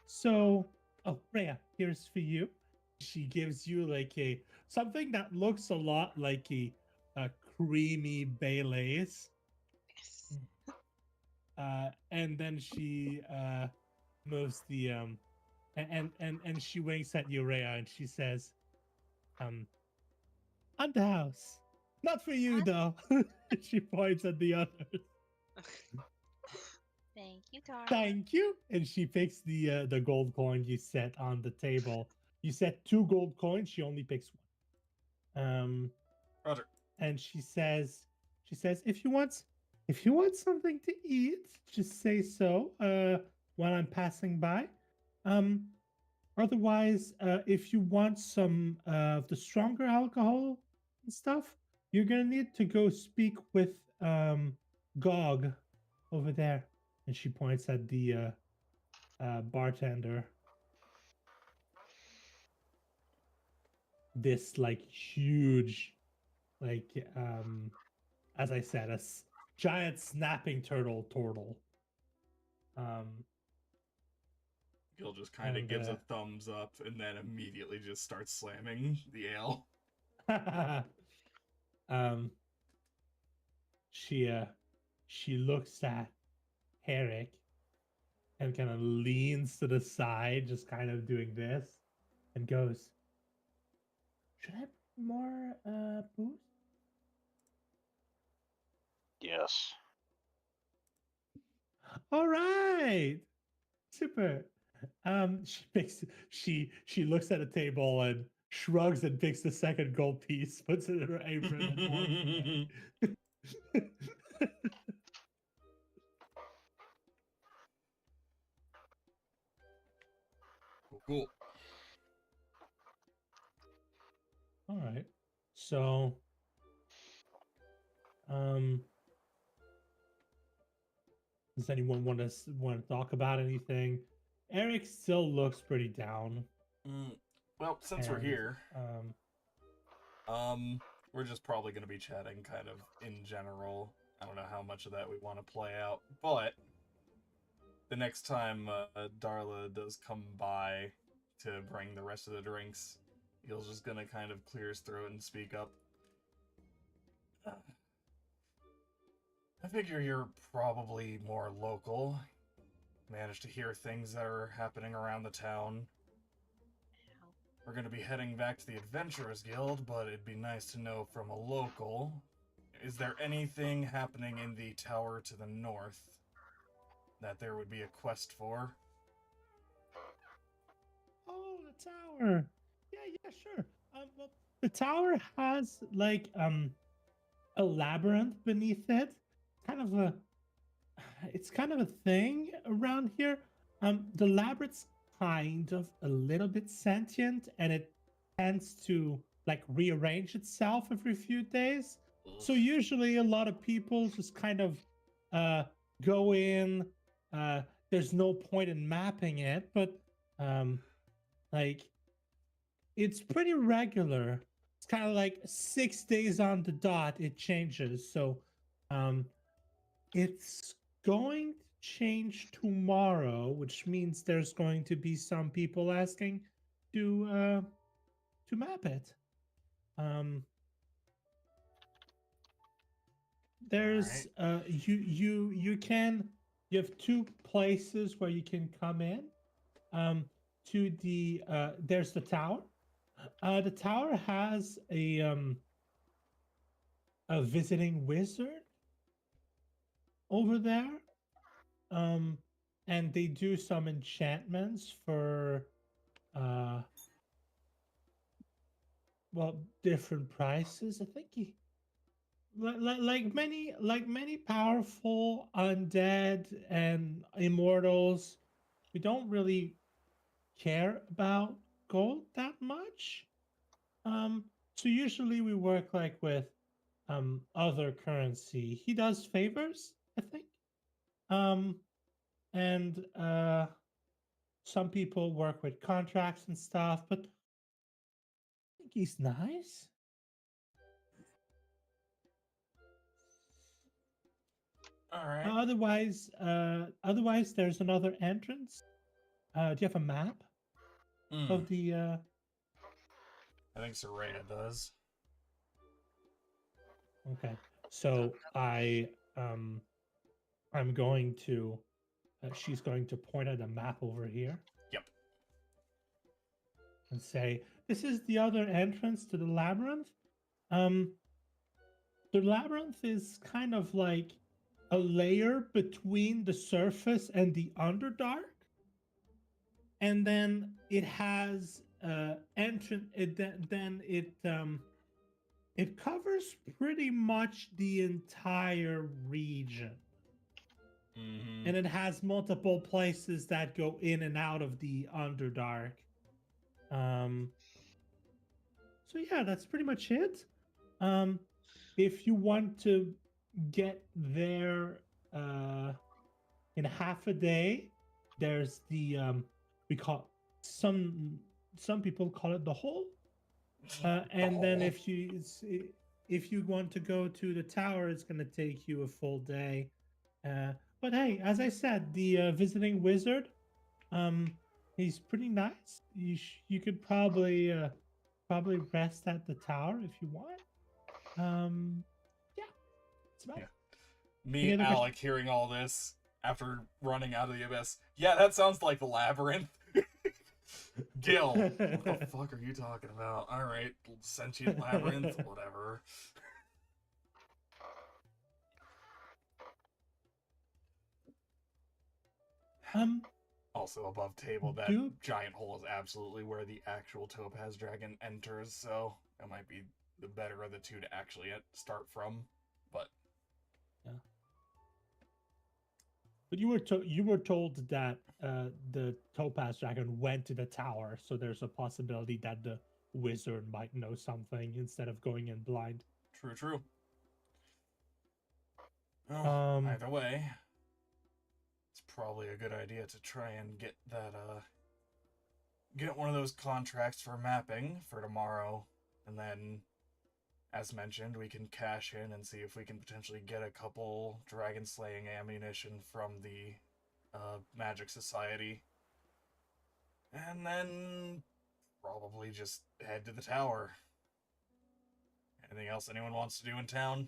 so, oh, Rhea, here's for you. She gives you like something that looks a lot like a creamy Baileys. Yes. And then she moves the and she winks at you, Rhea, and she says, on the house. Not for you though. She points at the others. Thank you, darling. Thank you. And she picks the gold coin you set on the table. You set 2 gold coins. She only picks 1. Roger. And she says, if you want something to eat, just say so. While I'm passing by. Otherwise, if you want some of the stronger alcohol and stuff, you're gonna need to go speak with Gog over there. And she points at the bartender. This like huge, like as I said, a giant snapping turtle. Gil just kind of And, gives a thumbs up and then immediately just starts slamming the ale. She looks at Herrick and kind of leans to the side, just kind of doing this, and goes, "Should I have more booze?" Yes. All right. Super. She looks at a table and shrugs and picks the second gold piece, puts it in her apron, and walks away. Cool. All right. So, does anyone want to talk about anything? Eric still looks pretty down. Well, since we're and, here, we're just probably going to be chatting kind of in general. I don't know how much of that we want to play out, but the next time Darla does come by to bring the rest of the drinks, he's just going to kind of clear his throat and speak up. I figure you're probably more local. Managed to hear things that are happening around the town. We're going to be heading back to the Adventurers Guild, but it'd be nice to know from a local. Is there anything happening in the tower to the north that there would be a quest for? Oh, the tower. Yeah, sure. Well, the tower has like a labyrinth beneath it. It's kind of a thing around here. The labyrinth's kind of a little bit sentient, and it tends to like rearrange itself every few days. So usually a lot of people just kind of go in. There's no point in mapping it, but like it's pretty regular. It's kind of like 6 days on the dot it changes. So it's going to change tomorrow, which means there's going to be some people asking to map it. There's you have two places where you can come in. To the there's the tower. The tower has a visiting wizard over there. And they do some enchantments for different prices. I think like many powerful undead and immortals, we don't really care about gold that much. So usually we work like with other currency. He does favors, I think. And some people work with contracts and stuff, but I think he's nice. All right. Otherwise, there's another entrance. Do you have a map of the? I think Soraya does. Okay, so I'm going to. She's going to point at a map over here. Yep. And say, "This is the other entrance to the labyrinth." The labyrinth is kind of like a layer between the surface and the underdark, and then it has entrance. It covers pretty much the entire region. Mm-hmm. And it has multiple places that go in and out of the Underdark. So yeah, that's pretty much it. If you want to get there in half a day, there's the we call some people call it the hole. And then if you want to go to the tower, it's going to take you a full day. But hey, as I said, the visiting wizard, he's pretty nice. You could probably rest at the tower if you want. Yeah, that's about it. Me and Alec hearing all this after running out of the abyss. Yeah, that sounds like the labyrinth. Gil, what the fuck are you talking about? All right, sentient labyrinth, whatever. Also above table, that Do- giant hole is absolutely where the actual Topaz dragon enters, so that might be the better of the two to actually start from. But But you were told that the Topaz dragon went to the tower, so there's a possibility that the wizard might know something instead of going in blind. true. Well, either way, it's probably a good idea to try and get that get one of those contracts for mapping for tomorrow, and then, as mentioned, we can cash in and see if we can potentially get a couple dragon slaying ammunition from the Magic Society, and then probably just head to the tower. Anything else anyone wants to do in town?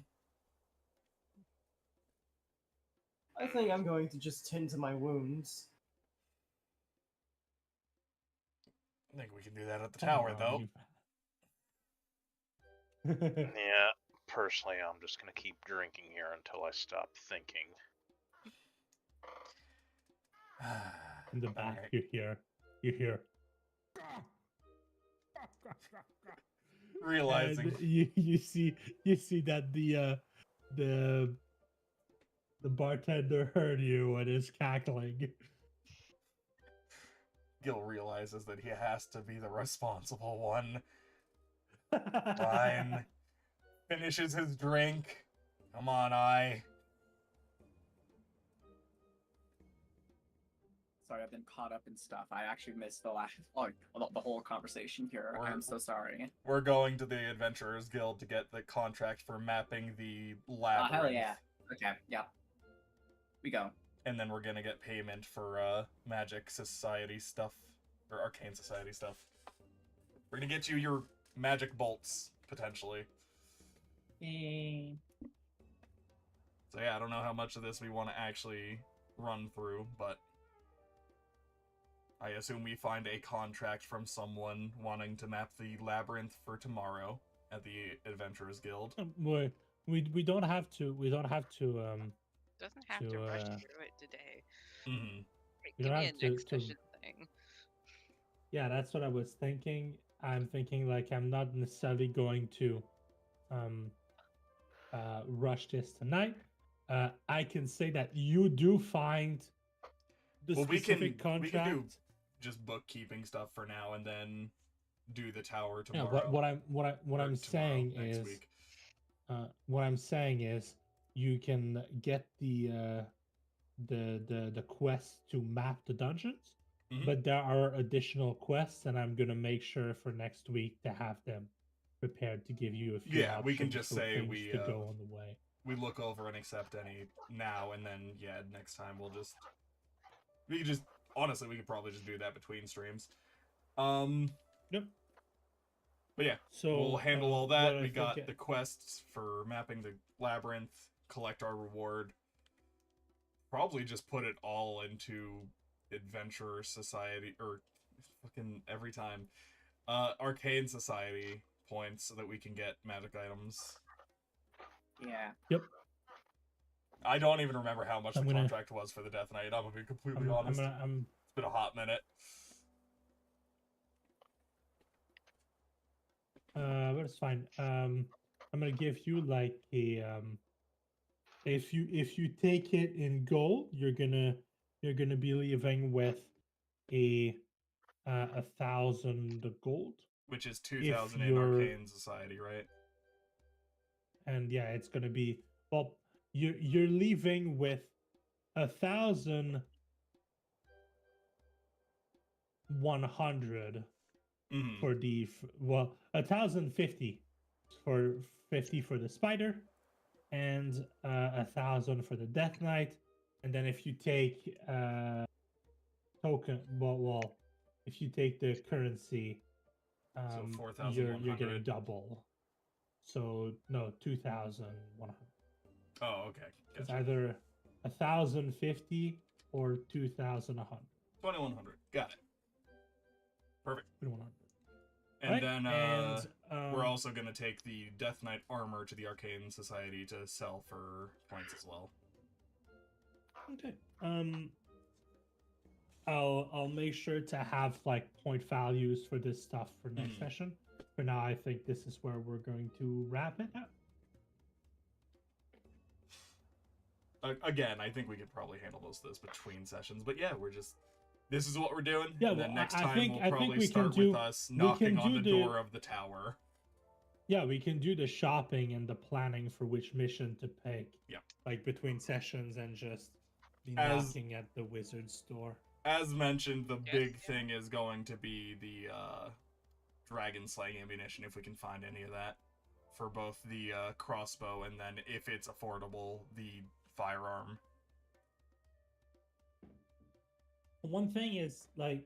I think I'm going to just tend to my wounds. I think we can do that at the tower, though. Yeah, personally, I'm just gonna keep drinking here until I stop thinking. In the back, Alright. you hear. Realizing. And you see that the bartender heard you and is cackling. Gil realizes that he has to be the responsible one. Fine. Finishes his drink. Come on, Sorry, I've been caught up in stuff. I actually missed the whole conversation here. I'm so sorry. We're going to the Adventurers Guild to get the contract for mapping the labyrinth. Hell yeah. Okay, yeah. We go. And then we're gonna get payment for Magic Society stuff, or Arcane Society stuff. We're gonna get you your magic bolts, potentially. So yeah, I don't know how much of this we want to actually run through, but I assume we find a contract from someone wanting to map the labyrinth for tomorrow at the Adventurers Guild. We don't have to. Doesn't have to rush through it today. Mm-hmm. Give me a next session thing. Yeah, that's what I was thinking. I'm thinking like I'm not necessarily going to rush this tonight. I can say that you do find the specific contract. We can do just bookkeeping stuff for now, and then do the tower tomorrow. Yeah, what I'm saying is, what I'm saying is, you can get the quest to map the dungeons, but there are additional quests, and I'm gonna make sure for next week to have them prepared to give you a few. Yeah, we can just say we go on the way. We look over and accept any now, and then next time honestly, we could probably just do that between streams. Yep. But yeah, so we'll handle all that. We got think the quests for mapping the labyrinth, collect our reward. Probably just put it all into Adventurer Society, or fucking every time, Arcane Society points so that we can get magic items. Yeah. Yep. I don't even remember how much the contract was for the Death Knight. I'm gonna be completely honest. It's been a hot minute. But it's fine. I'm gonna give you like a if you take it in gold, you're gonna be leaving with a 1,000 gold, which is 2,000 in Arcane Society, right? And yeah, it's gonna be you're leaving with 1,100 for the 1,050 for 50 for the spider, and 1,000 for the Death Knight. And then if you take token, if you take the currency, so you're getting double. So no, 2,100. Oh, okay. Gotcha. It's either 1,050 or 2,100. 2,100. Got it. Perfect. 2,100. And right? then And, we're also going to take the Death Knight armor to the Arcane Society to sell for points as well. Okay. I'll make sure to have like point values for this stuff for next session. For now, I think this is where we're going to wrap it up. Again, I think we could probably handle most of this between sessions, but yeah, this is what we're doing. Yeah, and then well, next I time think- we'll I think probably we can start do- with us we knocking can on do the the- door of the tower. Yeah, we can do the shopping and the planning for which mission to pick. Yep. Like between sessions and just be As- knocking at the wizard's door. As mentioned, the Yes. big thing is going to be the dragon slaying ammunition, if we can find any of that, for both the crossbow and then, if it's affordable, the firearm. One thing is like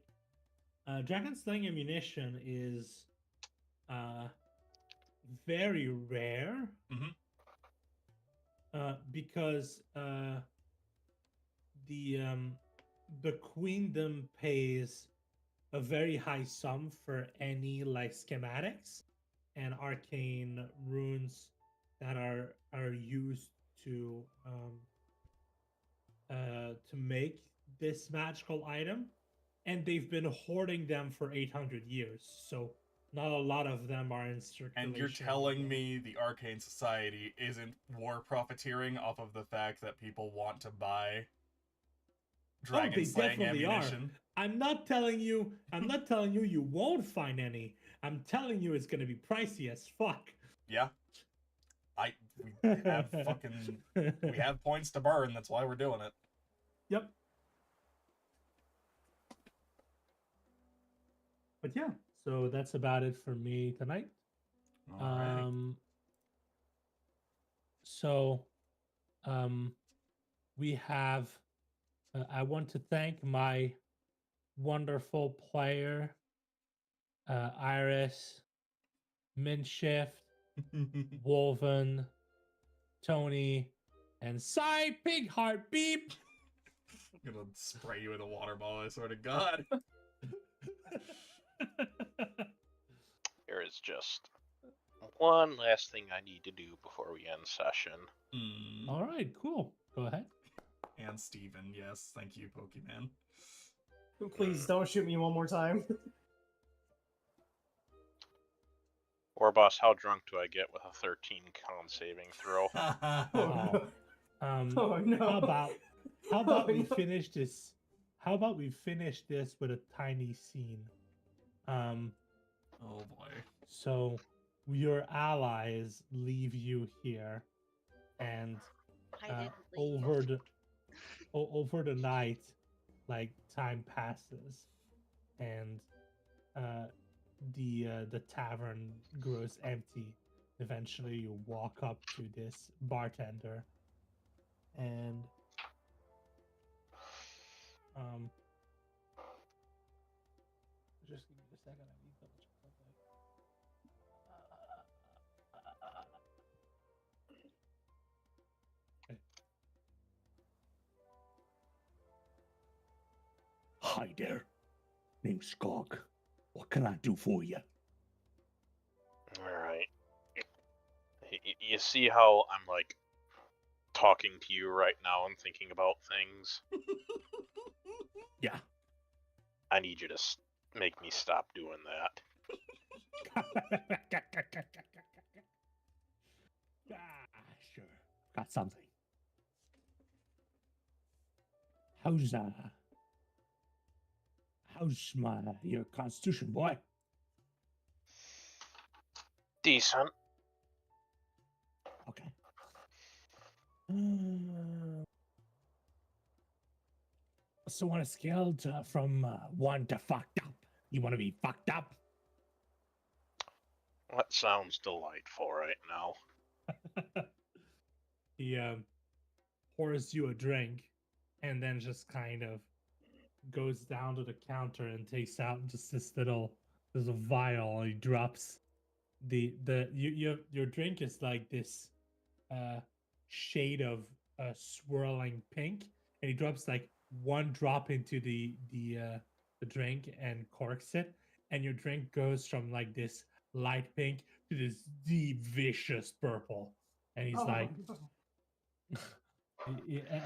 dragon slaying ammunition is very rare. Mhm. Because the queendom pays a very high sum for any like schematics and arcane runes that are used to make this magical item, and they've been hoarding them for 800 years. So not a lot of them are in circulation. And you're telling me the Arcane Society isn't war profiteering off of the fact that people want to buy dragon they slaying definitely are. ammunition? I'm not telling you you won't find any. I'm telling you it's gonna be pricey as fuck. Yeah. We have points to burn, that's why we're doing it. Yep. But yeah, so that's about it for me tonight. Alrighty. We have I want to thank my wonderful player Iris, Minshift, Wolven, Tony, and Psy Pig Heart Beep. I'm gonna spray you with a water ball, I swear to God. There is just one last thing I need to do before we end session. All right, cool. Go ahead. And Steven, yes, thank you, Pokemon. Please don't shoot me one more time. Or boss, how drunk do I get with a 13 con saving throw? Oh, oh no. How about Oh, we no. finish this? How about we finish this with a tiny scene? Oh boy. So your allies leave you here, and I didn't leave. over the night, like time passes, and the tavern grows empty. Eventually, you walk up to this bartender, and just give me a second. I need to double check something. Hi there. Name's Skog. What can I do for you? Alright. You see how I'm like talking to you right now and thinking about things? Yeah. I need you to make me stop doing that. Sure. Got something. How's your constitution, boy? Decent. Okay. So on a scale from 1 to fucked up, you want to be fucked up? That sounds delightful right now. He pours you a drink, and then just kind of goes down to the counter and takes out just there's a vial. And he drops your drink is like this shade of swirling pink, and he drops like one drop into the drink and corks it, and your drink goes from like this light pink to this deep vicious purple, and he's like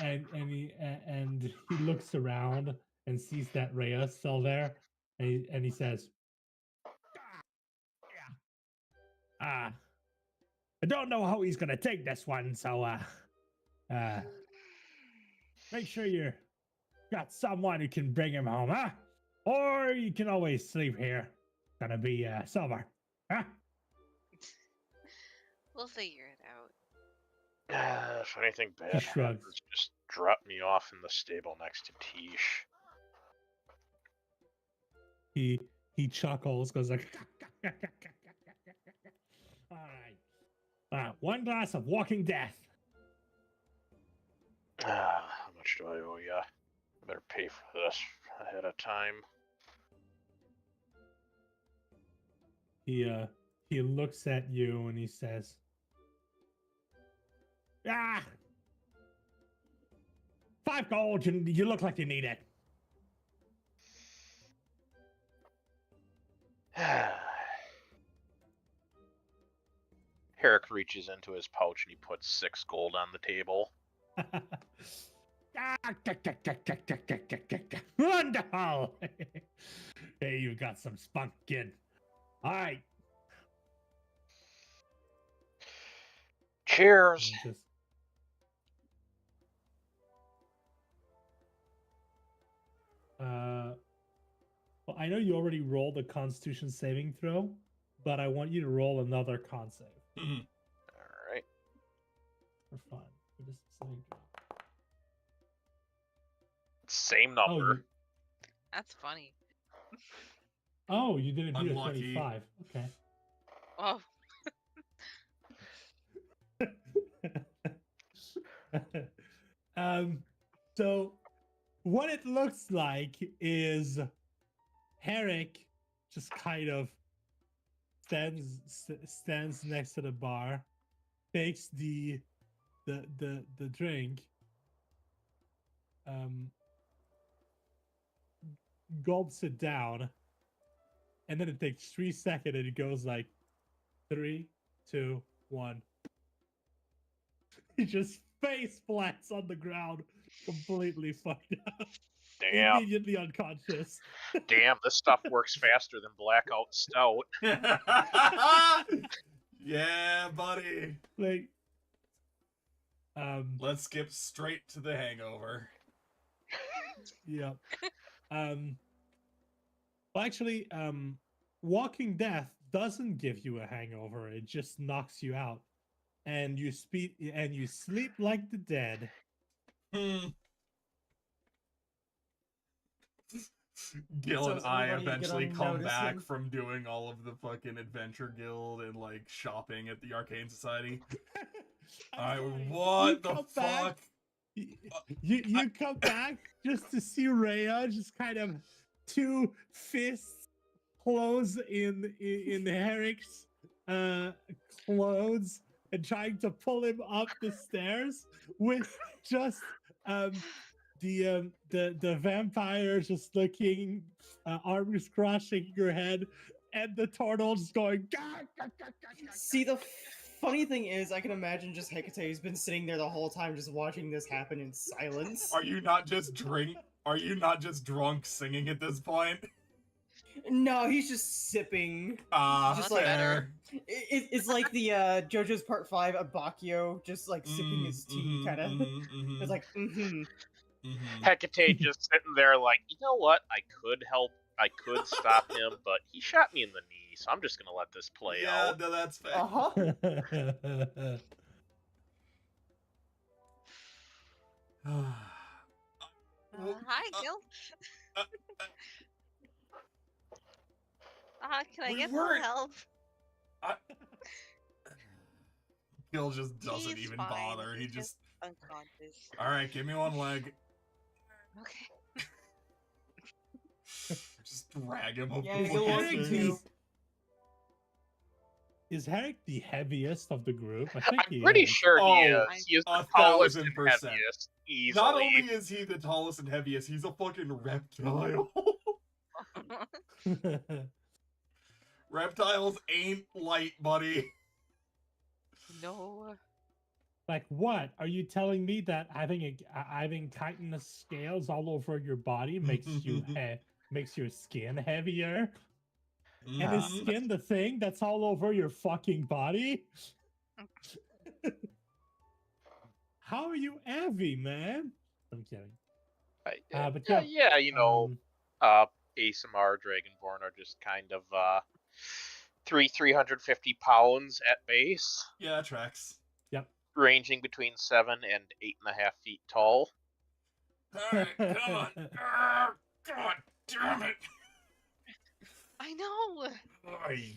and he looks around and sees that Rhea's still there, and he says, I don't know how he's gonna take this one, so make sure you got someone who can bring him home, huh? Or you can always sleep here. Gonna be silver, huh? We'll figure it out. If anything bad He shrugs. happens, just drop me off in the stable next to Tish. He chuckles, goes like, all right. One glass of walking death. How much do I owe ya? I better pay for this ahead of time. He looks at you and he says, 5 gold, you look like you need it. Herrick reaches into his pouch and he puts 6 gold on the table. Wonderful. Hey, you got some spunk, kid. All right. Cheers. Well, I know you already rolled a Constitution saving throw, but I want you to roll another con save. All right. For fun. For this saving throw. Same number. That's funny. You didn't beat a Unlucky. 25. Okay. Oh, So what it looks like is Herrick just kind of stands next to the bar, takes the drink, gulps it down, and then it takes 3 seconds and it goes like 3, 2, 1. He just face plants on the ground, completely fucked up. Damn. Immediately unconscious. Damn, this stuff works faster than Blackout Stout. Yeah, buddy. Like, Let's skip straight to the hangover. yeah. Well, actually, walking death doesn't give you a hangover. It just knocks you out, and you sleep like the dead. Gil So and is I everybody eventually gonna come notice back him? from doing all of the fucking Adventure Guild and like shopping at the Arcane Society. I'm sorry, What you the come back- fuck? You come back just to see Rhea just kind of 2 fists close in Herrick's clothes and trying to pull him up the stairs with just the vampire just looking, arms crossing your head, and the turtle just going. Gah, gah, gah, gah, gah, See, the funny thing is, I can imagine just Hecate's been sitting there the whole time just watching this happen in silence. Are you not just drunk singing at this point? No, he's just sipping. Just like- fair. It's like the JoJo's Part 5 Abakio, just like sipping his tea, kind of. It's like, Hecate just sitting there like, you know what? I could stop him, but he shot me in the knee, so I'm just gonna let this play Yeah, out. no, that's fair. uh-huh. hi, Gil. Can I We get some weren't- help? Gil just doesn't He's even fine, bother. He he's just, unconscious. all right, give me one leg. Okay. Just drag him up Yeah, the he's a little fucking too- stairs. Is Herrick the heaviest of the group? I think I'm pretty sure he Oh, is. He is the 1000%. tallest and heaviest, easily. Not only is he the tallest and heaviest, he's a fucking reptile. Reptiles ain't light, buddy. No. Like what? Are you telling me that having chitinous scales all over your body makes your skin heavier? And is Mhm. skin the thing that's all over your fucking body? How are you heavy, man? I'm kidding. But yeah, yeah, yeah, you know, um, ASMR Dragonborn are just kind of 350 pounds at base, Yeah, tracks. yep. ranging between 7 and 8.5 feet tall. Alright, come on. Arrgh, God damn it. I know. Oy.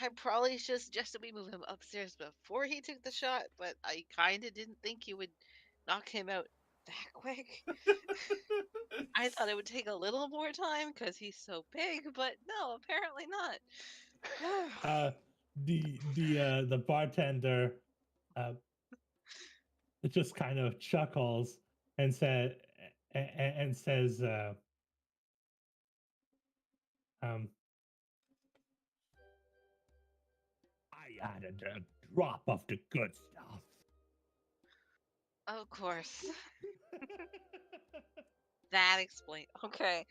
I probably should have suggested we move him upstairs before he took the shot, but I kind of didn't think you would knock him out that quick. I thought it would take a little more time because he's so big, but no, apparently not. The bartender uh just kind of chuckles and says um I added a drop of the good stuff. Of course. That explains. Okay.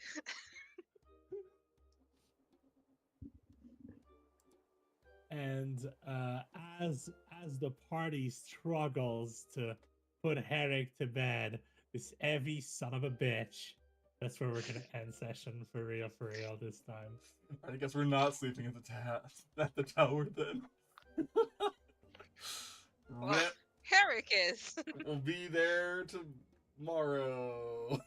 And as the party struggles to put Herrick to bed, this heavy son of a bitch. That's where we're gonna end session for real this time. I guess we're not sleeping at at the tower then. Well, Rip. Herrick is. We'll be there tomorrow.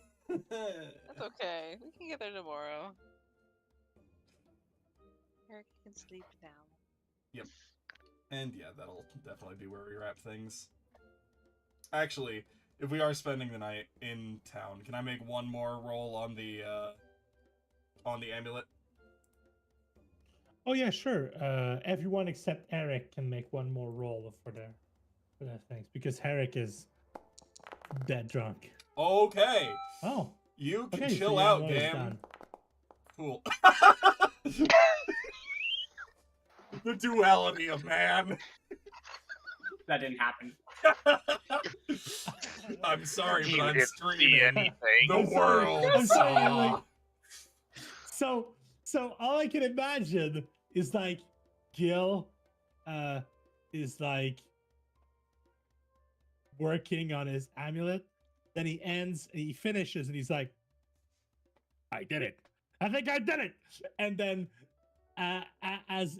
That's okay. We can get there tomorrow. Herrick can sleep now. Yep. And yeah, that'll definitely be where we wrap things. Actually, if we are spending the night in town, can I make one more roll on the amulet? Oh yeah, sure. Everyone except Eric can make one more roll for their things because Herrick is dead drunk. Okay. Oh, You can okay, chill so your out, amulet is game. done. Cool. The duality of man. That didn't happen. I'm sorry, but You I'm didn't see streaming. anything. The I'm sorry, world I'm sorry, saw. like, so all I can imagine is like Gil is like working on his amulet. Then he ends and he finishes and he's like, I did it. I think I did it. And then as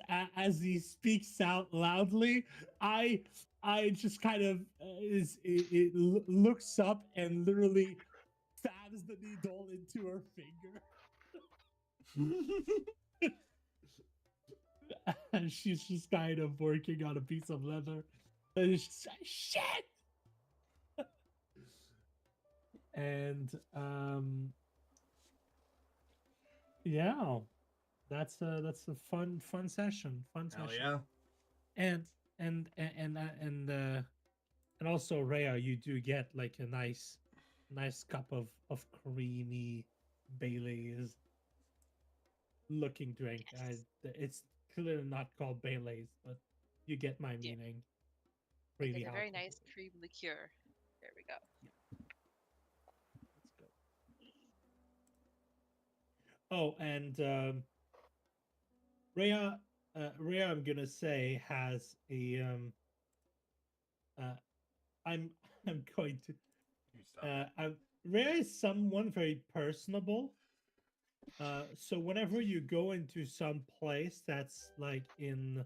he speaks out loudly, I just kind of looks up and literally stabs the needle into her finger. And she's just kind of working on a piece of leather. And she's like, shit. And yeah, that's a fun session. Hell Session. yeah. And and also Rhea, you do get like a nice cup of creamy Bailey's looking drink. Yes. It's clearly not called Bailey's, but you get my Yeah. meaning. Like Creamy a very alcohol. nice cream liqueur. There we go. Let's go. Oh, and Rhea, I'm gonna say has a I'm I'm going to You stop. Rhea is someone very personable. So whenever you go into some place that's like in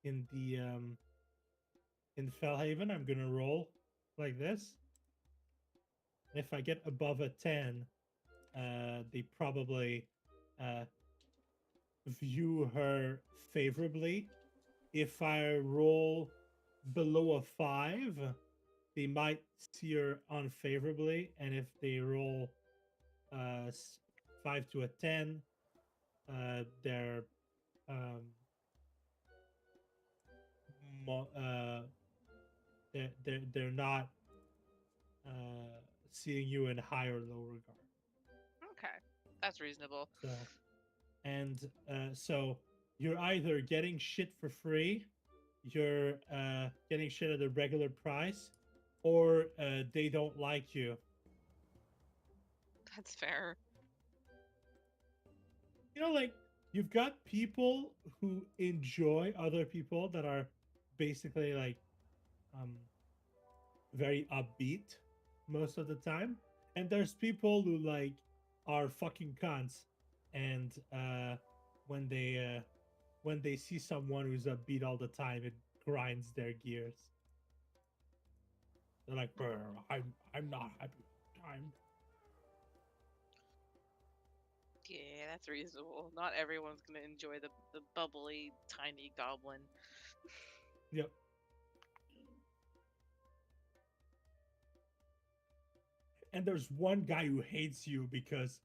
the in Fellhaven, I'm gonna roll like this. If I get above a 10, they probably view her favorably. If I roll below a 5, they might see her unfavorably, and if they roll 5 to a 10, they're mo- uh, they're not seeing you in high or low regard. Okay. That's reasonable. So, and so you're either getting shit for free, you're getting shit at a regular price, or they don't like you. That's fair. You know, like you've got people who enjoy other people that are basically like um very upbeat most of the time, and there's people who like are fucking cunts, and when they see someone who's upbeat all the time, it grinds their gears. They're like, "Brr, I'm not happy all the time." Yeah, that's reasonable. Not everyone's gonna enjoy the bubbly, tiny goblin. Yep. And there's one guy who hates you because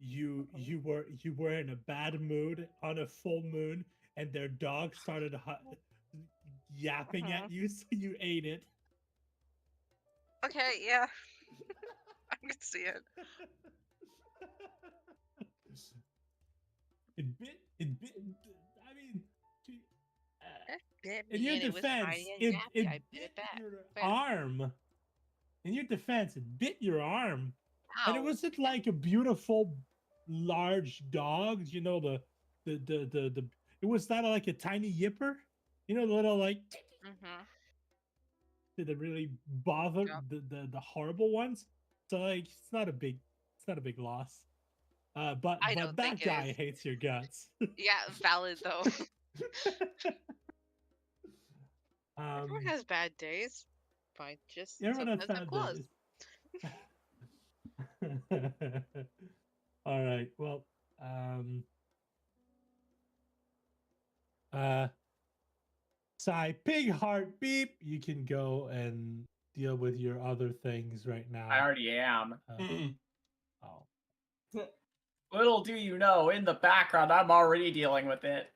you were in a bad mood on a full moon, and their dog started yapping at you, so you ate it. Okay, yeah. I can see it. It bit. I mean, It bit in me your and it was defense, tiny and it yappy. I bit bit it back. your Fair. arm. In your defense, it bit your arm, and it Ow. wasn't like a beautiful, large dog. You know the. It was not like a tiny yipper. You know the little like Mm-hmm. the really bother Yep. the horrible ones. So like it's not a big loss. But I don't that think it guy is. hates your guts. Yeah, valid though. Everyone um, has bad days. Fine, just everyone has sometimes have bad claws. days. All right. Well, um, Pig Heart Beep. You can go and deal with your other things right now. I already am. Oh. Little do you know, in the background, I'm already dealing with it.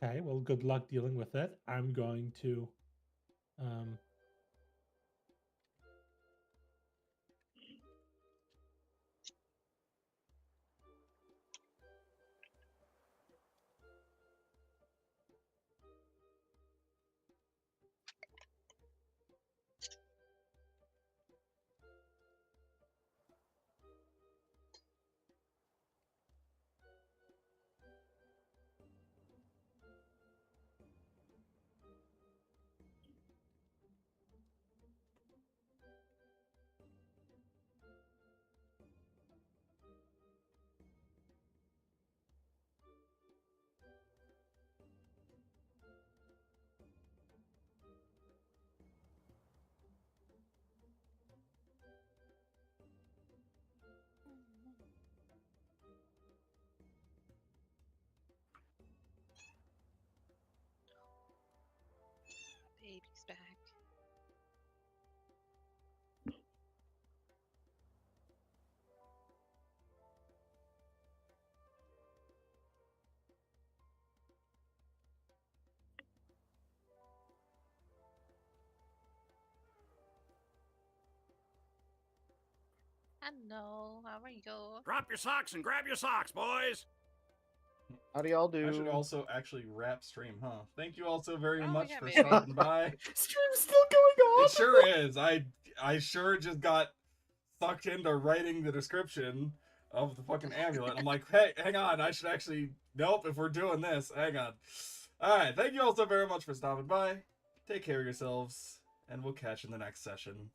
Okay. Well, good luck dealing with it. I'm going to. Baby's back. Hello, how are you? Drop your socks and grab your socks, boys. How do y'all do? I should also actually wrap stream, huh? Thank you all so very Oh, much yeah, for maybe. stopping by. Stream's still going on. It sure is. I sure just got sucked into writing the description of the fucking amulet. I'm like, hey, hang on, I should actually. Nope, if we're doing this, hang on. Alright, thank you all so very much for stopping by. Take care of yourselves, and we'll catch you in the next session.